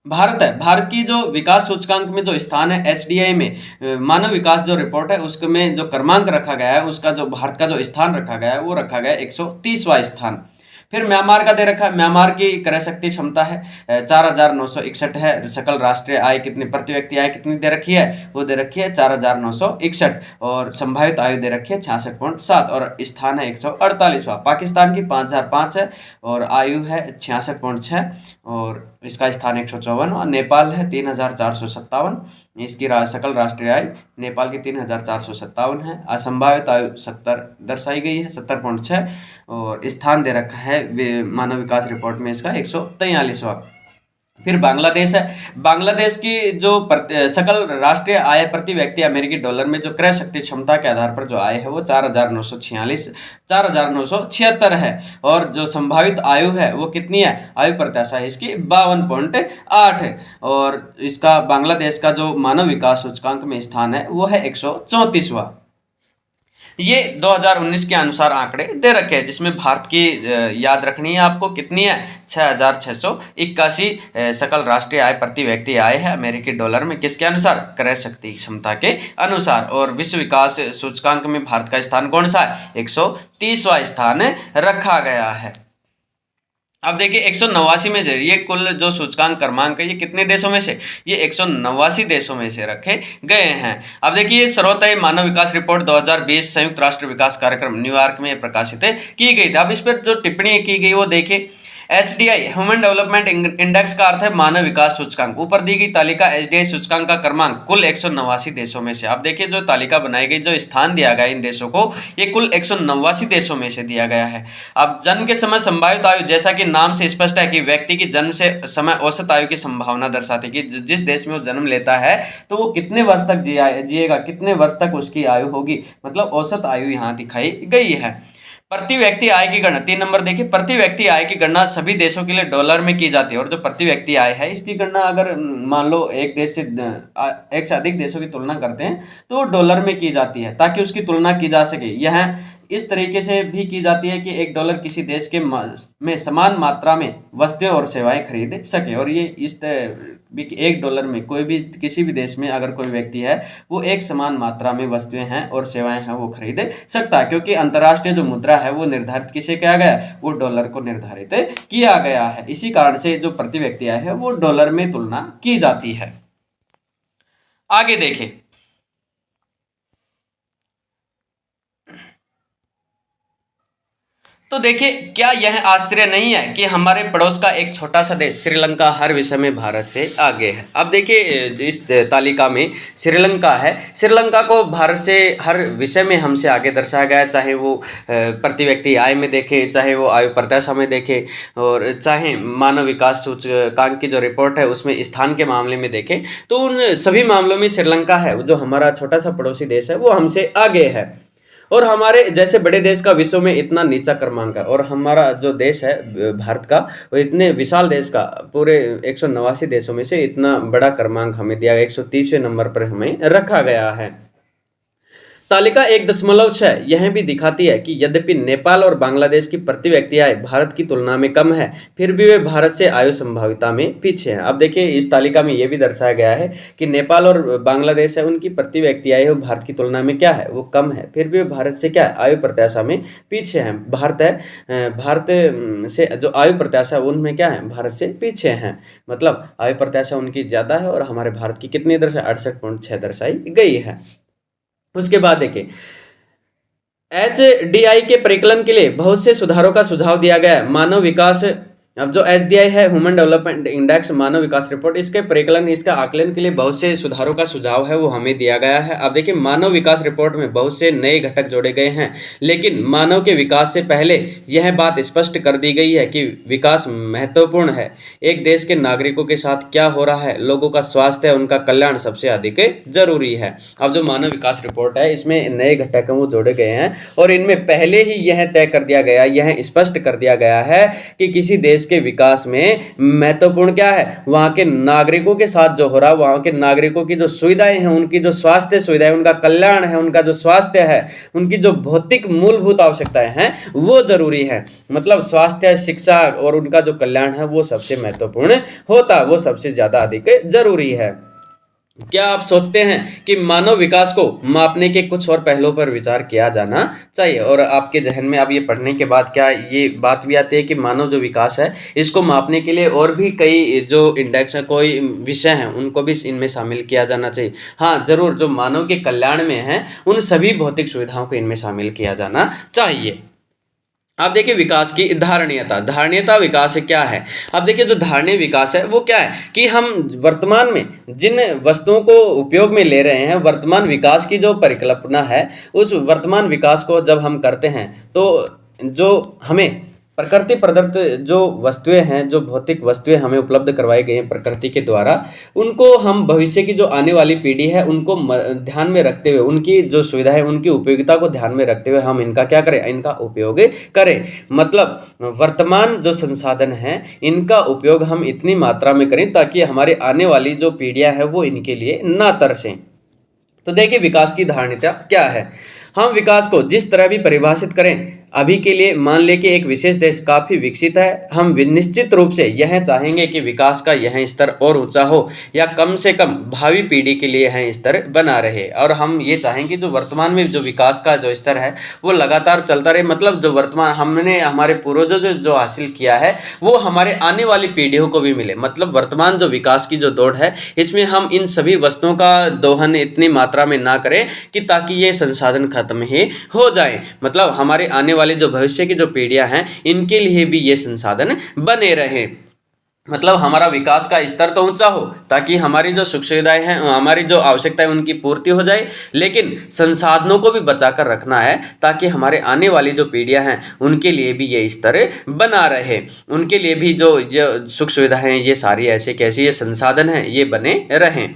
A: भारत है, भारत की जो विकास सूचकांक में जो स्थान है HDI में मानव विकास जो रिपोर्ट है उसमें जो क्रमांक रखा गया है उसका जो भारत का जो स्थान रखा गया है वो रखा गया 130वां स्थान। फिर म्यांमार का दे रखा है, म्यांमार की क्रय शक्ति क्षमता है 4,961 है। सकल राष्ट्रीय आय कितनी, प्रति व्यक्ति आय कितनी दे रखी है, वो दे रखी है 4,961 और संभावित आयु दे रखी है 66.7 और स्थान है 148वां। पाकिस्तान की 5,005 है और आयु है 66.6 और इसका स्थान 154 और नेपाल है 3,457, इसकी सकल राष्ट्रीय आय नेपाल की 3,457 है। असंभावित आयु 70 दर्शाई गई है 70.6 और स्थान दे रखा है मानव विकास रिपोर्ट में इसका 143वां। फिर बांग्लादेश है, बांग्लादेश की जो सकल राष्ट्रीय आय प्रति व्यक्ति अमेरिकी डॉलर में जो क्रय शक्ति क्षमता के आधार पर जो आय है वो 4,976 है। और जो संभावित आयु है वो कितनी है, आयु प्रत्याशा है इसकी 52.8 है। और इसका बांग्लादेश का जो मानव विकास सूचकांक में स्थान है वो है 134वां। ये 2019 के अनुसार आंकड़े दे रखे हैं जिसमें भारत की याद रखनी है आपको कितनी है, 6,681 सकल राष्ट्रीय आय प्रति व्यक्ति आय है अमेरिकी डॉलर में, किसके अनुसार, क्रय शक्ति क्षमता के अनुसार। और विश्व विकास सूचकांक में भारत का स्थान कौन सा है, 130वां स्थान रखा गया है। अब देखिए 189 में से ये कुल जो सूचकांक क्रमांक है ये कितने देशों में से, ये 189 देशों में से रखे गए हैं। अब देखिए सर्वोदय मानव विकास रिपोर्ट 2020 संयुक्त राष्ट्र विकास कार्यक्रम न्यूयॉर्क में प्रकाशित की गई थी। अब इस पर जो टिप्पणी की गई वो देखिए, HDI ह्यूमन डेवलपमेंट इंडेक्स का अर्थ है मानव विकास सूचकांक। ऊपर दी गई तालिका HDI सूचकांक का क्रमांक कुल 189 देशों में से। अब देखिए जो तालिका बनाई गई, जो स्थान दिया गया इन देशों को, ये कुल 189 देशों में से दिया गया है। अब जन्म के समय संभावित आयु, जैसा कि नाम से स्पष्ट है कि व्यक्ति की जन्म से समय औसत आयु की संभावना दर्शाती है कि जिस देश में वो जन्म लेता है तो वो कितने वर्ष तक जिएगा, कितने वर्ष तक उसकी आयु होगी, मतलब औसत आयु यहाँ दिखाई गई है। प्रति व्यक्ति आय की गणना 3 नंबर देखिए, प्रति व्यक्ति आय की गणना सभी देशों के लिए डॉलर में की जाती है। और जो प्रति व्यक्ति आय है इसकी गणना अगर मान लो एक देश से एक से अधिक देशों की तुलना करते हैं तो डॉलर में की जाती है ताकि उसकी तुलना की जा सके। यह इस तरीके से भी की जाती है कि $1 किसी देश के में समान मात्रा में वस्तुएं और सेवाएं खरीद सके। और ये इस $1 में कोई भी किसी भी देश में अगर कोई व्यक्ति है वो एक समान मात्रा में वस्तुएं हैं और सेवाएं हैं वो खरीद सकता है, क्योंकि अंतर्राष्ट्रीय जो मुद्रा है वो निर्धारित किसे किया गया है, वो डॉलर को निर्धारित किया गया है। इसी कारण से जो प्रति व्यक्ति आय है वो डॉलर में तुलना की जाती है। आगे देखें, तो देखिए क्या यह आश्चर्य नहीं है कि हमारे पड़ोस का एक छोटा सा देश श्रीलंका हर विषय में भारत से आगे है। अब देखिए इस तालिका में श्रीलंका है, श्रीलंका को भारत से हर विषय में हमसे आगे दर्शाया गया है, चाहे वो प्रति व्यक्ति आय में देखें, चाहे वो आयु प्रत्याशा में देखें, और चाहे मानव विकास सूचकांक की जो रिपोर्ट है उसमें स्थान के मामले में देखें, तो उन सभी मामलों में श्रीलंका है जो हमारा छोटा सा पड़ोसी देश है वो हमसे आगे है। और हमारे जैसे बड़े देश का विश्व में इतना नीचा क्रमांक है, और हमारा जो देश है भारत का वो इतने विशाल देश का पूरे 189 देशों में से इतना बड़ा क्रमांक हमें दिया गया, 130वें नंबर पर हमें रखा गया है। तालिका 1.6 यह भी दिखाती है कि यद्यपि नेपाल और बांग्लादेश की प्रति व्यक्ति आय भारत की तुलना में कम है, फिर भी वे भारत से आयु संभाविता में पीछे हैं। अब देखिए इस तालिका में यह भी दर्शाया गया है कि नेपाल और बांग्लादेश है, उनकी प्रति व्यक्ति आय वो भारत की तुलना में क्या है, वो कम है, फिर भी वे भारत से क्या है, आयु प्रत्याशा में पीछे हैं। भारत से जो आयु प्रत्याशा उनमें क्या है, भारत से पीछे हैं। मतलब आयु प्रत्याशा उनकी ज़्यादा है और हमारे भारत की कितनी दर्शाई, 68.6 दर्शाई गई है। उसके बाद देखिए HDI के परिकलन के लिए बहुत से सुधारों का सुझाव दिया गया है। मानव विकास, अब जो HDI है, ह्यूमन डेवलपमेंट इंडेक्स, मानव विकास रिपोर्ट, इसके परिकलन, इसका आकलन के लिए बहुत से सुधारों का सुझाव है वो हमें दिया गया है। अब देखिए मानव विकास रिपोर्ट में बहुत से नए घटक जोड़े गए हैं, लेकिन मानव के विकास से पहले यह बात स्पष्ट कर दी गई है कि विकास महत्वपूर्ण है। एक देश के नागरिकों के साथ क्या हो रहा है, लोगों का स्वास्थ्य, उनका कल्याण सबसे अधिक जरूरी है। अब जो मानव विकास रिपोर्ट है इसमें नए घटक वो जोड़े गए हैं और इनमें पहले ही यह तय कर दिया गया, यह स्पष्ट कर दिया गया है कि किसी देश के विकास में महत्वपूर्ण क्या है, वहां के नागरिकों के साथ जो हो रहा है, वहां के नागरिकों की जो सुविधाएं हैं, उनकी जो स्वास्थ्य सुविधाएं, उनका कल्याण है, उनका जो स्वास्थ्य है, उनकी जो भौतिक मूलभूत आवश्यकताएं हैं वो जरूरी है। मतलब स्वास्थ्य, शिक्षा और उनका जो कल्याण है वो सबसे महत्वपूर्ण होता है, वो सबसे ज्यादा अधिक जरूरी है। क्या आप सोचते हैं कि मानव विकास को मापने के कुछ और पहलुओं पर विचार किया जाना चाहिए? और आपके जहन में अब ये पढ़ने के बाद क्या ये बात भी आती है कि मानव जो विकास है इसको मापने के लिए और भी कई जो इंडेक्स है, कोई विषय हैं, उनको भी इनमें शामिल किया जाना चाहिए? हाँ जरूर, जो मानव के कल्याण में है उन सभी भौतिक सुविधाओं को इनमें शामिल किया जाना चाहिए। अब देखिए विकास की धारणीयता, धारणीयता विकास क्या है? अब देखिए जो धारणीय विकास है वो क्या है कि हम वर्तमान में जिन वस्तुओं को उपयोग में ले रहे हैं, वर्तमान विकास की जो परिकल्पना है, उस वर्तमान विकास को जब हम करते हैं तो जो हमें प्रकृति प्रदत्त जो वस्तुएं हैं, जो भौतिक वस्तुएं हमें उपलब्ध करवाई गई हैं प्रकृति के द्वारा, उनको हम भविष्य की जो आने वाली पीढ़ी है उनको ध्यान में रखते हुए, उनकी जो सुविधा है, उनकी उपयोगिता को ध्यान में रखते हुए हम इनका क्या करें, इनका उपयोग करें। मतलब वर्तमान जो संसाधन हैं इनका उपयोग हम इतनी मात्रा में करें ताकि हमारी आने वाली जो पीढ़ियां हैं वो इनके लिए ना तरसें। तो देखिए विकास की धारणीयता क्या है। हम विकास को जिस तरह भी परिभाषित करें, अभी के लिए मान ले कि एक विशेष देश काफ़ी विकसित है, हम निश्चित रूप से यह चाहेंगे कि विकास का यह स्तर और ऊंचा हो या कम से कम भावी पीढ़ी के लिए यह स्तर बना रहे। और हम ये चाहेंगे जो वर्तमान में जो विकास का जो स्तर है वो लगातार चलता रहे। मतलब जो वर्तमान हमने हमारे पूर्वजों जो हासिल किया है वो हमारे आने वाली पीढ़ियों को भी मिले। मतलब वर्तमान जो विकास की जो दौड़ है इसमें हम इन सभी वस्तुओं का दोहन इतनी मात्रा में ना करें कि ताकि ये संसाधन खत्म ही हो जाए। मतलब हमारे आने वाली जो भविष्य की जो पीढ़ियां हैं इनके लिए भी ये संसाधन बने रहे। मतलब हमारा विकास का स्तर तो ऊंचा हो ताकि हमारी जो सुख सुविधाएं हैं, हमारी जो आवश्यकताएं उनकी पूर्ति हो जाए, लेकिन संसाधनों को भी बचाकर रखना है ताकि हमारे आने वाली जो पीढ़ियां हैं उनके लिए भी ये स्तर बना रहे। उनके लिए भी जो सुख सुविधाएं हैं, ये सारी ऐसे कैसे ये संसाधन हैं ये बने रहें।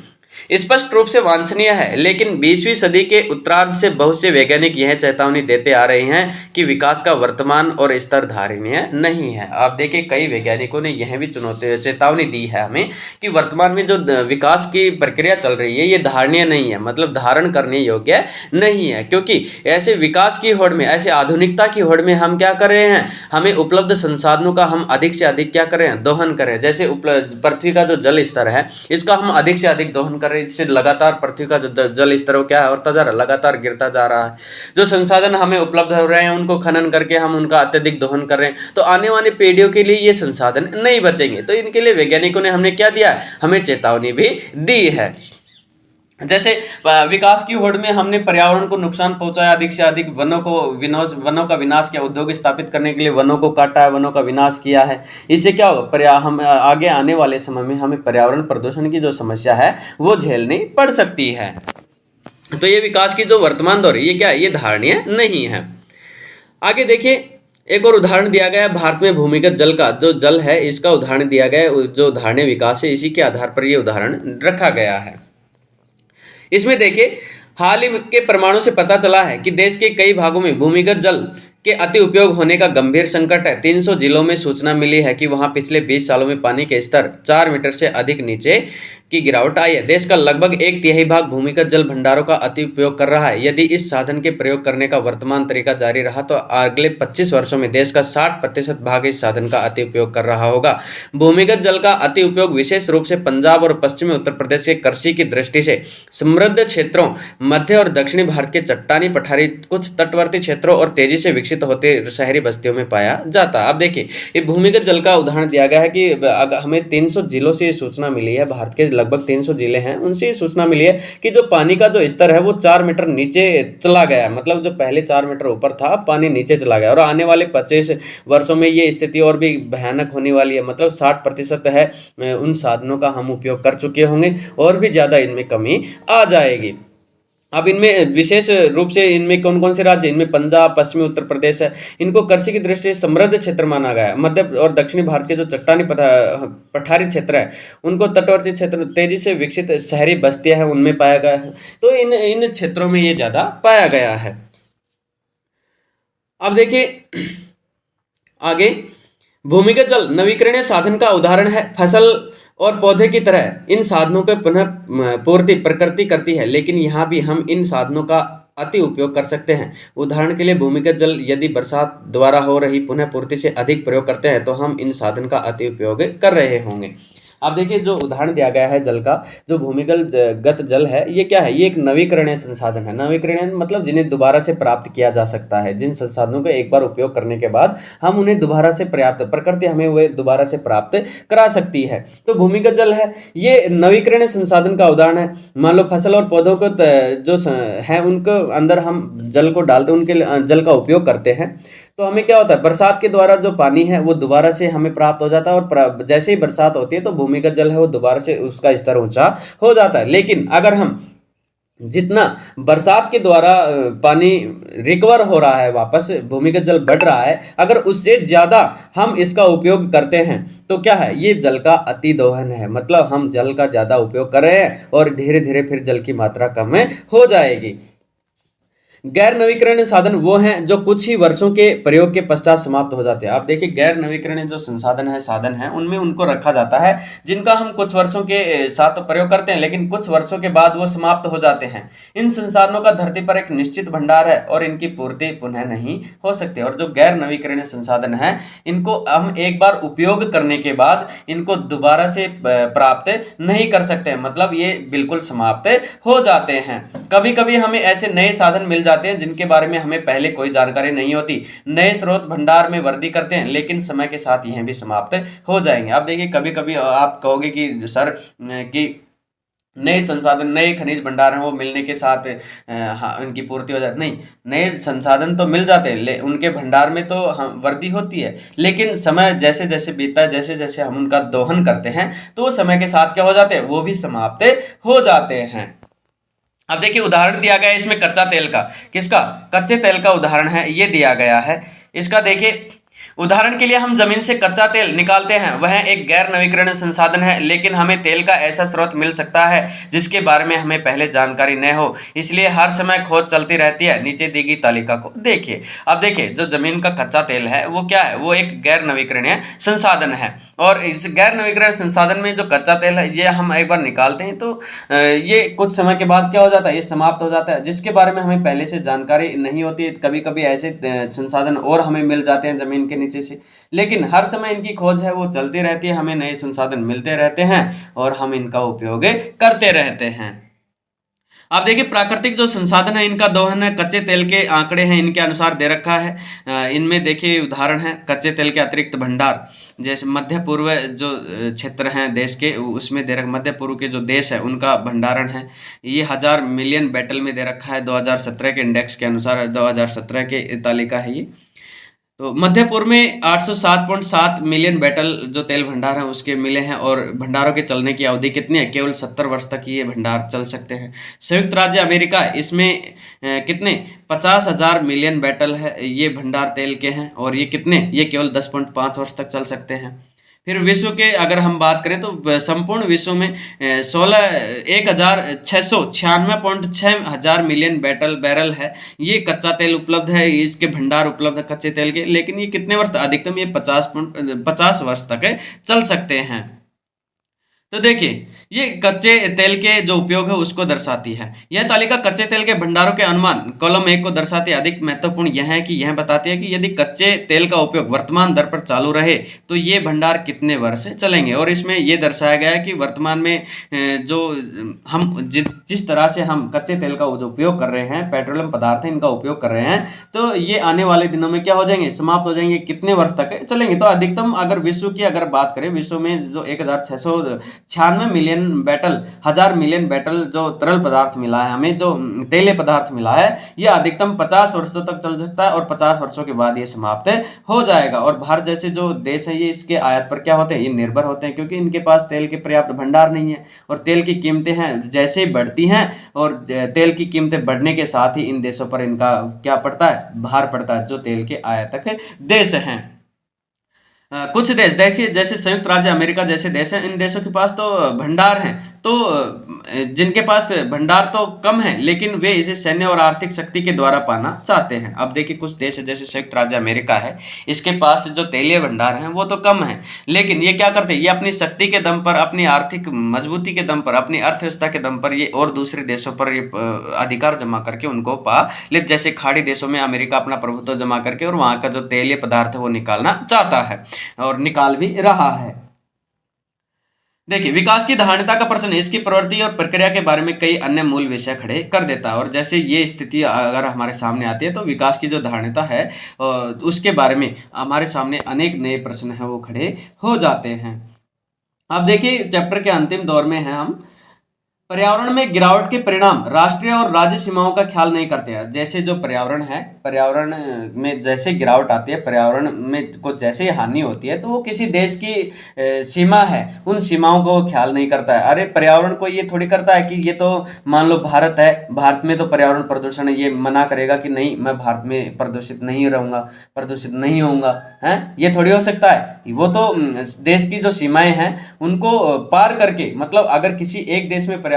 A: स्पष्ट रूप से वांछनीय है, लेकिन 20वीं सदी के उत्तरार्ध से बहुत से वैज्ञानिक यह चेतावनी देते आ रहे हैं कि विकास का वर्तमान और स्तर धारणीय नहीं है। आप देखिए कई वैज्ञानिकों ने यह भी चेतावनी दी है हमें कि वर्तमान में जो विकास की प्रक्रिया चल रही है ये धारणीय नहीं है, मतलब धारण करने योग्य नहीं है। क्योंकि ऐसे विकास की होड़ में, ऐसे आधुनिकता की होड़ में हम क्या कर रहे हैं, हमें उपलब्ध संसाधनों का हम अधिक से अधिक क्या करें, दोहन करें। जैसे पृथ्वी का जो जल स्तर है इसका हम अधिक से अधिक दोहन करें, इससे लगातार पृथ्वी का जो जल स्तर क्या है, और लगातार गिरता जा रहा है। जो संसाधन हमें उपलब्ध हो रहे हैं उनको खनन करके हम उनका अत्यधिक दोहन कर रहे हैं, तो आने वाली पीढ़ियों के लिए ये संसाधन नहीं बचेंगे। तो इनके लिए वैज्ञानिकों ने हमने क्या दिया, हमें चेतावनी भी दी है। जैसे विकास की होड़ में हमने पर्यावरण को नुकसान पहुंचाया, अधिक से अधिक वनों का विनाश किया, उद्योग स्थापित करने के लिए वनों को काटा है, वनों का विनाश किया है। इससे क्या होगा, हम आगे आने वाले समय में हमें पर्यावरण प्रदूषण की जो समस्या है वो झेलनी पड़ सकती है। तो ये विकास की जो वर्तमान दौर है ये क्या है, ये धारणीय नहीं है। आगे देखिए एक और उदाहरण दिया गया है, भारत में भूमिगत जल का जो जल है इसका उदाहरण दिया गया है। जो धारणीय विकास है इसी के आधार पर यह उदाहरण रखा गया है। इसमें देखिए हाल ही के प्रमाणों से पता चला है कि देश के कई भागों में भूमिगत जल के अति उपयोग होने का गंभीर संकट है। 300 जिलों में सूचना मिली है कि वहां पिछले 20 सालों में पानी के स्तर 4 मीटर से अधिक नीचे की गिरावट आई है। देश का लगभग 1/3 भाग भूमिगत जल भंडारों का अति उपयोग कर रहा है। यदि इस साधन के प्रयोग करने का वर्तमान तरीका जारी रहा तो अगले 25 वर्षों में देश का 60% भाग इस साधन का अति उपयोग कर रहा होगा। भूमिगत जल का अति उपयोग विशेष रूप से पंजाब और पश्चिमी उत्तर प्रदेश के कृषि की दृष्टि से समृद्ध क्षेत्रों, मध्य और दक्षिणी भारत के चट्टानी पठारी, कुछ तटवर्ती क्षेत्रों और तेजी से विकसित होते शहरी बस्तियों में पाया जाता है। अब देखिए, ये भूमिगत जल का उदाहरण दिया गया है कि हमें 300 जिलों से सूचना मिली है, भारत के लगभग 300 जिले हैं, उनसे सूचना मिली है कि जो पानी का जो स्तर है वो 4 मीटर नीचे चला गया, मतलब जो पहले 4 मीटर ऊपर था पानी नीचे चला गया, और आने वाले 25 वर्षों में ये स्थिति और भी भयानक होने वाली है। मतलब 60% है उन साधनों का हम उपयोग कर चुके होंगे और भी ज़्यादा इनमें कमी आ जाएगी। अब इनमें विशेष रूप से इनमें कौन कौन से राज्य, इनमें पंजाब, पश्चिमी उत्तर प्रदेश है, इनको कृषि की दृष्टि से समृद्ध क्षेत्र माना गया है। मध्य और दक्षिणी भारत के जो चट्टानी पठारी क्षेत्र है, उनको तटवर्ती क्षेत्र, तेजी से विकसित शहरी बस्तियां हैं, उनमें पाया गया है। तो इन क्षेत्रों में ये ज़्यादा पाया गया है। अब देखिए आगे, भूमिगत जल नवीकरणीय साधन का उदाहरण है। फसल और पौधे की तरह इन साधनों के पुनः पूर्ति प्रकृति करती है, लेकिन यहाँ भी हम इन साधनों का अति उपयोग कर सकते हैं। उदाहरण के लिए भूमिगत जल यदि बरसात द्वारा हो रही पुनः पूर्ति से अधिक प्रयोग करते हैं तो हम इन साधन का अति उपयोग कर रहे होंगे। अब देखिए, जो उदाहरण दिया गया है जल का, जो भूमिगत गत जल है, ये क्या है? ये एक नवीकरणीय संसाधन है। नवीकरणीय मतलब जिन्हें दोबारा से प्राप्त किया जा सकता है, जिन संसाधनों को एक बार उपयोग करने के बाद हम उन्हें दोबारा से प्रकृति हमें वे दोबारा से प्राप्त करा सकती है। तो भूमिगत जल है, ये नवीकरणीय संसाधन का उदाहरण है। मान लो फसल और पौधों को जो है उनको अंदर हम जल को डालते, उनके जल का उपयोग करते हैं, तो हमें क्या होता है, बरसात के द्वारा जो पानी है वो दोबारा से हमें प्राप्त हो जाता है, और जैसे ही बरसात होती है तो भूमिगत जल है वो दोबारा से उसका स्तर ऊंचा हो जाता है। लेकिन अगर हम जितना बरसात के द्वारा पानी रिकवर हो रहा है, वापस भूमिगत जल बढ़ रहा है, अगर उससे ज़्यादा हम इसका उपयोग करते हैं तो क्या है, ये जल का अति दोहन है। मतलब हम जल का ज़्यादा उपयोग कर रहे हैं और धीरे धीरे फिर जल की मात्रा कम हो जाएगी। गैर नवीकरणीय साधन वो हैं जो कुछ ही वर्षों के प्रयोग के पश्चात समाप्त हो जाते हैं। आप देखिए, गैर नवीकरणीय जो संसाधन है, साधन है, उनमें उनको रखा जाता है जिनका हम कुछ वर्षों के साथ तो प्रयोग करते हैं, लेकिन कुछ वर्षों के बाद वो समाप्त हो जाते हैं। इन संसाधनों का धरती पर एक निश्चित भंडार है और इनकी पूर्ति पुनः नहीं हो सकती। और जो गैर नवीकरणीय संसाधन है, इनको हम एक बार उपयोग करने के बाद इनको दोबारा से प्राप्त नहीं कर सकते, मतलब ये बिल्कुल समाप्त हो जाते हैं। कभी कभी हमें ऐसे नए साधन मिल जाते हैं जिनके बारे में हमें पहले कोई जानकारी नहीं होती। नए स्रोत भंडार में वृद्धि करते हैं, लेकिन समय के साथ यह भी समाप्त हो जाएंगे। अब देखिए, कभी कभी आप कहोगे कि सर कि नए संसाधन, नए खनिज भंडार हैं, वो मिलने के साथ उनकी पूर्ति हो जाती। नहीं, नए संसाधन तो मिल जाते हैं, उनके भंडार में तो वृद्धि होती है, लेकिन समय जैसे जैसे बीतता है, जैसे जैसे हम उनका दोहन करते हैं, तो समय के साथ क्या हो जाते हैं, वो भी समाप्त हो जाते हैं। अब देखिए, उदाहरण दिया गया है इसमें कच्चा तेल का। किसका? कच्चे तेल का उदाहरण है, ये दिया गया है। इसका देखिए, उदाहरण के लिए हम जमीन से कच्चा तेल निकालते हैं, वह एक गैर नवीकरणीय संसाधन है, लेकिन हमें तेल का ऐसा स्रोत मिल सकता है जिसके बारे में हमें पहले जानकारी न हो, इसलिए हर समय खोज चलती रहती है। नीचे दी गई तालिका को देखिए। अब देखिए, जो जमीन का कच्चा तेल है वो क्या है, वो एक गैर नवीकरणीय संसाधन है, और इस गैर नवीकरणीय संसाधन में जो कच्चा तेल है, ये हम एक बार निकालते हैं तो ये कुछ समय के बाद क्या हो जाता है, ये समाप्त हो जाता है, जिसके बारे में हमें पहले से जानकारी नहीं होती। कभी कभी ऐसे संसाधन और हमें मिल जाते हैं जमीन के नीचे से, लेकिन हर समय इनकी खोज है वो चलती रहती है, हमें नए संसाधन मिलते रहते हैं और हम इनका उपयोग करते रहते हैं। अब देखिए, प्राकृतिक जो संसाधन है इनका दोहन है। कच्चे तेल के आंकड़े हैं इनके अनुसार दे रखा है। इनमें देखिए उदाहरण है कच्चे तेल के अतिरिक्त भंडार, जैसे मध्य पूर्व जो क्षेत्र हैं देश के, उसमें दे रखा, मध्य पूर्व के जो देश है उनका भंडारण है, ये 1000 मिलियन बैटल में दे रखा है। 2017 के इंडेक्स के अनुसार, 2017 के तालिका है ये। तो मध्य पूर्व में 807.7 मिलियन बैटल जो तेल भंडार हैं उसके मिले हैं, और भंडारों के चलने की अवधि कितनी है, केवल 70 वर्ष तक ये भंडार चल सकते हैं। संयुक्त राज्य अमेरिका, इसमें कितने 50,000 मिलियन बैटल है ये भंडार तेल के हैं, और ये कितने, ये केवल 10.5 वर्ष तक चल सकते हैं। फिर विश्व के अगर हम बात करें तो संपूर्ण विश्व में 1,696.6 हजार मिलियन बैरल है ये कच्चा तेल उपलब्ध है, इसके भंडार उपलब्ध है कच्चे तेल के, लेकिन ये कितने वर्ष, अधिकतम ये 50 वर्ष तक चल सकते हैं। तो देखिए, ये कच्चे तेल के जो उपयोग है उसको दर्शाती है। यह तालिका कच्चे तेल के भंडारों के अनुमान कॉलम 1 को दर्शाती है। अधिक महत्वपूर्ण यह है कि यह बताती है कि यदि कच्चे तेल का उपयोग वर्तमान दर पर चालू रहे तो ये भंडार कितने वर्ष चलेंगे। और इसमें ये दर्शाया गया है कि वर्तमान में जो हम जिस तरह से हम कच्चे तेल का जो उपयोग कर रहे हैं, पेट्रोलियम पदार्थ है इनका उपयोग कर रहे हैं, तो ये आने वाले दिनों में क्या हो जाएंगे, समाप्त हो जाएंगे। कितने वर्ष तक चलेंगे, तो अधिकतम अगर विश्व की अगर बात करें, विश्व में जो 1696 मिलियन बैटल, 1000 मिलियन बैटल जो तरल पदार्थ मिला है हमें, जो तेलीय पदार्थ मिला है, ये अधिकतम 50 वर्षों तक चल सकता है और 50 वर्षों के बाद ये समाप्त हो जाएगा। और भारत जैसे जो देश है ये इसके आयात पर क्या होते हैं, ये निर्भर होते हैं, क्योंकि इनके पास तेल के पर्याप्त भंडार नहीं है। और तेल की कीमतें हैं जैसे ही बढ़ती हैं और तेल की कीमतें बढ़ने के साथ ही इन देशों पर इनका क्या पड़ता है, भार पड़ता है, जो तेल के आयातक देश हैं। कुछ देश देखिए, जैसे संयुक्त राज्य अमेरिका जैसे देश हैं, इन देशों के पास तो भंडार हैं, तो जिनके पास भंडार तो कम है लेकिन वे इसे सैन्य और आर्थिक शक्ति के द्वारा पाना चाहते हैं। अब देखिए, कुछ देश है जैसे संयुक्त राज्य अमेरिका है, इसके पास जो तेलीय भंडार हैं वो तो कम है, लेकिन ये क्या करते हैं, ये अपनी शक्ति के दम पर, अपनी आर्थिक मजबूती के दम पर, अपनी अर्थव्यवस्था के दम पर ये और दूसरे देशों पर ये अधिकार जमा करके उनको पा ले। जैसे खाड़ी देशों में अमेरिका अपना प्रभुत्व जमा करके और वहां का जो तेलीय पदार्थ है वो निकालना चाहता है और निकाल भी रहा है। देखिए, विकास की धारणता का प्रश्न इसकी प्रवृत्ति और प्रक्रिया के बारे में कई अन्य मूल विषय खड़े कर देता है। और जैसे ये स्थिति अगर हमारे सामने आती है तो विकास की जो धारणता है उसके बारे में हमारे सामने अनेक नए प्रश्न हैं वो खड़े हो जाते हैं। अब देखिए, चैप्टर के अंतिम दौर में हैं हम। पर्यावरण में गिरावट के परिणाम राष्ट्रीय और राज्य सीमाओं का ख्याल नहीं करते हैं। जैसे जो पर्यावरण है, पर्यावरण में जैसे गिरावट आती है, पर्यावरण में को जैसे हानि होती है, तो वो किसी देश की सीमा है, उन सीमाओं को ख्याल नहीं करता है। अरे पर्यावरण को ये थोड़ी करता है कि ये तो मान लो भारत है, भारत में तो पर्यावरण प्रदूषण है, ये मना करेगा कि नहीं मैं भारत में प्रदूषित नहीं रहूँगा, प्रदूषित नहीं होऊंगा, है ये थोड़ी हो सकता है। वो तो देश की जो सीमाएं हैं उनको पार करके, मतलब अगर किसी एक देश में पर्यावरण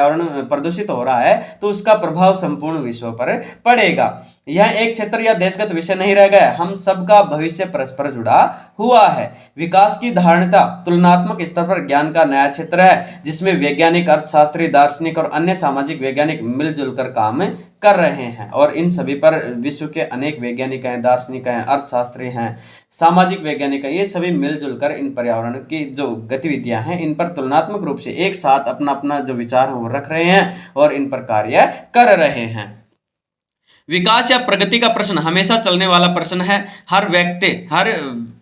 A: प्रदूषित हो रहा है तो उसका प्रभाव संपूर्ण विश्व पर पड़ेगा। यह एक क्षेत्र या देशगत विषय नहीं रह गया, हम सबका भविष्य परस्पर जुड़ा हुआ है। विकास की धारणता तुलनात्मक स्तर पर ज्ञान का नया क्षेत्र है, जिसमें वैज्ञानिक, अर्थशास्त्री, दार्शनिक और अन्य सामाजिक वैज्ञानिक मिलजुल कर काम कर रहे हैं। और इन सभी पर विश्व के अनेक वैज्ञानिक हैं, दार्शनिक हैं, अर्थशास्त्री हैं, सामाजिक वैज्ञानिक हैं, ये सभी मिलजुल कर इन पर्यावरण की जो गतिविधियां हैं इन पर तुलनात्मक रूप से एक साथ अपना अपना जो विचार है वो रख रहे हैं और इन पर कार्य कर रहे हैं। विकास या प्रगति का प्रश्न हमेशा चलने वाला प्रश्न है।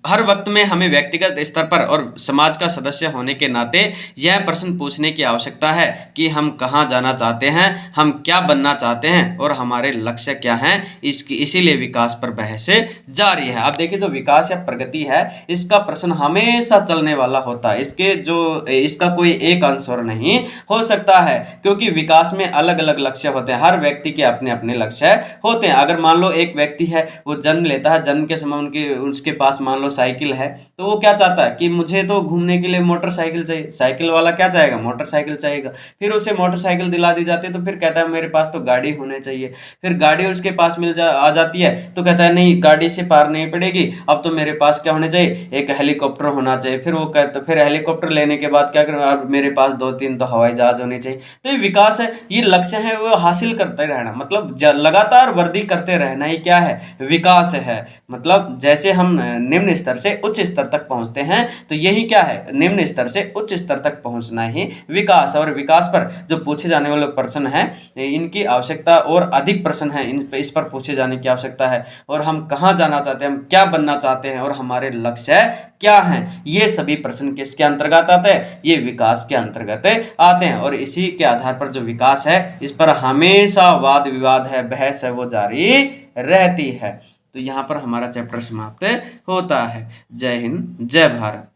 A: हर वक्त में हमें व्यक्तिगत स्तर पर और समाज का सदस्य होने के नाते यह प्रश्न पूछने की आवश्यकता है कि हम कहाँ जाना चाहते हैं, हम क्या बनना चाहते हैं और हमारे लक्ष्य क्या हैं। इसीलिए विकास पर बहस जारी है। अब देखिए, जो विकास या प्रगति है इसका प्रश्न हमेशा चलने वाला होता है, इसका कोई एक आंसर नहीं हो सकता है, क्योंकि विकास में अलग अलग लक्ष्य होते हैं, हर व्यक्ति के अपने अपने लक्ष्य होते हैं। अगर मान लो एक व्यक्ति है, वो जन्म लेता है, जन्म के समय उसके पास मान लो साइकिल है, तो वो क्या चाहता है कि मुझे तो घूमने के लिए मोटरसाइकिल चाहिए। साइकिल वाला क्या चाहेगा, मोटरसाइकिल चाहेगा। फिर उसे मोटरसाइकिल दिला दी जाती है तो फिर कहता है मेरे पास तो गाड़ी होनी चाहिए। फिर गाड़ी उसके पास आ जाती है तो कहता है नहीं, गाड़ी से पार नहीं पड़ेगी, अब तो मेरे पास क्या होना चाहिए, एक हेलीकॉप्टर होना चाहिए। फिर वो कहता, फिर हेलीकॉप्टर लेने के बाद क्या करें, अब मेरे पास 2-3 तो हवाई जहाज होने चाहिए। तो ये विकास है, ये लक्ष्य है वो हासिल करते रहना, मतलब लगातार वृद्धि करते रहना ही क्या है, विकास है। मतलब जैसे हम निम्न स्तर से उच्च स्तर तक पहुंचते हैं तो यही क्या है, निम्न स्तर से उच्च स्तर तक पहुंचना ही विकास। और विकास पर जो पूछे जाने वाले प्रश्न हैं इनकी आवश्यकता और अधिक प्रश्न है, इस पर पूछे जाने की आवश्यकता है। और हम कहां जाना चाहते हैं, हम क्या बनना चाहते हैं और हमारे लक्ष्य क्या हैं, ये सभी प्रश्न किसके अंतर्गत आते हैं, ये विकास के अंतर्गत आते हैं। और इसी के आधार पर जो विकास है इस पर हमेशा वाद विवाद है, बहस है, वो जारी रहती है। तो यहाँ पर हमारा चैप्टर समाप्त होता है। जय हिंद, जय भारत।